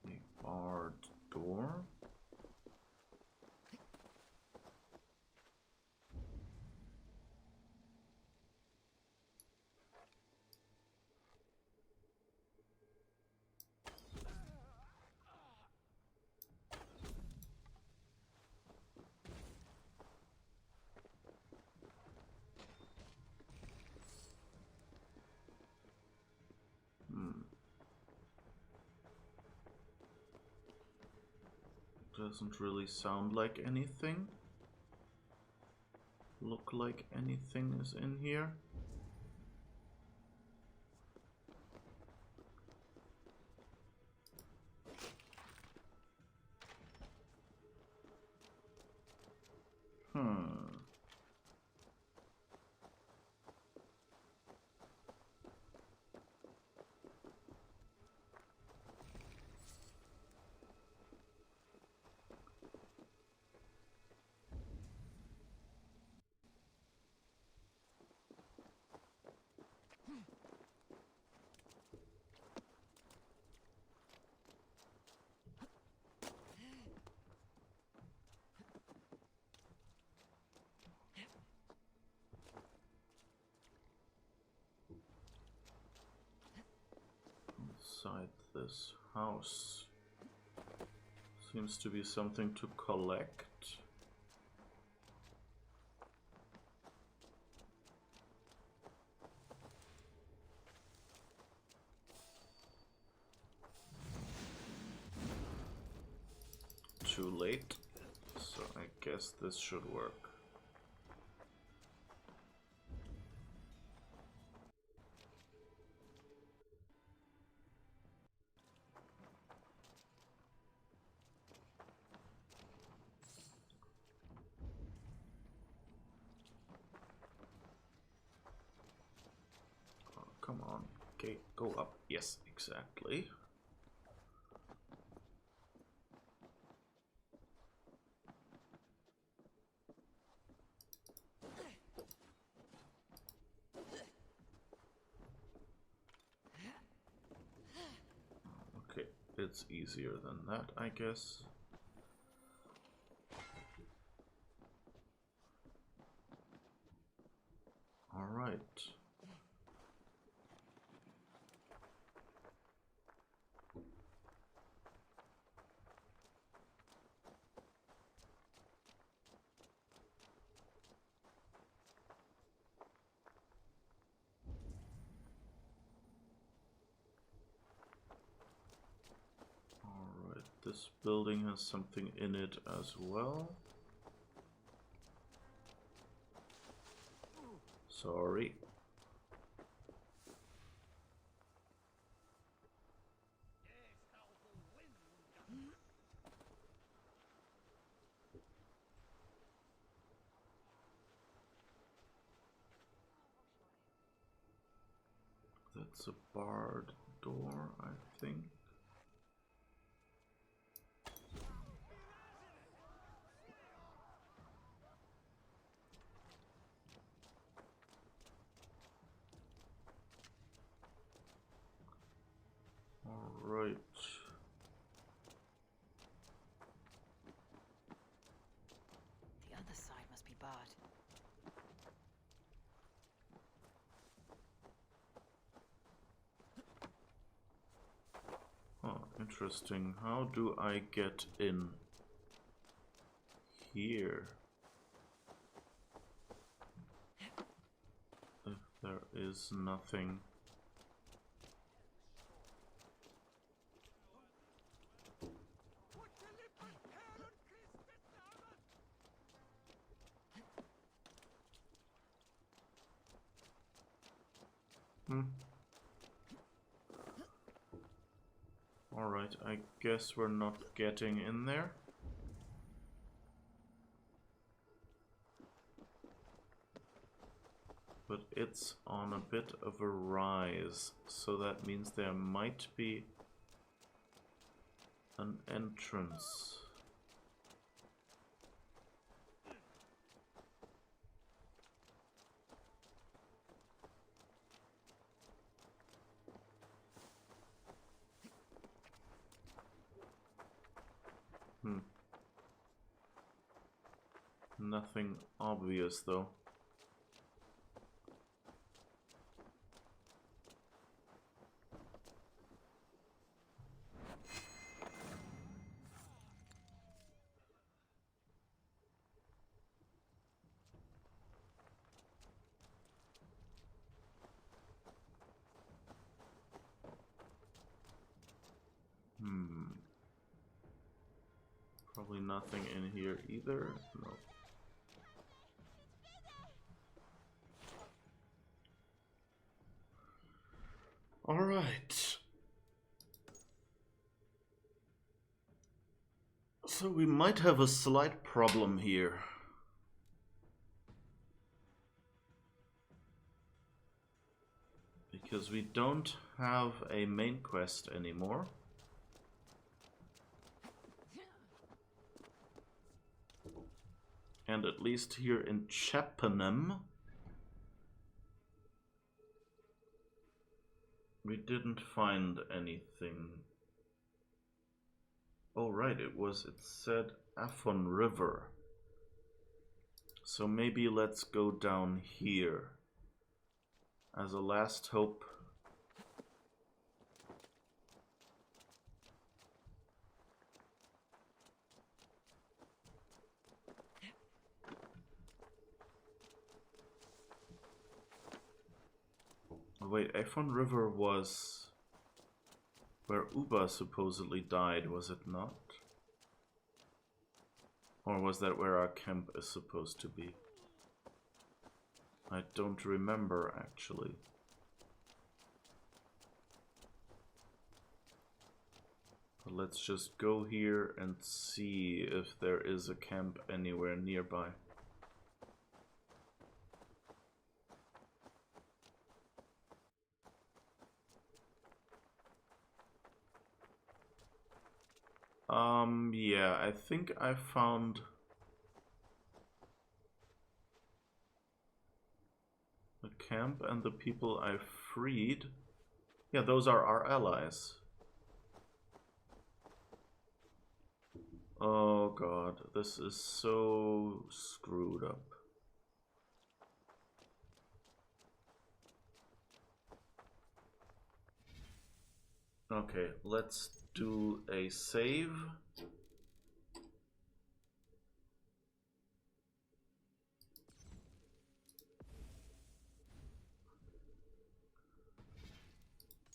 A barred door. Doesn't really sound like anything. Look like anything is in here. Inside this house seems to be something to collect. Too late, so I guess this should work. Oh, come on, okay, go up. Yes, exactly. Okay, it's easier than that, I guess. All right. This building has something in it as well. Sorry. That's a barred door, I think. All right. The other side must be barred. Oh, interesting. How do I get in here? If there is nothing. Alright, I guess we're not getting in there. But it's on a bit of a rise, so that means there might be an entrance. Nothing obvious though. Probably nothing in here either. No. All right. So we might have a slight problem here. Because we don't have a main quest anymore. And at least here in Chappanem, we didn't find anything. Oh right, it said Afon River. So maybe let's go down here as a last hope. Oh, wait, Afon River was where Uba supposedly died, was it not? Or was that where our camp is supposed to be? I don't remember actually. But let's just go here and see if there is a camp anywhere nearby. Yeah, I think I found the camp and the people I freed. Yeah, those are our allies. Oh god, this is so screwed up. Okay, let's do a save.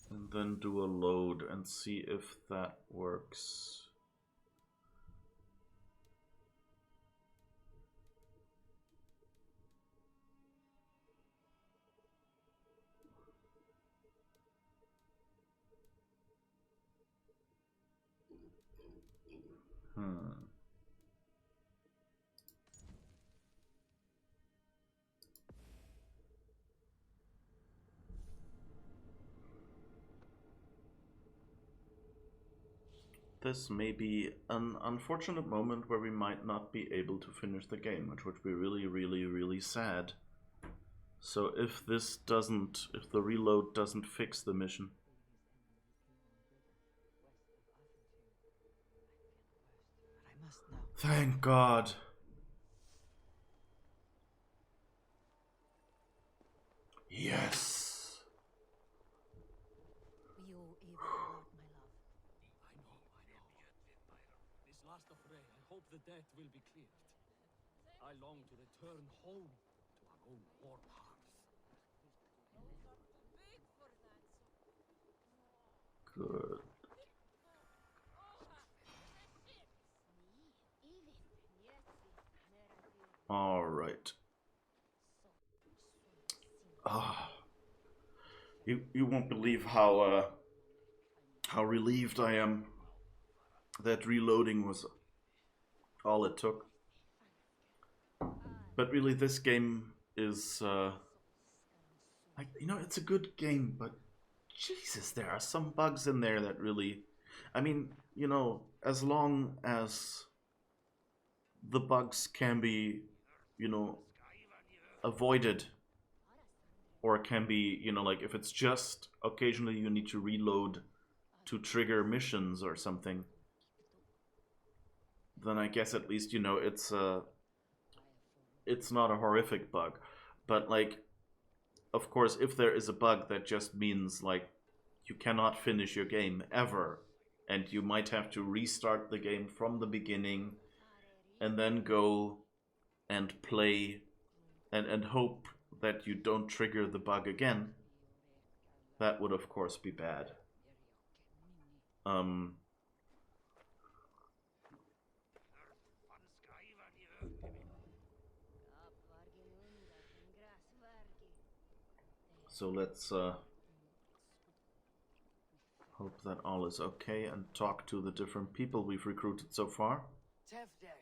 And then do a load and see if that works. Hmm. This may be an unfortunate moment where we might not be able to finish the game, which would be really, really, really sad. So if if the reload doesn't fix the mission. Thank God. Yes. We owe Eva a lot, my love. I know. This last affray, I hope the debt will be cleared. I long to return home to our own warm hearth. Good. All right. You won't believe how relieved I am that reloading was all it took. But really, this game is like, you know, it's a good game, but Jesus, there are some bugs in there that really, I mean, you know, as long as the bugs can be, you know, avoided, or can be, you know, like if it's just occasionally you need to reload to trigger missions or something, then I guess at least, you know, it's not a horrific bug. But like, of course, if there is a bug that just means like you cannot finish your game ever, and you might have to restart the game from the beginning and then go and play and hope that you don't trigger the bug again, that would of course be bad. So let's hope that all is okay and talk to the different people we've recruited so far. Tefder,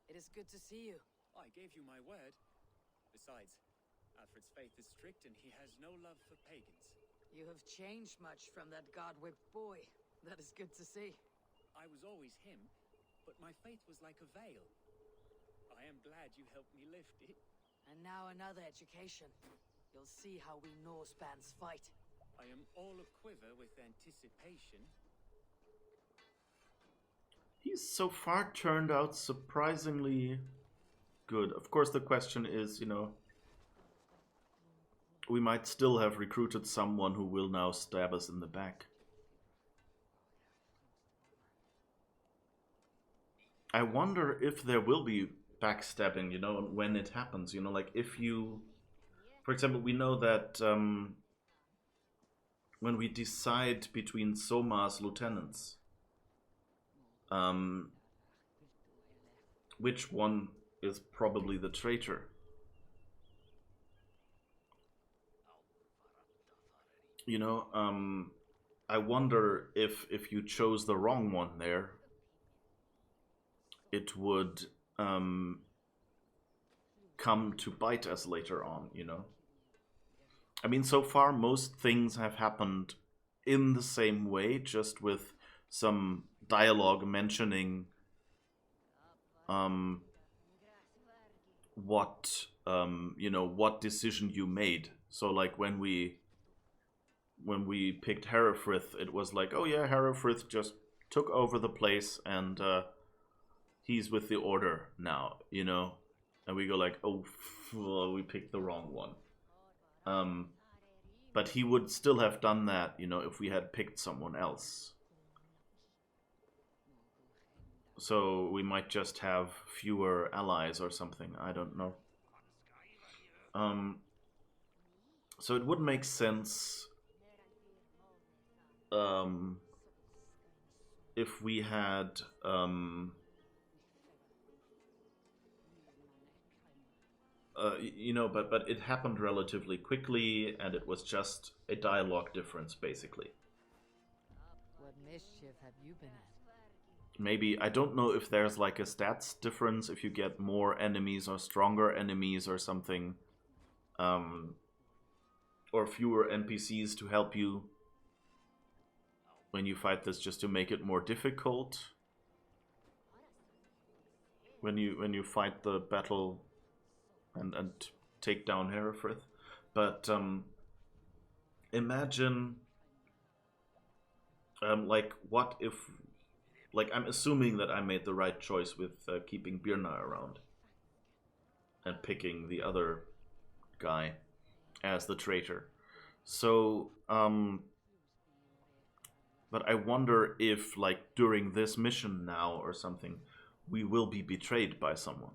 it is good to see you. I gave you my word. Besides, Alfred's faith is strict and he has no love for pagans. You have changed much from that god-whipped boy. That is good to see. I was always him, but my faith was like a veil. I am glad you helped me lift it. And now another education. You'll see how we Norsebans fight. I am all aquiver with anticipation. He's so far turned out surprisingly good. Of course, the question is, you know, we might still have recruited someone who will now stab us in the back. I wonder if there will be backstabbing, you know, when it happens. You know, like if you, for example, we know that when we decide between Soma's lieutenants, which one is probably the traitor? You know, I wonder if you chose the wrong one there, it would come to bite us later on, you know? I mean, so far, most things have happened in the same way, just with some dialogue mentioning what, you know, what decision you made. So, like, when we picked Herefrith, it was like, oh yeah, Herefrith just took over the place and he's with the Order now, you know? And we go like, oh, we picked the wrong one. But he would still have done that, you know, if we had picked someone else. So we might just have fewer allies or something, I don't know. So it would make sense if we had you know, but it happened relatively quickly, and it was just a dialogue difference, basically. What mischief have you been at? maybe, I don't know if there's like a stats difference if you get more enemies or stronger enemies or something, or fewer NPCs to help you when you fight this, just to make it more difficult when you fight the battle and take down Hereford. But imagine, like, what if, like, I'm assuming that I made the right choice with keeping Birna around and picking the other guy as the traitor. So, but I wonder if, like, during this mission now or something, we will be betrayed by someone.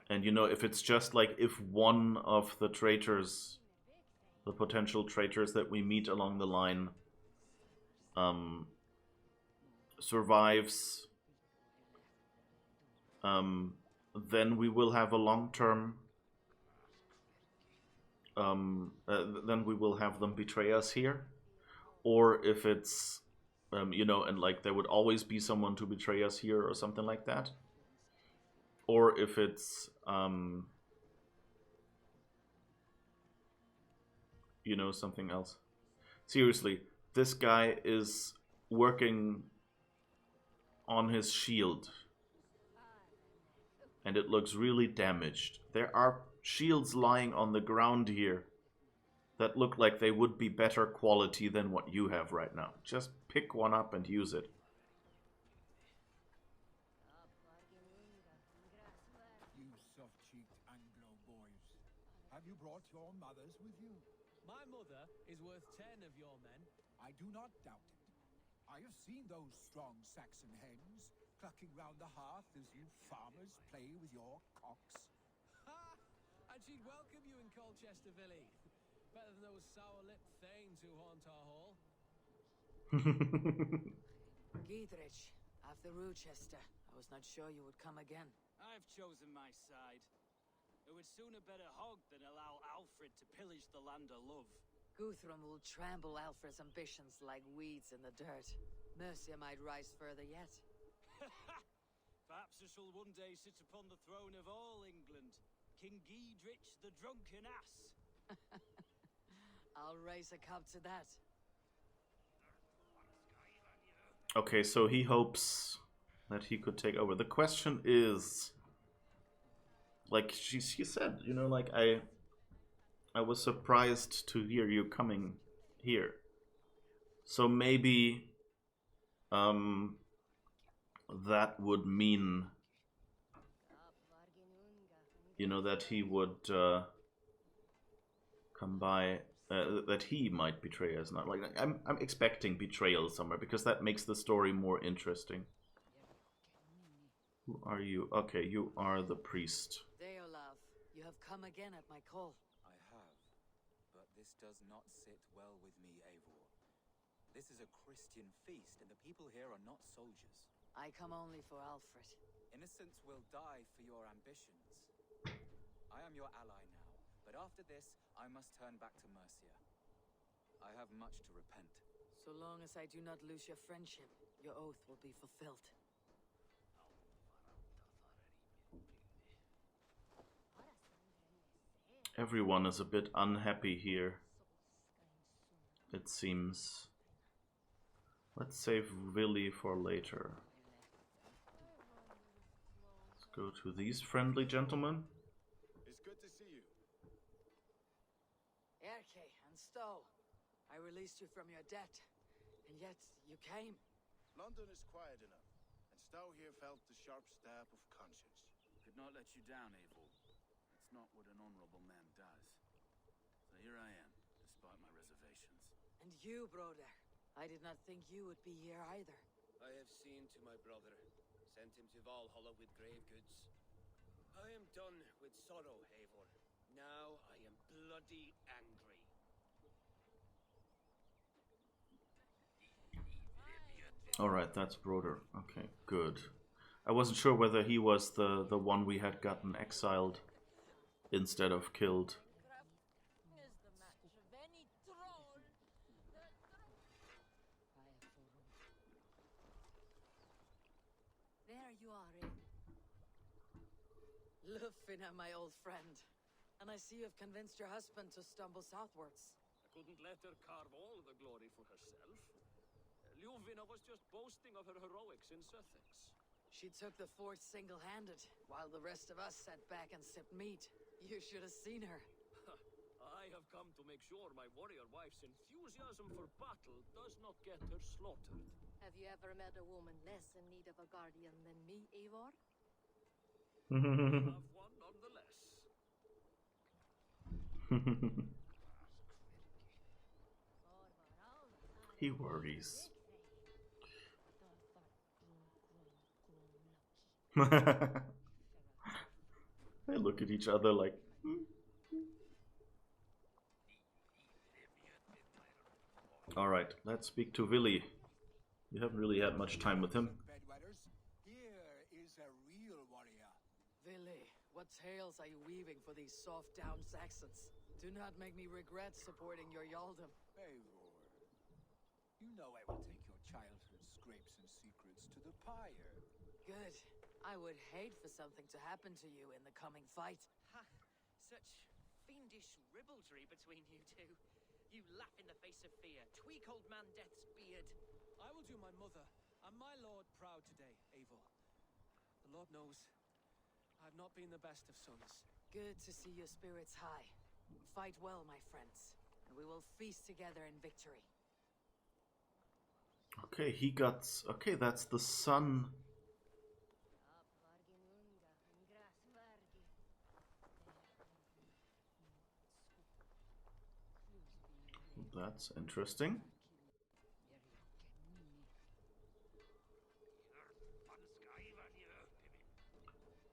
And, you know, if it's just like, if one of the traitors, the potential traitors that we meet along the line, survives, then we will have a long-term, then we will have them betray us here. Or if it's, you know, and like there would always be someone to betray us here or something like that. Or if it's, you know, something else. Seriously, this guy is working on his shield. And it looks really damaged. There are shields lying on the ground here that look like they would be better quality than what you have right now. Just pick one up and use it. You soft-cheeked Anglo boys. Have you brought your mothers with you? My mother is worth 10 of your men. I do not doubt it. I have seen those strong Saxon hens clucking round the hearth as you farmers play with your cocks. Ha! And she'd welcome you in Colchester, Billy. Better than those sour-lipped thanes who haunt our hall. Giedrich, after Rochester, I was not sure you would come again. I've chosen my side. It would sooner bet a hog than allow Alfred to pillage the land of love. Guthrum will trample Alfred's ambitions like weeds in the dirt. Mercia might rise further yet. Perhaps I shall one day sit upon the throne of all England. King Giedrich the drunken ass. I'll raise a cup to that. Okay, so he hopes that he could take over. The question is, like she said, you know, like I was surprised to hear you coming here. So maybe that would mean, you know, that he would come by, that he might betray us. Not like I'm expecting betrayal somewhere, because that makes the story more interesting. Who are you? Okay, you are the priest. Deolav, you have come again at my call. I have, but this does not sit well with me, Eivor. This is a Christian feast, and the people here are not soldiers. I come only for Alfred. Innocents will die for your ambitions. I am your ally now, but after this, I must turn back to Mercia. I have much to repent. So long as I do not lose your friendship, your oath will be fulfilled. Everyone is a bit unhappy here, it seems. Let's save Willy for later. Let's go to these friendly gentlemen. It's good to see you. Erke and Stowe, I released you from your debt, and yet you came. London is quiet enough, and Stowe here felt the sharp stab of conscience. Could not let you down, Abel. It's not what an honorable man does. So here I am, despite my reservations. And you, brother. I did not think you would be here either. I have seen to my brother, sent him to Valhalla with grave goods. I am done with sorrow, Eivor. Now I am bloody angry. Alright, that's Broder. Okay, good. I wasn't sure whether he was the one we had gotten exiled instead of killed. you are, eh? Lufina, my old friend. And I see you've convinced your husband to stumble southwards. I couldn't let her carve all the glory for herself. Ljuvina was just boasting of her heroics in Sussex. She took the fort single-handed, while the rest of us sat back and sipped mead. You should have seen her. I have come to make sure my warrior wife's enthusiasm for battle does not get her slaughtered. Have you ever met a woman less in need of a guardian than me, Eivor? Have one nonetheless. He worries. They look at each other like... Alright, let's speak to Willy. We haven't really had much time with him. Here is a real warrior. Willy, what tales are you weaving for these soft-down Saxons? Do not make me regret supporting your Yaldum. Eivor, you know I will take your childhood scrapes and secrets to the pyre. Good. I would hate for something to happen to you in the coming fight. Ha! Such fiendish ribaldry between you two. You laugh in the face of fear, tweak old man Death's beard. I will do my mother and my lord proud today, Eivor. The Lord knows I've not been the best of sons. Good to see your spirits high. Fight well, my friends, and we will feast together in victory. Okay, he got... Okay, that's the son... That's interesting.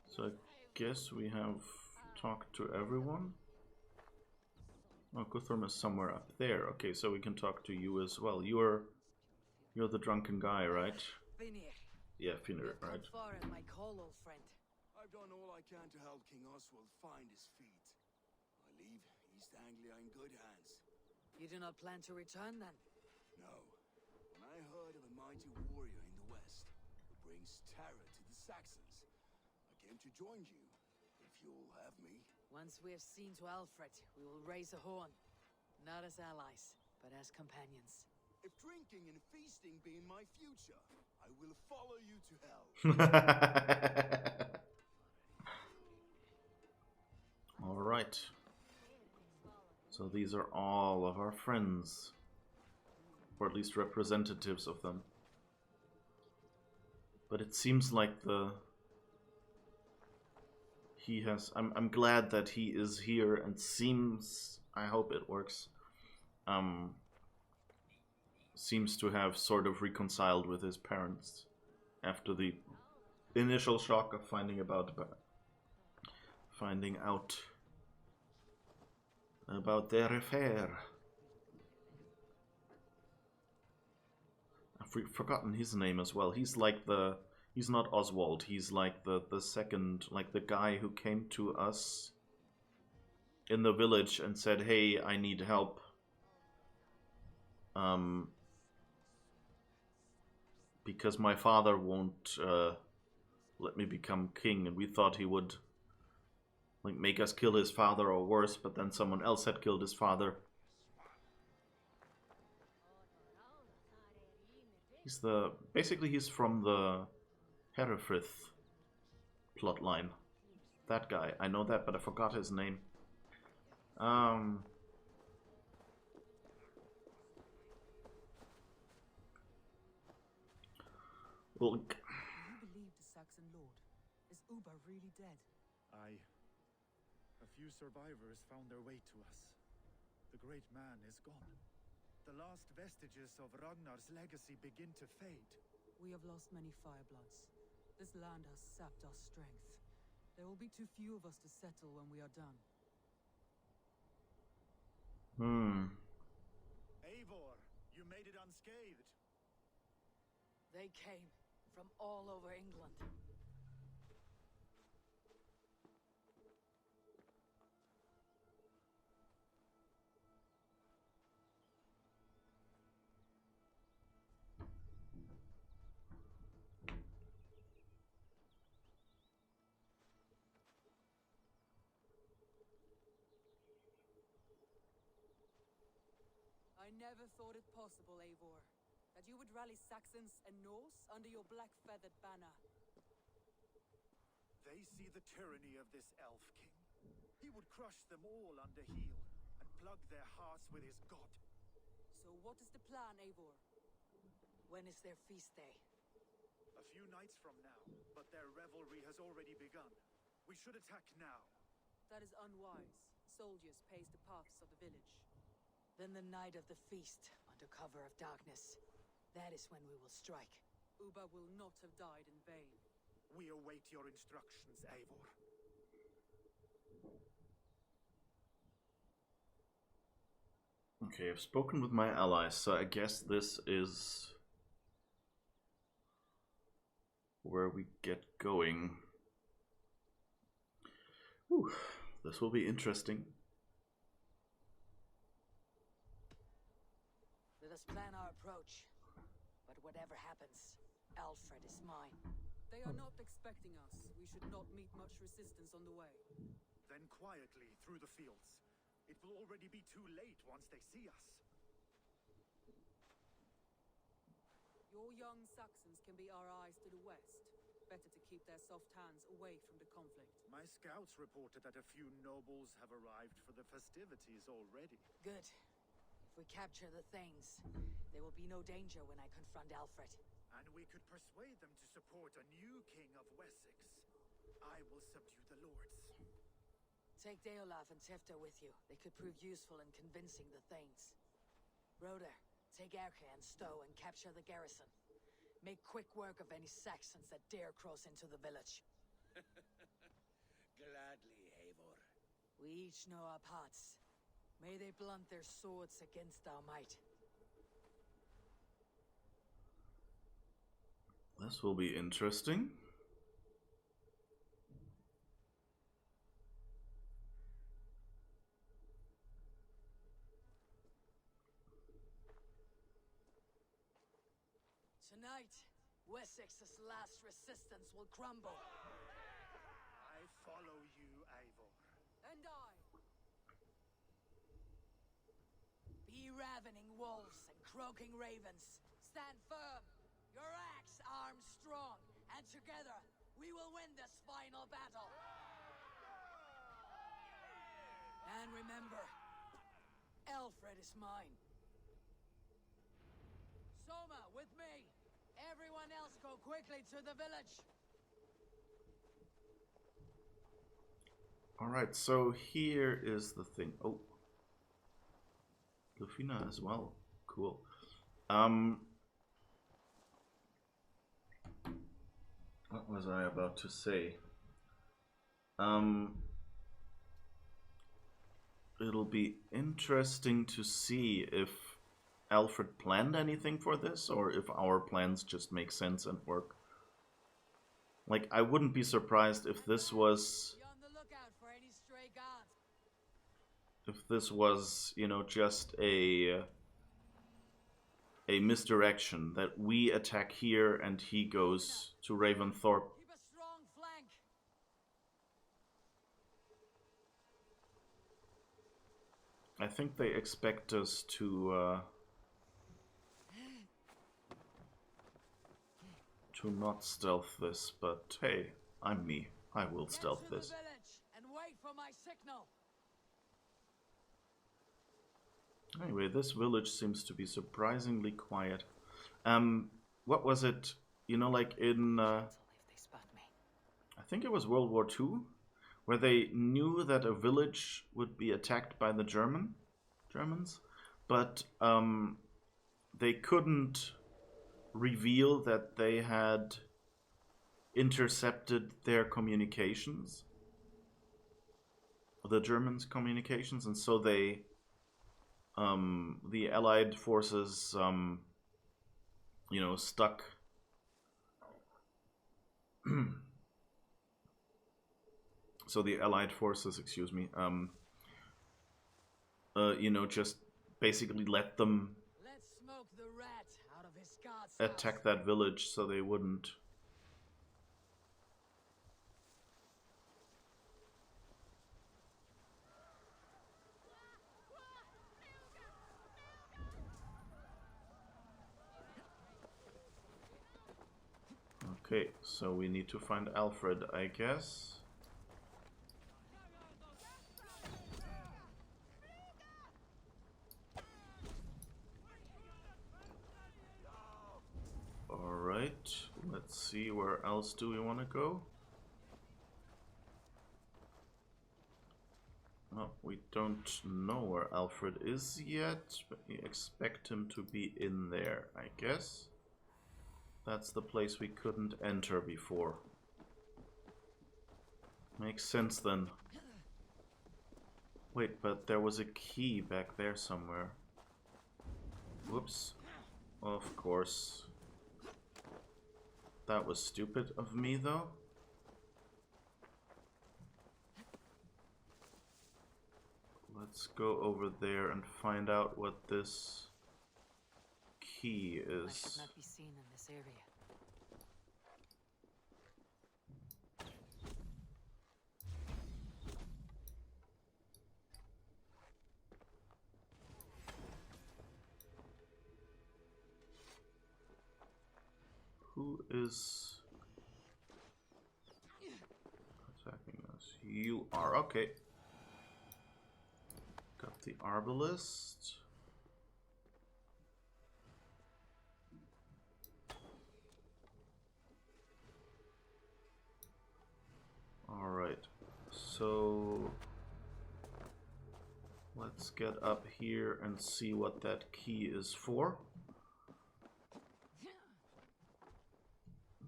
So I guess we have talked to everyone. Oh, Guthrum is somewhere up there. Okay, so we can talk to you as well. You're the drunken guy, right? Finir. Yeah, Finir, right? Far as my call, old friend. I've done all I can to help King Oswald find his feet. I leave East Anglia in good hands. You do not plan to return then? No. When I heard of a mighty warrior in the west who brings terror to the Saxons, I came to join you, if you'll have me. Once we have seen to Alfred, we will raise a horn. Not as allies, but as companions. If drinking and feasting be in my future, I will follow you to hell. All right. So these are all of our friends, or at least representatives of them. But it seems like he has... I'm glad that he is here and seems... I hope it works. Seems to have sort of reconciled with his parents after the initial shock of finding out about their affair. I've forgotten his name as well. He's like the... He's not Oswald. He's like the second... Like the guy who came to us in the village and said, hey, I need help. Because my father won't let me become king. And we thought he would... like make us kill his father or worse, but then someone else had killed his father. He's basically he's from the Herefrith plotline. That guy. I know that, but I forgot his name. Well, Do you believe the Saxon lord? Is Uba really dead? Aye. A few survivors found their way to us. The great man is gone. The last vestiges of Ragnar's legacy begin to fade. We have lost many firebloods. This land has sapped our strength. There will be too few of us to settle when we are done. Eivor, you made it unscathed. They came from all over England. never thought it possible, Eivor, that you would rally Saxons and Norse under your black-feathered banner. They see the tyranny of this elf king. He would crush them all under heel and plug their hearts with his god. So what is the plan, Eivor? When is their feast day? A few nights from now, but their revelry has already begun. We should attack now. That is unwise. Soldiers pace the paths of the village. Then the night of the feast, under cover of darkness. That is when we will strike. Ubba will not have died in vain. We await your instructions, Eivor. Okay, I've spoken with my allies, so I guess this is where we get going. Whew, this will be interesting. Let us plan our approach. But whatever happens, Alfred is mine. They are not expecting us. We should not meet much resistance on the way. Then quietly through the fields. It will already be too late once they see us. Your young Saxons can be our eyes to the west. Better to keep their soft hands away from the conflict. My scouts reported that a few nobles have arrived for the festivities already. Good. If we capture the Thanes, there will be no danger when I confront Alfred. And we could persuade them to support a new king of Wessex. I will subdue the lords. Take Deolaf and Tefta with you. They could prove useful in convincing the Thanes. Roder, take Erke and Stowe and capture the garrison. Make quick work of any Saxons that dare cross into the village. Gladly, Eivor. We each know our parts. May they blunt their swords against our might. This will be interesting. Tonight, Wessex's last resistance will crumble. I follow you, Eivor. And I. Be ravening wolves and croaking ravens. Stand firm. Your axe arms strong. And together, we will win this final battle. And remember, Alfred is mine. Soma, with me. Everyone else go quickly to the village. Alright, so here is the thing. Oh. Lufina as well. Cool. What was I about to say? It'll be interesting to see if Alfred planned anything for this, or if our plans just make sense and work. Like, I wouldn't be surprised if this was... If this was, you know, just a misdirection, that we attack here and he goes to Raventhorpe. Keep a strong flank. I think they expect us to not stealth this, but hey, I'm me. I will stealth this. Get to the village and wait for my signal. Anyway, this village seems to be surprisingly quiet. What was it? You know, like in I think it was World War II, where they knew that a village would be attacked by the Germans, but they couldn't reveal that they had intercepted their communications, the Germans' communications, and so they, the Allied forces, you know, stuck. So the Allied forces, excuse me, you know, just basically let them Smoke the rat out of his guard's attack that village so they wouldn't. Okay, so we need to find Alfred, I guess. Alright, let's see, where else do we want to go? No, we don't know where Alfred is yet, but we expect him to be in there, I guess. That's the place we couldn't enter before. Makes sense then. Wait, but there was a key back there somewhere. Whoops. Of course. That was stupid of me, though. Let's go over there and find out what this key is. I should not be seen in this area. Who is attacking us? You are. Okay. Got the arbalist. Alright. So let's get up here and see what that key is for.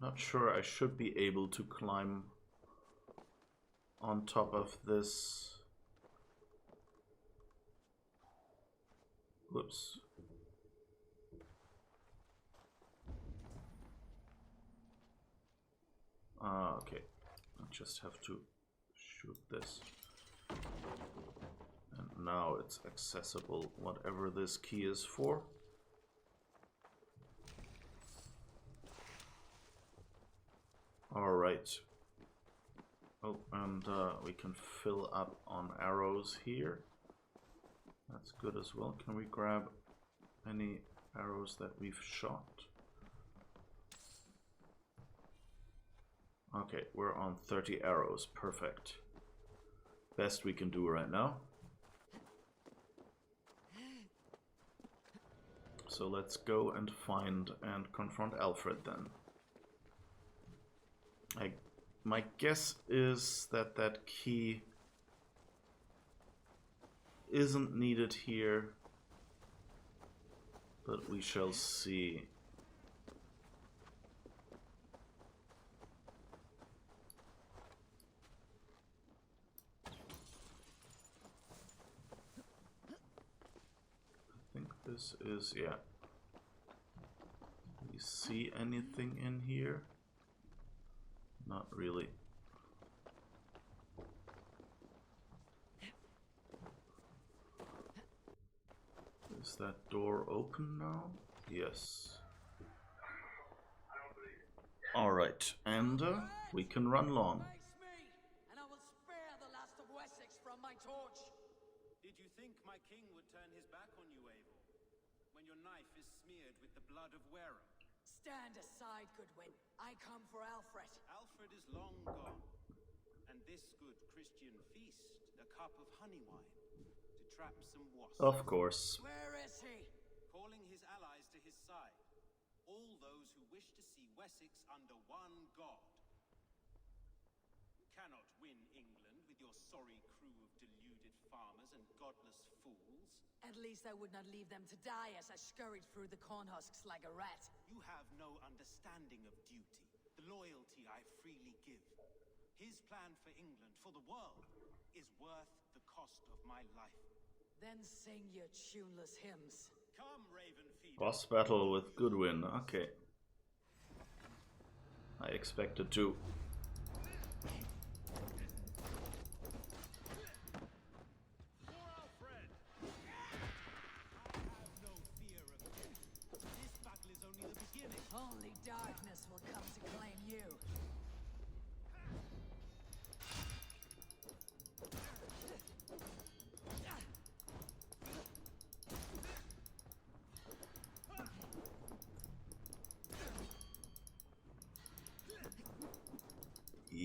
Not sure I should be able to climb on top of this. Whoops. Okay. I just have to shoot this. And now it's accessible, whatever this key is for. Alright. Oh, and we can fill up on arrows here. That's good as well. Can we grab any arrows that we've shot? Okay, we're on 30 arrows. Perfect. Best we can do right now. So let's go and find and confront Alfred then. My guess is that that key isn't needed here, but we shall see. I think this is, yeah. Do we see anything in here? Not really. Is that door open now? Yes. Alright, and we can run long. And I will spare the last of Wessex from my torch. Did you think my king would turn his back on you, Eivor? When your knife is smeared with the blood of Wareham? Stand aside, Goodwin. I come for Alfred. Alfred is long gone. And this good Christian feast, a cup of honey wine, to trap some wasps. Of course. Where is he? Calling his allies to his side. All those who wish to see Wessex under one god. You cannot win England with your sorry crew of deluded farmers and godless fools. At least I would not leave them to die as I scurried through the corn husks like a rat. You have no understanding of duty, the loyalty I freely give. His plan for England, for the world, is worth the cost of my life. Then sing your tuneless hymns. Come, Ravenfeeder. Boss battle with Goodwin. Okay. I expected to. Only darkness will come to claim you.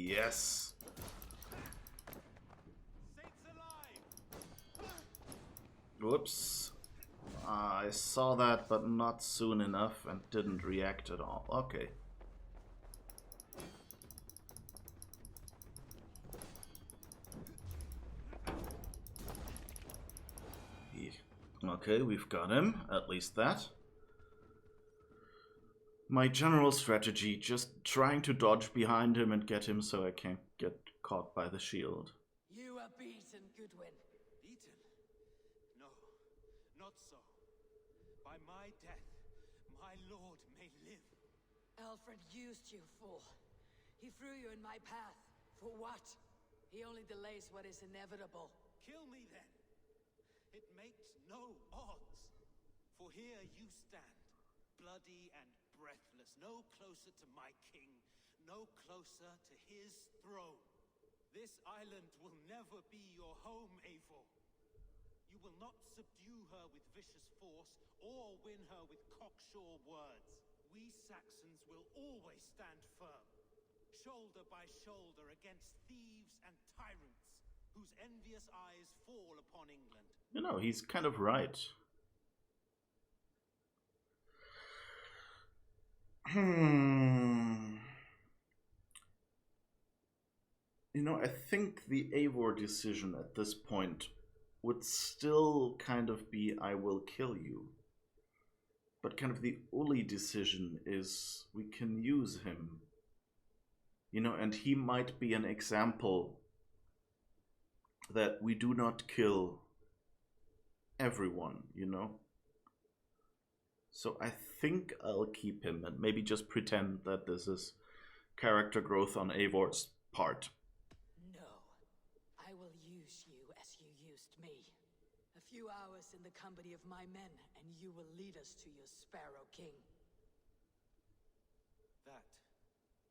Yes. Whoops. I saw that, but not soon enough and didn't react at all. Okay. Okay, we've got him. At least that. My general strategy, just trying to dodge behind him and get him so I can't get caught by the shield. You are beaten, Goodwin. Beaten? No, not so. By my death, my lord may live. Alfred used you, fool. He threw you in my path. For what? He only delays what is inevitable. Kill me then. It makes no odds. For here you stand, bloody and breathless, no closer to my king, no closer to his throne. This island will never be your home, Eivor. You will not subdue her with vicious force, or win her with cocksure words. We Saxons will always stand firm, shoulder by shoulder against thieves and tyrants, whose envious eyes fall upon England. You know, he's kind of right. You know, I think the Eivor decision at this point would still kind of be, I will kill you. But kind of the Uli decision is, we can use him. You know, and he might be an example that we do not kill everyone, you know? So I think I'll keep him and maybe just pretend that this is character growth on Eivor's part. No. I will use you as you used me. A few hours in the company of my men, and you will lead us to your Sparrow King. That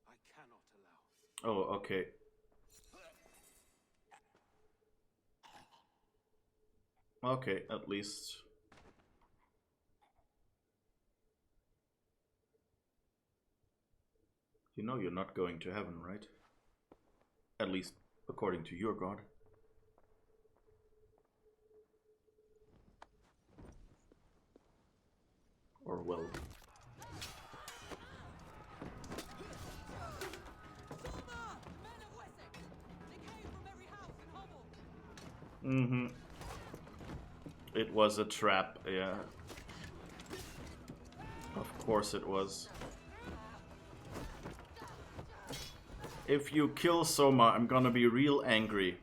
I cannot allow. Oh, okay. Okay, at least... You know you're not going to heaven, right? At least, according to your god. Or well... Mm-hmm. It was a trap, yeah. Of course it was. If you kill Soma, I'm gonna be real angry.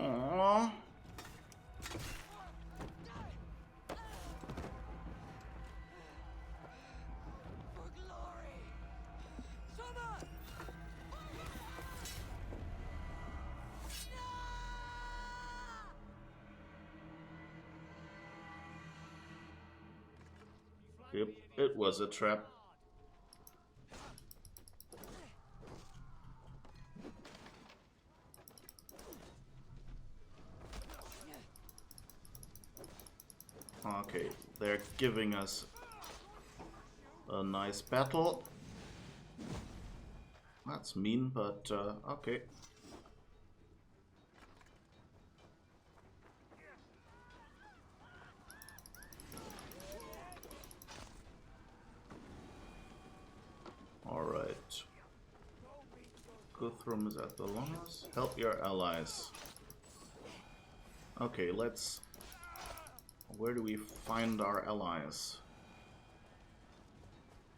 Aww. Yep, it was a trap. Okay, they're giving us a nice battle. That's mean, but okay. Alright. Guthrum is at the Longas. Help your allies. Okay, let's... Where do we find our allies?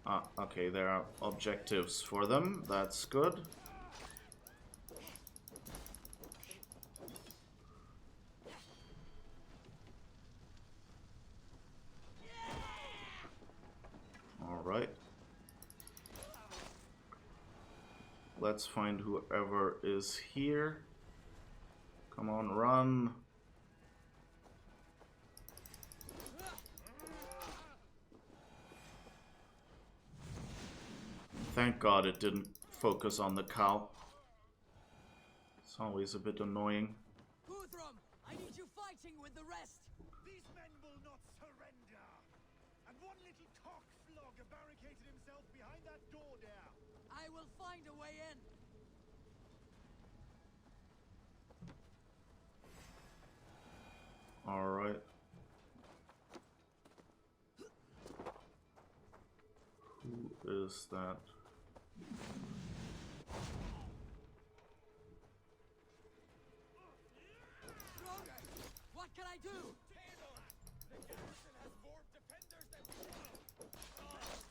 Ah, okay, there are objectives for them. That's good. Alright. Let's find whoever is here. Come on, run. Thank God it didn't focus on the cow. It's always a bit annoying. Guthrum, I need you fighting with the rest. These men will not surrender. And one little cock flogger barricaded himself behind that door there. I will find a way in. All right. Who is that? What can I do? The garrison has more defenders than we have.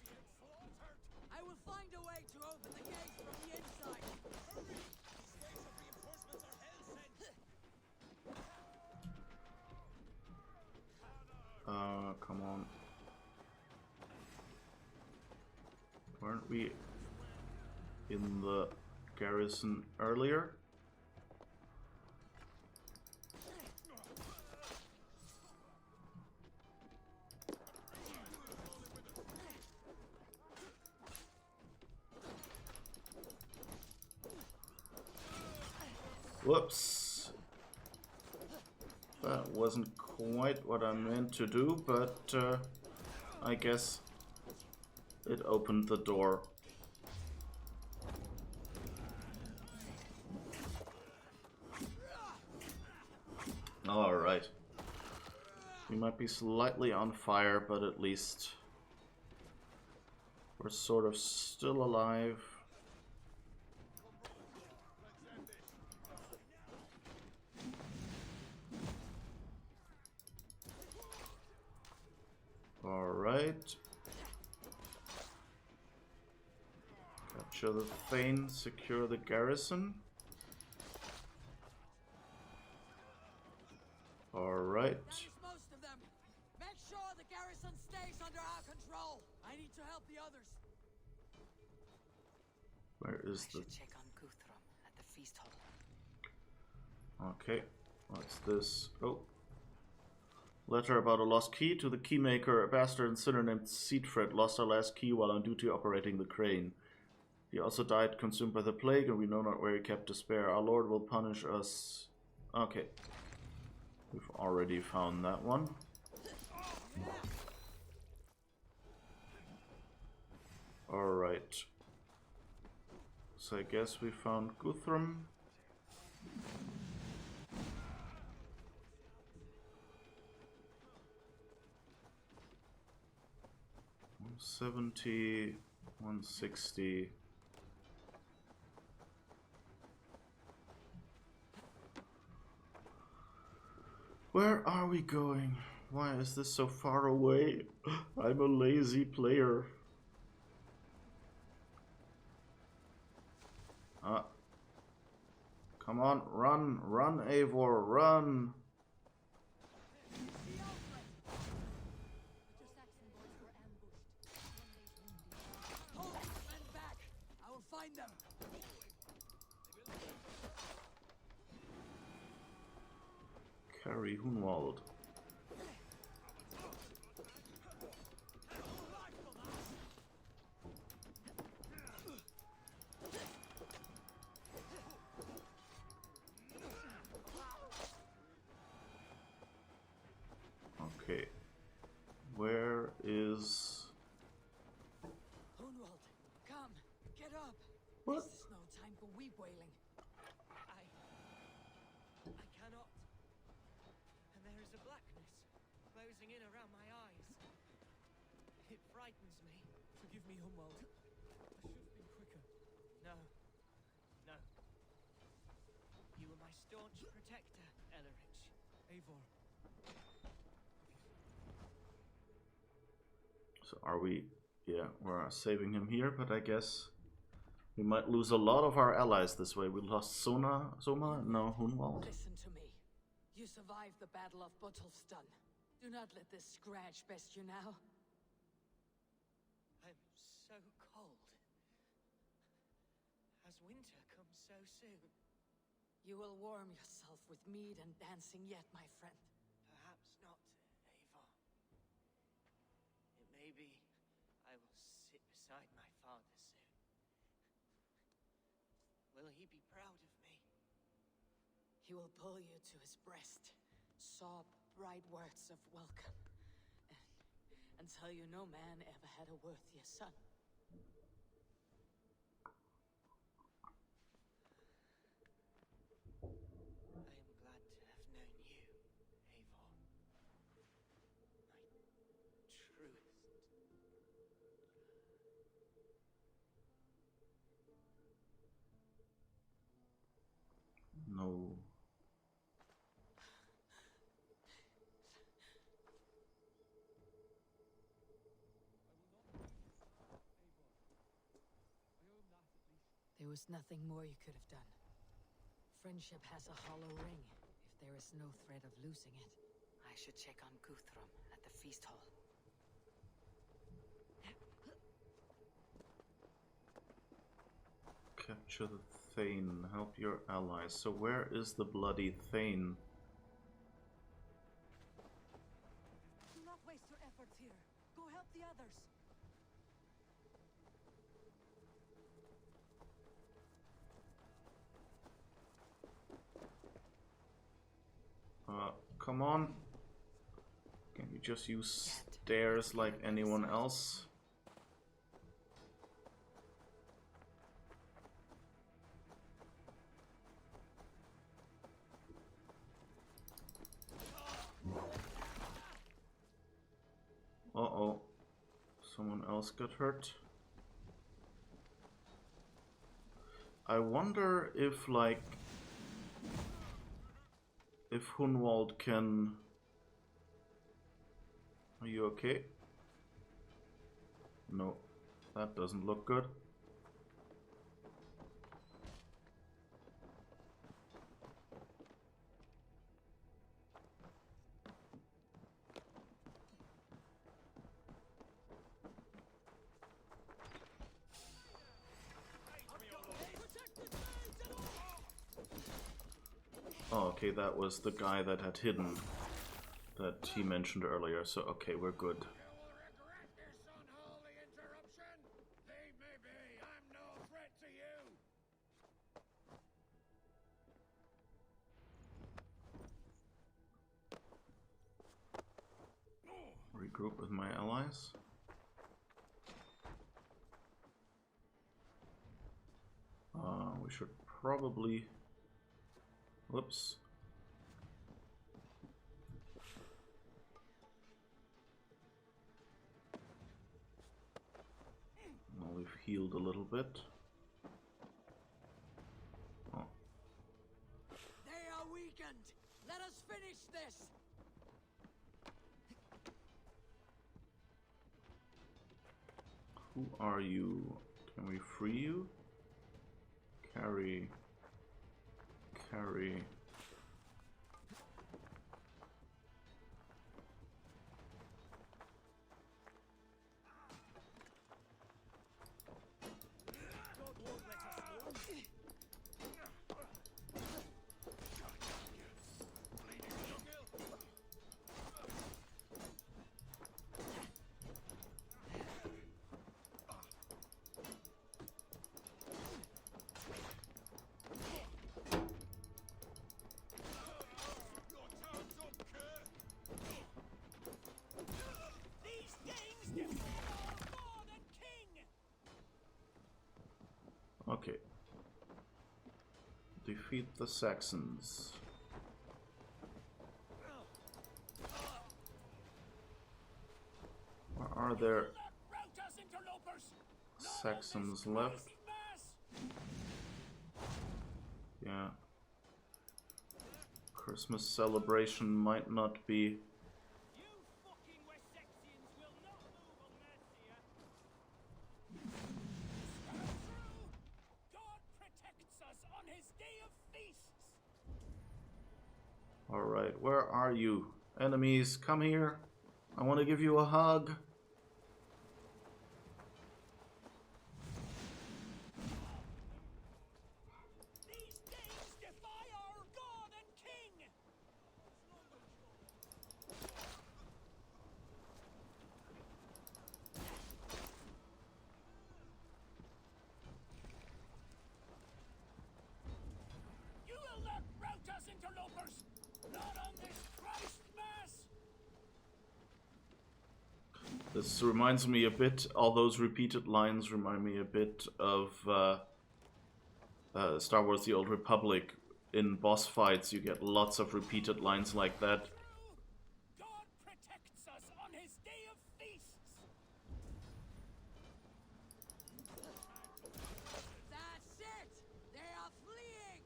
Being slaughtered. I will find a way to open the gates from the inside. Hurry! These waves of reinforcements are hell sent. Come on. Weren't we in the garrison earlier? Whoops. That wasn't quite what I meant to do, but I guess it opened the door. Alright. We might be slightly on fire, but at least we're sort of still alive. Alright. Capture the Thane, secure the garrison. Alright. Most of them. Make sure the garrison stays under our control. I need to help the others. Where is the... Check on Guthrum at the feast hall. Okay. What's this? Oh. Letter about a lost key to the keymaker. A bastard and sinner named Siegfried lost our last key while on duty operating the crane. He also died consumed by the plague, and we know not where he kept the spare. Our Lord will punish us. Okay. We've already found that one. Alright. So I guess we found Guthrum. $170, $160. Where are we going? Why is this so far away? I'm a lazy player. Come on, run, run, Eivor, run! Hold men back. I will find them. Carry Hunwald. Okay. Where is... Hunwald, come, get up. What? This is no time for weep wailing. I cannot. And there is a blackness closing in around my eyes. It frightens me. Forgive me, Hunwald. I should have been quicker. No. No. You were my staunch protector, Ellerich. Eivor. So are we... Yeah, we're saving him here, but I guess we might lose a lot of our allies this way. We lost Soma? No, Hunwald. Listen to me. You survived the Battle of Bottlestun. Do not let this scratch best you now. I'm so cold. Has winter come so soon? You will warm yourself with mead and dancing yet, my friend. Perhaps not, Eivor. It may be I will sit beside my father soon. Will he be proud of me? He will pull you to his breast, sob bright words of welcome, and tell you no man ever had a worthier son. I am glad to have known you, Eivor. My truest. No. There was nothing more you could have done. Friendship has a hollow ring, if there is no threat of losing it. I should check on Guthrum at the feast hall. Capture the Thane. Help your allies. So where is the bloody Thane? Do not waste your efforts here. Go help the others. Come on. Can you just use stairs like anyone else? Uh-oh. Someone else got hurt. I wonder if, like, if Hunwald can... Are you okay? No, that doesn't look good. Oh, okay, that was the guy that had hidden that he mentioned earlier, so okay, we're good. Regroup with my allies. We should probably... Whoops. Well, we've healed a little bit. Oh. They are weakened! Let us finish this! Who are you? Can we free you? Carry. Carry. Okay. Defeat the Saxons. Or are there Saxons left? Yeah. Christmas celebration might not be... Alright, where are you? Enemies, come here. I want to give you a hug. This reminds me a bit, all those repeated lines remind me a bit of Star Wars The Old Republic. In boss fights, you get lots of repeated lines like that. God protects us on his day of feasts. That's it! They are fleeing!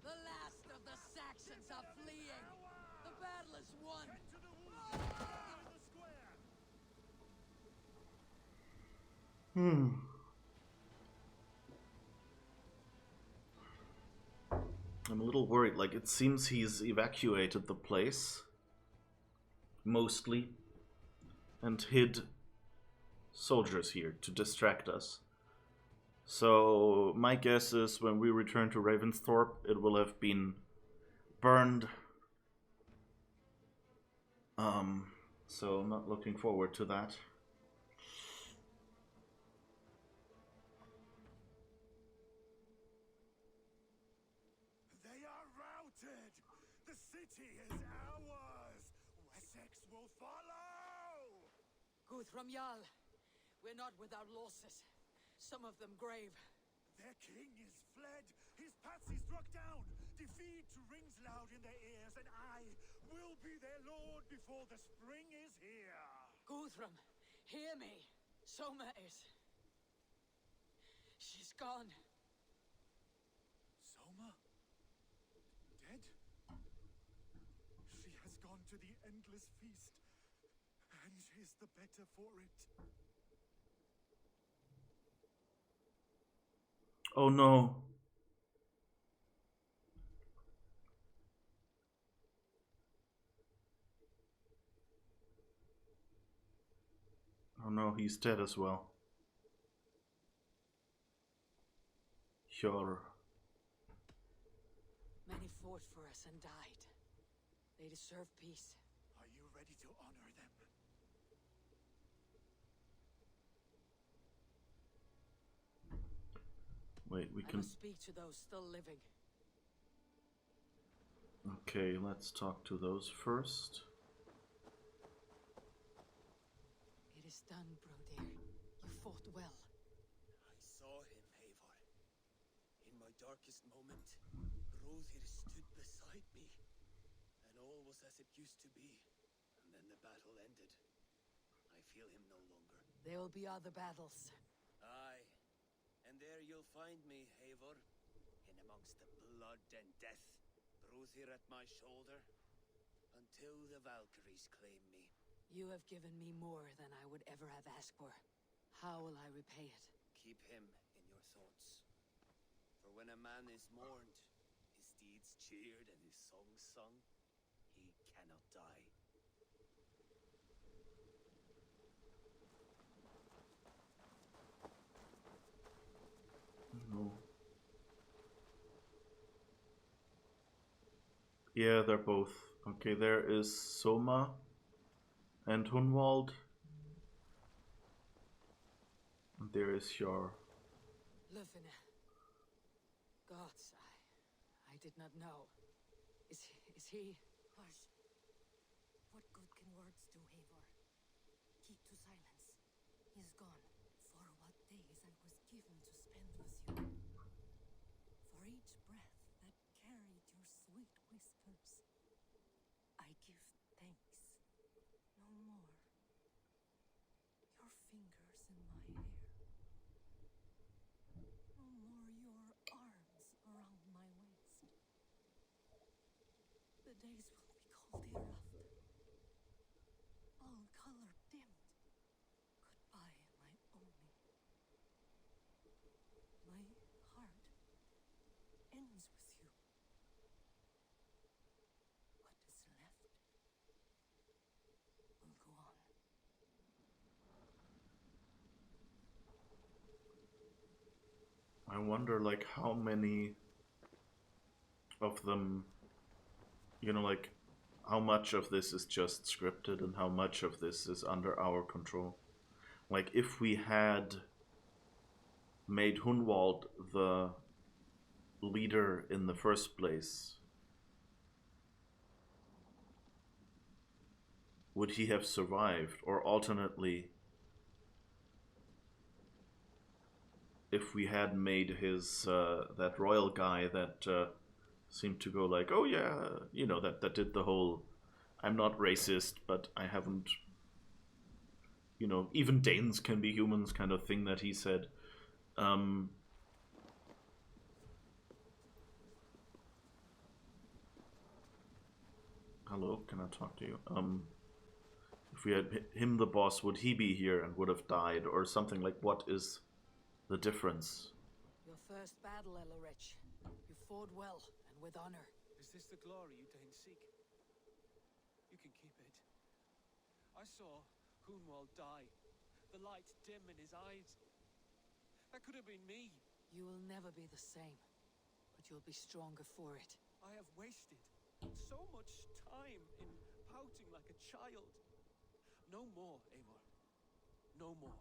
The last of the Saxons are fleeing! The battle is won! I'm a little worried, like it seems he's evacuated the place, mostly, and hid soldiers here to distract us. So my guess is when we return to Ravensthorpe, it will have been burned. So I'm not looking forward to that. They are routed! The city is ours! Wessex will follow! Guthrum Jarl, we're not without losses. Some of them grave. Their king is fled! His patsy struck down! Defeat rings loud in their ears, and I will be their lord before the spring is here! Guthrum, hear me. Soma is... She's gone. Soma? Dead? She has gone to the endless feast, and is the better for it. Oh no. Oh no, he's dead as well. Sure. Many fought for us and died. They deserve peace. Are you ready to honor them? Wait, we I can... must speak to those still living. Okay, let's talk to those first. It is done, Brodir. You fought well. I saw him, Eivor. In my darkest moment, Brodir stood beside me, and all was as it used to be. And then the battle ended. I feel him no longer. There will be other battles. Aye, and there you'll find me, Eivor, in amongst the blood and death. Brodir at my shoulder, until the Valkyries claim me. You have given me more than I would ever have asked for. How will I repay it? Keep him in your thoughts. For when a man is mourned, his deeds cheered and his songs sung, he cannot die. No. Yeah, they're both. Okay, there is Soma and Hunwald. And there is Shar. Lufina. Gods, I did not know. Is he... Hush. What good can words do, Eivor? Keep to silence. He's gone. For what days I was given to spend with you. For each breath that carried your sweet whispers, I give thanks. No more. Your fingers in my hair. No more your arms around my waist. The days will be cold hereafter. All color dimmed. Goodbye, my only. My heart ends with you. What is left will go on. I wonder, like, how many of them, you know, like, how much of this is just scripted and how much of this is under our control. Like, if we had made Hunwald the leader in the first place, would he have survived? Or alternately, if we had made his that royal guy that seemed to go like, oh yeah, you know, that did the whole, I'm not racist, but I haven't, you know, even Danes can be humans kind of thing that he said. Hello, can I talk to you? If we had him the boss, would he be here and would have died or something? Like, what is the difference? Your first battle, Elorich. You fought well and with honor. Is this the glory you Danes seek? You can keep it. I saw Hunwald die. The light dim in his eyes. That could have been me. You will never be the same, but you'll be stronger for it. I have wasted so much time in pouting like a child. No more, Eivor. No more.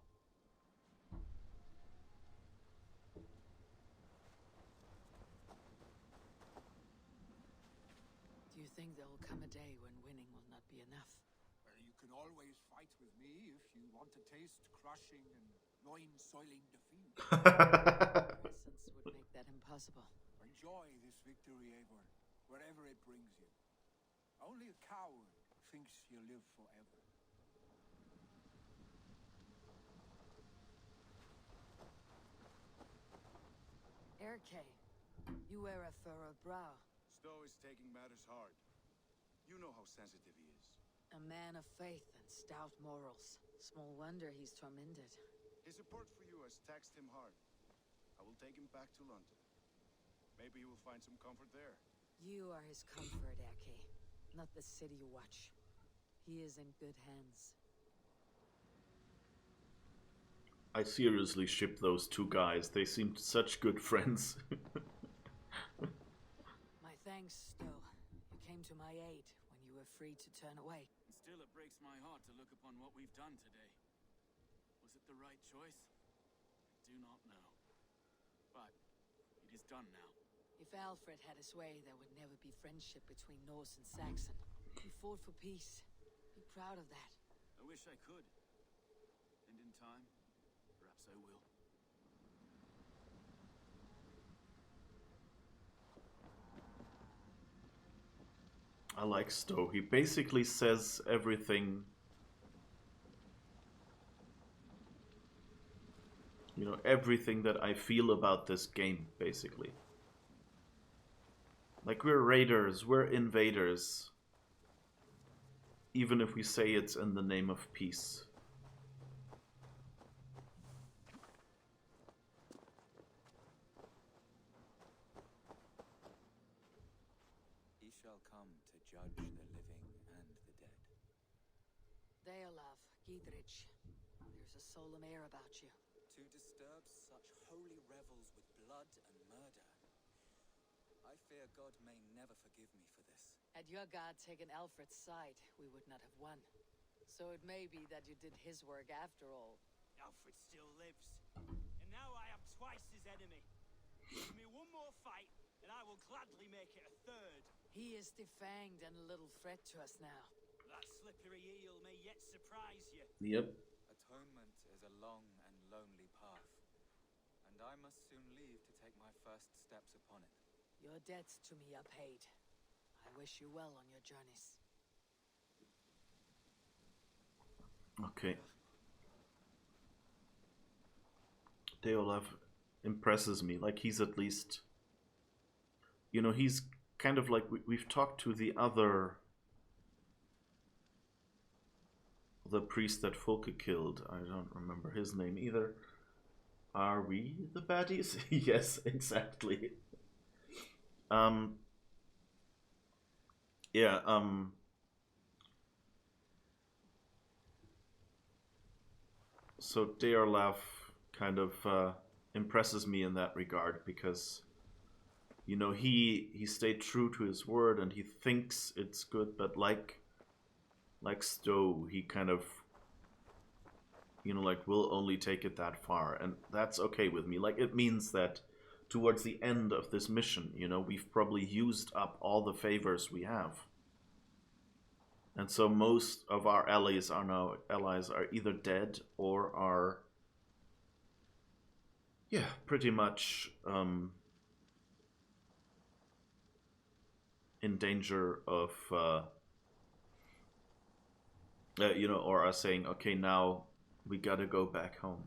Do you think there will come a day when winning will not be enough? Well, you can always fight with me if you want to taste crushing and loin-soiling defeat. Essence would make that impossible. Enjoy this victory, Eivor, wherever it brings you. Only a coward thinks he'll live forever. Erke, you wear a furrowed brow. Stowe is taking matters hard. You know how sensitive he is. A man of faith and stout morals. Small wonder he's tormented. His support for you has taxed him hard. I will take him back to London. Maybe he will find some comfort there. You are his comfort, Erke, not the city you watch. He is in good hands. I seriously ship those two guys. They seemed such good friends. My thanks, Stowe. You came to my aid when you were free to turn away. Still, it breaks my heart to look upon what we've done today. Was it the right choice? I do not know. But it is done now. If Alfred had his way, there would never be friendship between Norse and Saxon. He fought for peace. Be proud of that. I wish I could. And in time, perhaps I will. I like Stowe. He basically says everything, you know, everything that I feel about this game, basically. Like, we're raiders, we're invaders, even if we say it's in the name of peace. He shall come to judge the living and the dead. Deolav, Gidrich, there's a solemn air about you. To disturb such holy revels with blood and murder. I fear God may never forgive me for this. Had your god taken Alfred's side, we would not have won. So it may be that you did his work after all. Alfred still lives. And now I am twice his enemy. Give me one more fight, and I will gladly make it a third. He is defanged and a little threat to us now. That slippery eel may yet surprise you. Yep. Atonement is a long and lonely path. And I must soon leave to take my first steps upon it. Your debts to me are paid. I wish you well on your journeys. Okay. Deolav impresses me. Like, he's at least, you know, he's kind of like, we've talked to the priest that Folke killed. I don't remember his name either. Are we the baddies? Yes, exactly. Yeah, so Deolav kind of impresses me in that regard because, you know, he stayed true to his word and he thinks it's good, but like Stowe, he kind of, you know, like, will only take it that far, and that's okay with me. Like, it means that towards the end of this mission, you know, we've probably used up all the favors we have. And so most of our allies are either dead or are, yeah, pretty much in danger of, or are saying, okay, now we gotta go back home.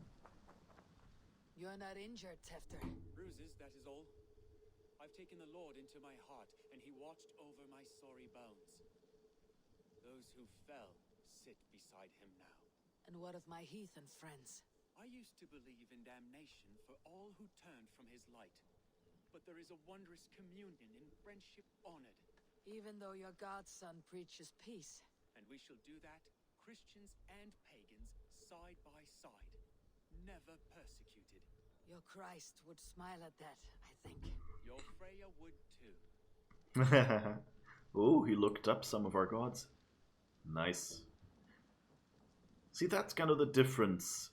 You're not injured, Tefter. Bruises, that is all. I've taken the Lord into my heart, and he watched over my sorry bones. Those who fell sit beside him now. And what of my heathen friends? I used to believe in damnation for all who turned from his light. But there is a wondrous communion in friendship honored. Even though your godson preaches peace. And we shall do that, Christians and pagans, side by side. Never persecuted. Your Christ would smile at that, I think. Your Freya would too. Oh, he looked up some of our gods. Nice. See, that's kind of the difference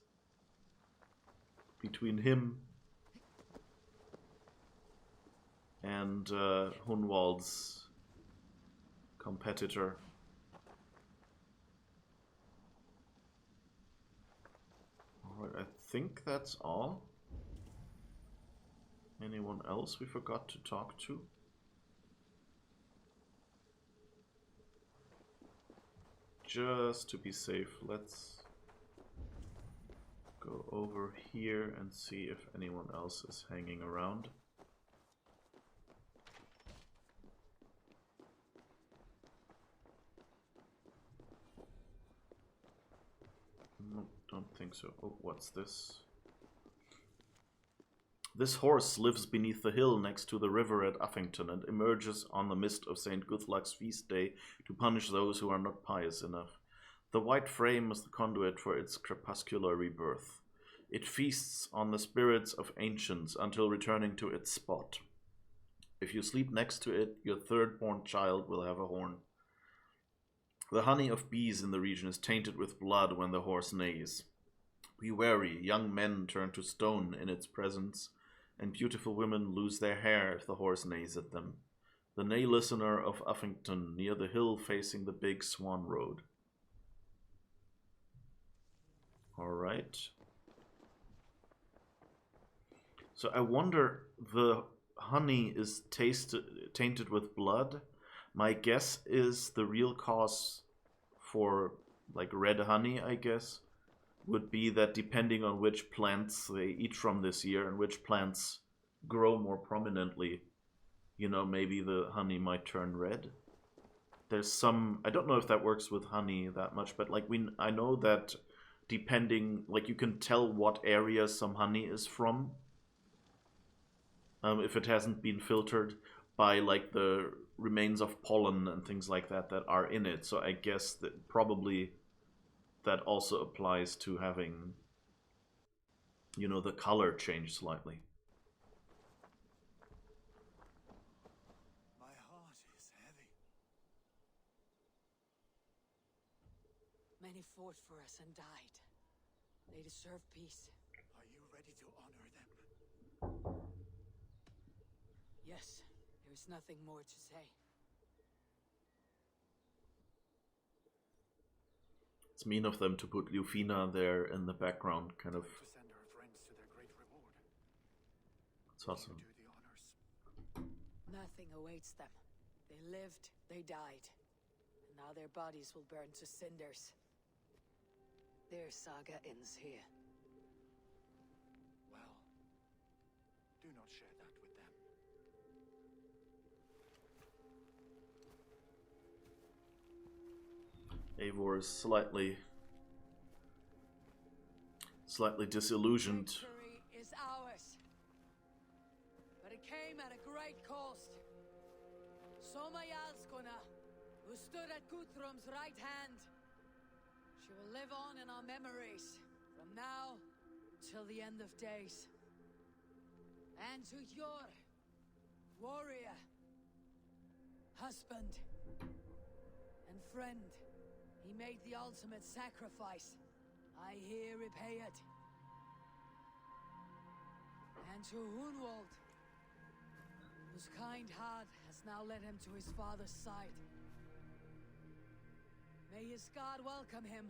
between him and Hunwald's competitor. Alright, I think that's all. Anyone else we forgot to talk to? Just to be safe, let's go over here and see if anyone else is hanging around. No, don't think so. Oh, what's this? This horse lives beneath the hill next to the river at Uffington and emerges on the mist of St. Guthlag's feast day to punish those who are not pious enough. The white frame is the conduit for its crepuscular rebirth. It feasts on the spirits of ancients until returning to its spot. If you sleep next to it, your third-born child will have a horn. The honey of bees in the region is tainted with blood when the horse neighs. Be wary, young men turn to stone in its presence, and beautiful women lose their hair if the horse neighs at them. The neigh listener of Uffington, near the hill facing the big Swan Road. Alright. So I wonder, the honey is tainted with blood. My guess is the real cause for, like, red honey, I guess, would be that depending on which plants they eat from this year and which plants grow more prominently, you know, maybe the honey might turn red. There's some, I don't know if that works with honey that much, but like I know that depending, like you can tell what area some honey is from, if it hasn't been filtered, by like the remains of pollen and things like that that are in it. So I guess that probably that also applies to having, you know, the color change slightly. My heart is heavy. Many fought for us and died. They deserve peace. Are you ready to honor them? Yes, there is nothing more to say. It's mean of them to put Lufina there in the background, kind of. To send our friends to their great reward. It's awesome. Do the honors. Nothing awaits them. They lived, they died. And now their bodies will burn to cinders. Their saga ends here. Well, do not share that with them. Eivor is slightly disillusioned. Victory is ours. But it came at a great cost. Soma Jarlskona, who stood at Guthrum's right hand. She will live on in our memories, from now till the end of days. And to your warrior, husband, and friend, he made the ultimate sacrifice. I here repay it. And to Hunwald, whose kind heart has now led him to his father's side. May his God welcome him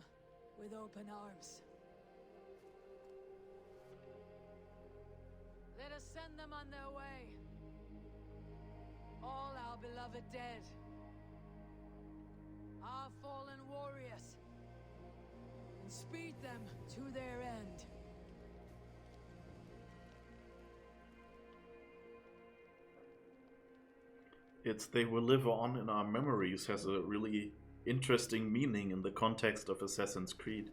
with open arms. Let us send them on their way. All our beloved dead. Our fallen warriors. And speed them to their end. It's "they will live on in our memories" has a really interesting meaning in the context of Assassin's Creed.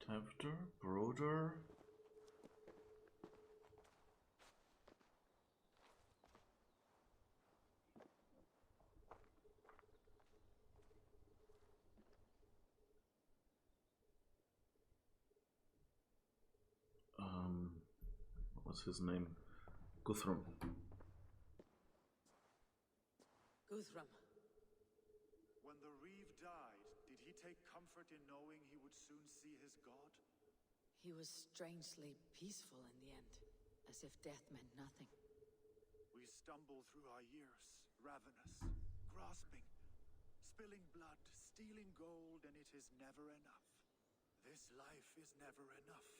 Chapter, broader. What was his name? Guthrum. Guthrum. When the Reeve died, did he take comfort in knowing he would soon see his god? He was strangely peaceful in the end, as if death meant nothing. We stumble through our years, ravenous, grasping, spilling blood, stealing gold, and it is never enough. This life is never enough.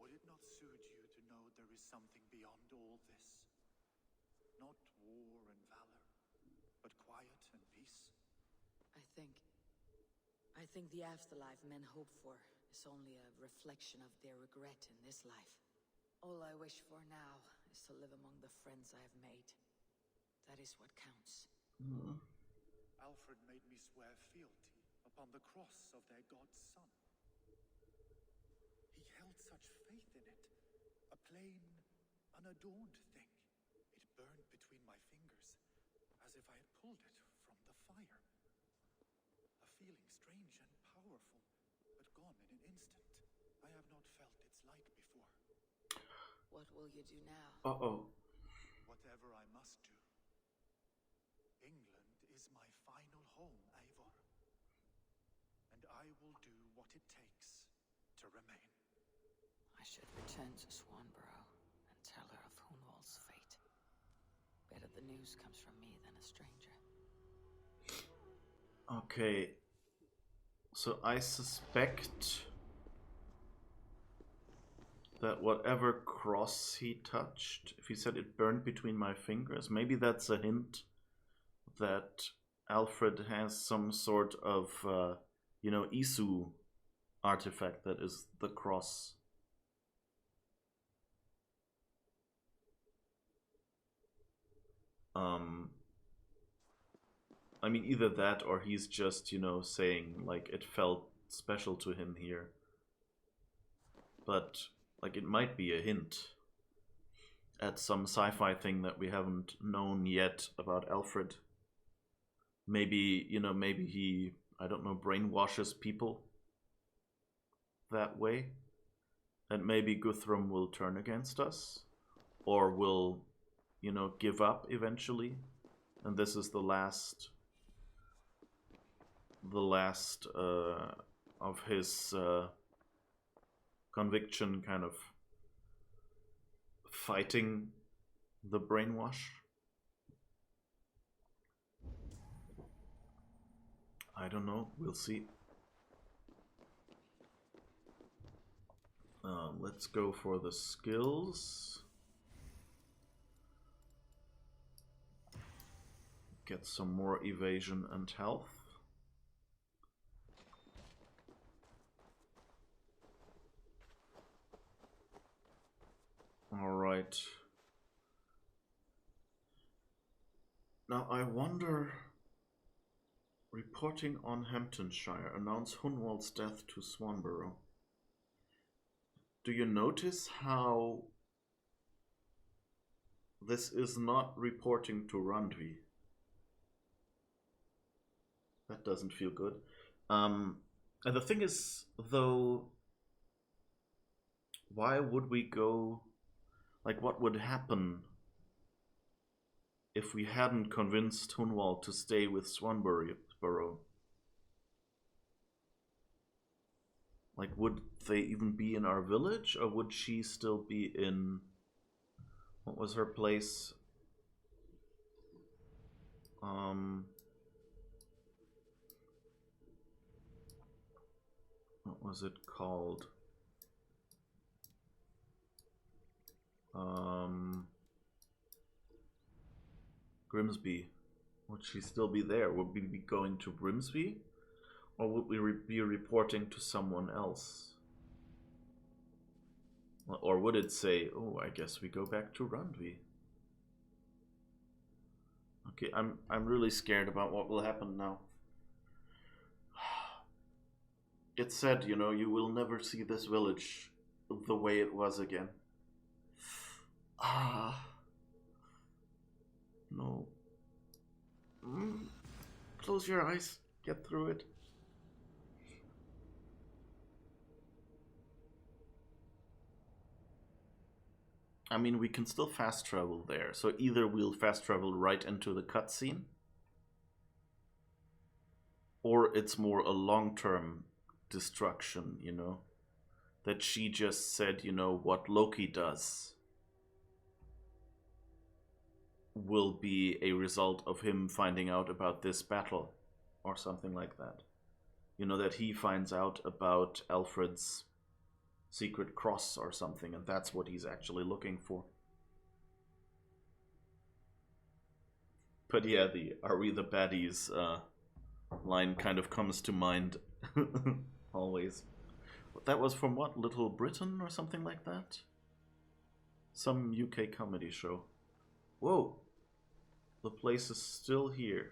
Would it not soothe you to know there is something beyond all this? Not war and valor, but quiet and peace? I think the afterlife men hope for is only a reflection of their regret in this life. All I wish for now is to live among the friends I have made. That is what counts. Alfred made me swear fealty upon the cross of their god's son. He held such faith in it, a plain, unadorned thing. It burned between my fingers, as if I had pulled it from the fire. A feeling strange and powerful, but gone in an instant. I have not felt its like before. What will you do now? Uh-oh. Whatever I must do. England is my final home, Eivor. And I will do what it takes to remain. I should return to Swanborough and tell her of Hunwald's fate. Better the news comes from me than a stranger. Okay. So I suspect that whatever cross he touched, if he said it burned between my fingers, maybe that's a hint that Alfred has some sort of, Isu artifact that is the cross. I mean, either that or he's just, saying, like, it felt special to him here. But, like, it might be a hint at some sci-fi thing that we haven't known yet about Alfred. Maybe, maybe he, I don't know, brainwashes people that way. And maybe Guthrum will turn against us. Or will, give up eventually. And this is the last of his conviction, kind of fighting the brainwash. I don't know, we'll see. Let's go for the skills. Get some more evasion and health. Alright. Now I wonder Reporting on Hamptonshire. Announce Hunwald's death to Swanborough. Do you notice how this is not reporting to Randvi? That doesn't feel good. And the thing is, though, why would we go... Like, what would happen if we hadn't convinced Hunwald to stay with Swanborough? Like, would they even be in our village, or would she still be in... What was her place? What was it called? Grimsby. Would she still be there? Would we be going to Grimsby? Or would we be reporting to someone else? Or would it say, oh, I guess we go back to Randvi? Okay, I'm really scared about what will happen now. It said, you know, you will never see this village the way it was again. No. Close your eyes. Get through it. I mean, we can still fast travel there. So either we'll fast travel right into the cutscene, or it's more a long-term destruction, you know? That she just said, you know, what Loki does will be a result of him finding out about this battle, or something like that. You know, that he finds out about Alfred's secret cross or something, and that's what he's actually looking for. But yeah, the "Are we the baddies" line kind of comes to mind always. That was from what, Little Britain or something like that? Some UK comedy show. Whoa! The place is still here.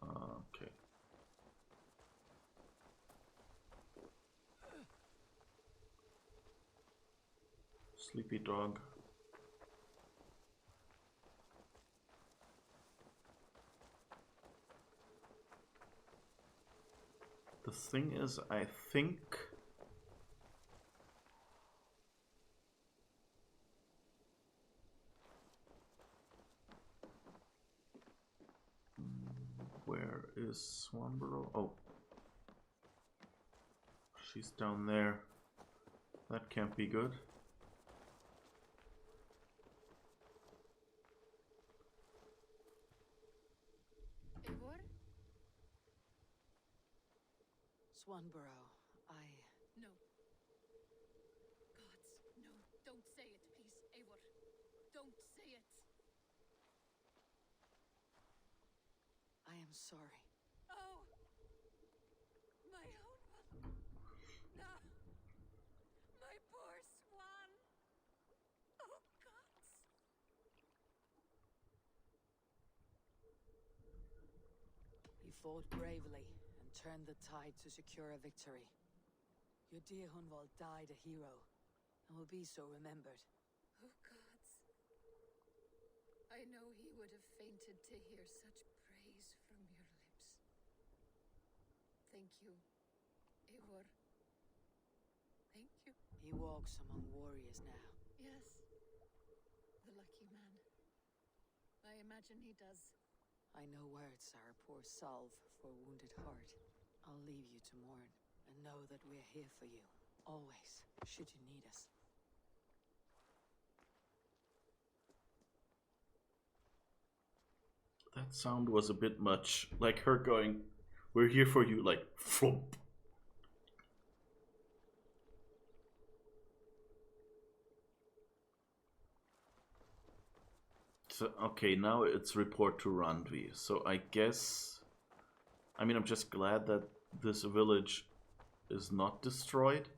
Okay. Sleepy dog. The thing is, I think... Where is Swanborough? Oh. She's down there. That can't be good. Eivor? Swanborough, No. Gods, no. Don't say it, please, Eivor. Don't say it. I am sorry. Oh! My own one. No. My poor swan. Oh, gods. You fought bravely and turned the tide to secure a victory. Your dear Hunwald died a hero, and will be so remembered. Oh, gods. I know he would have fainted to hear such praise from your lips. Thank you, Eivor. Thank you. He walks among warriors now. Yes. The lucky man. I imagine he does. I know words are a poor salve for a wounded heart. I'll leave you to mourn, and know that we're here for you, always, should you need us. That sound was a bit much. Like her going, we're here for you, like, flump. So, okay, now it's report to Randvi. So I guess... I mean, I'm just glad that this village is not destroyed.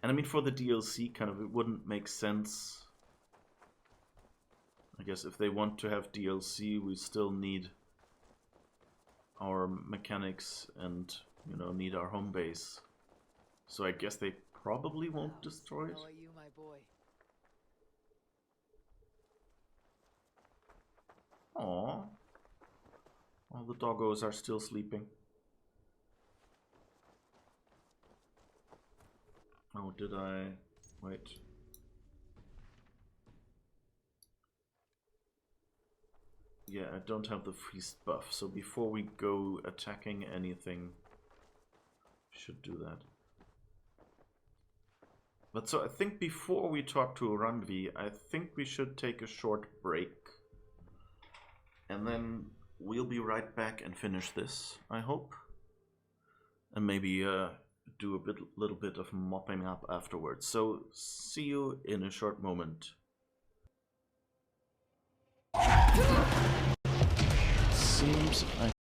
And I mean, for the DLC, kind of, it wouldn't make sense. I guess if they want to have DLC, we still need our mechanics and, you know, need our home base. So I guess they probably won't destroy it. How are you, my boy? Aww. All the doggos are still sleeping. Oh, did I... wait. Yeah, I don't have the feast buff, so before we go attacking anything, should do that. But so I think before we talk to Randvi, I think we should take a short break. And then we'll be right back and finish this, I hope. And maybe do a little bit of mopping up afterwards. So see you in a short moment. Seems I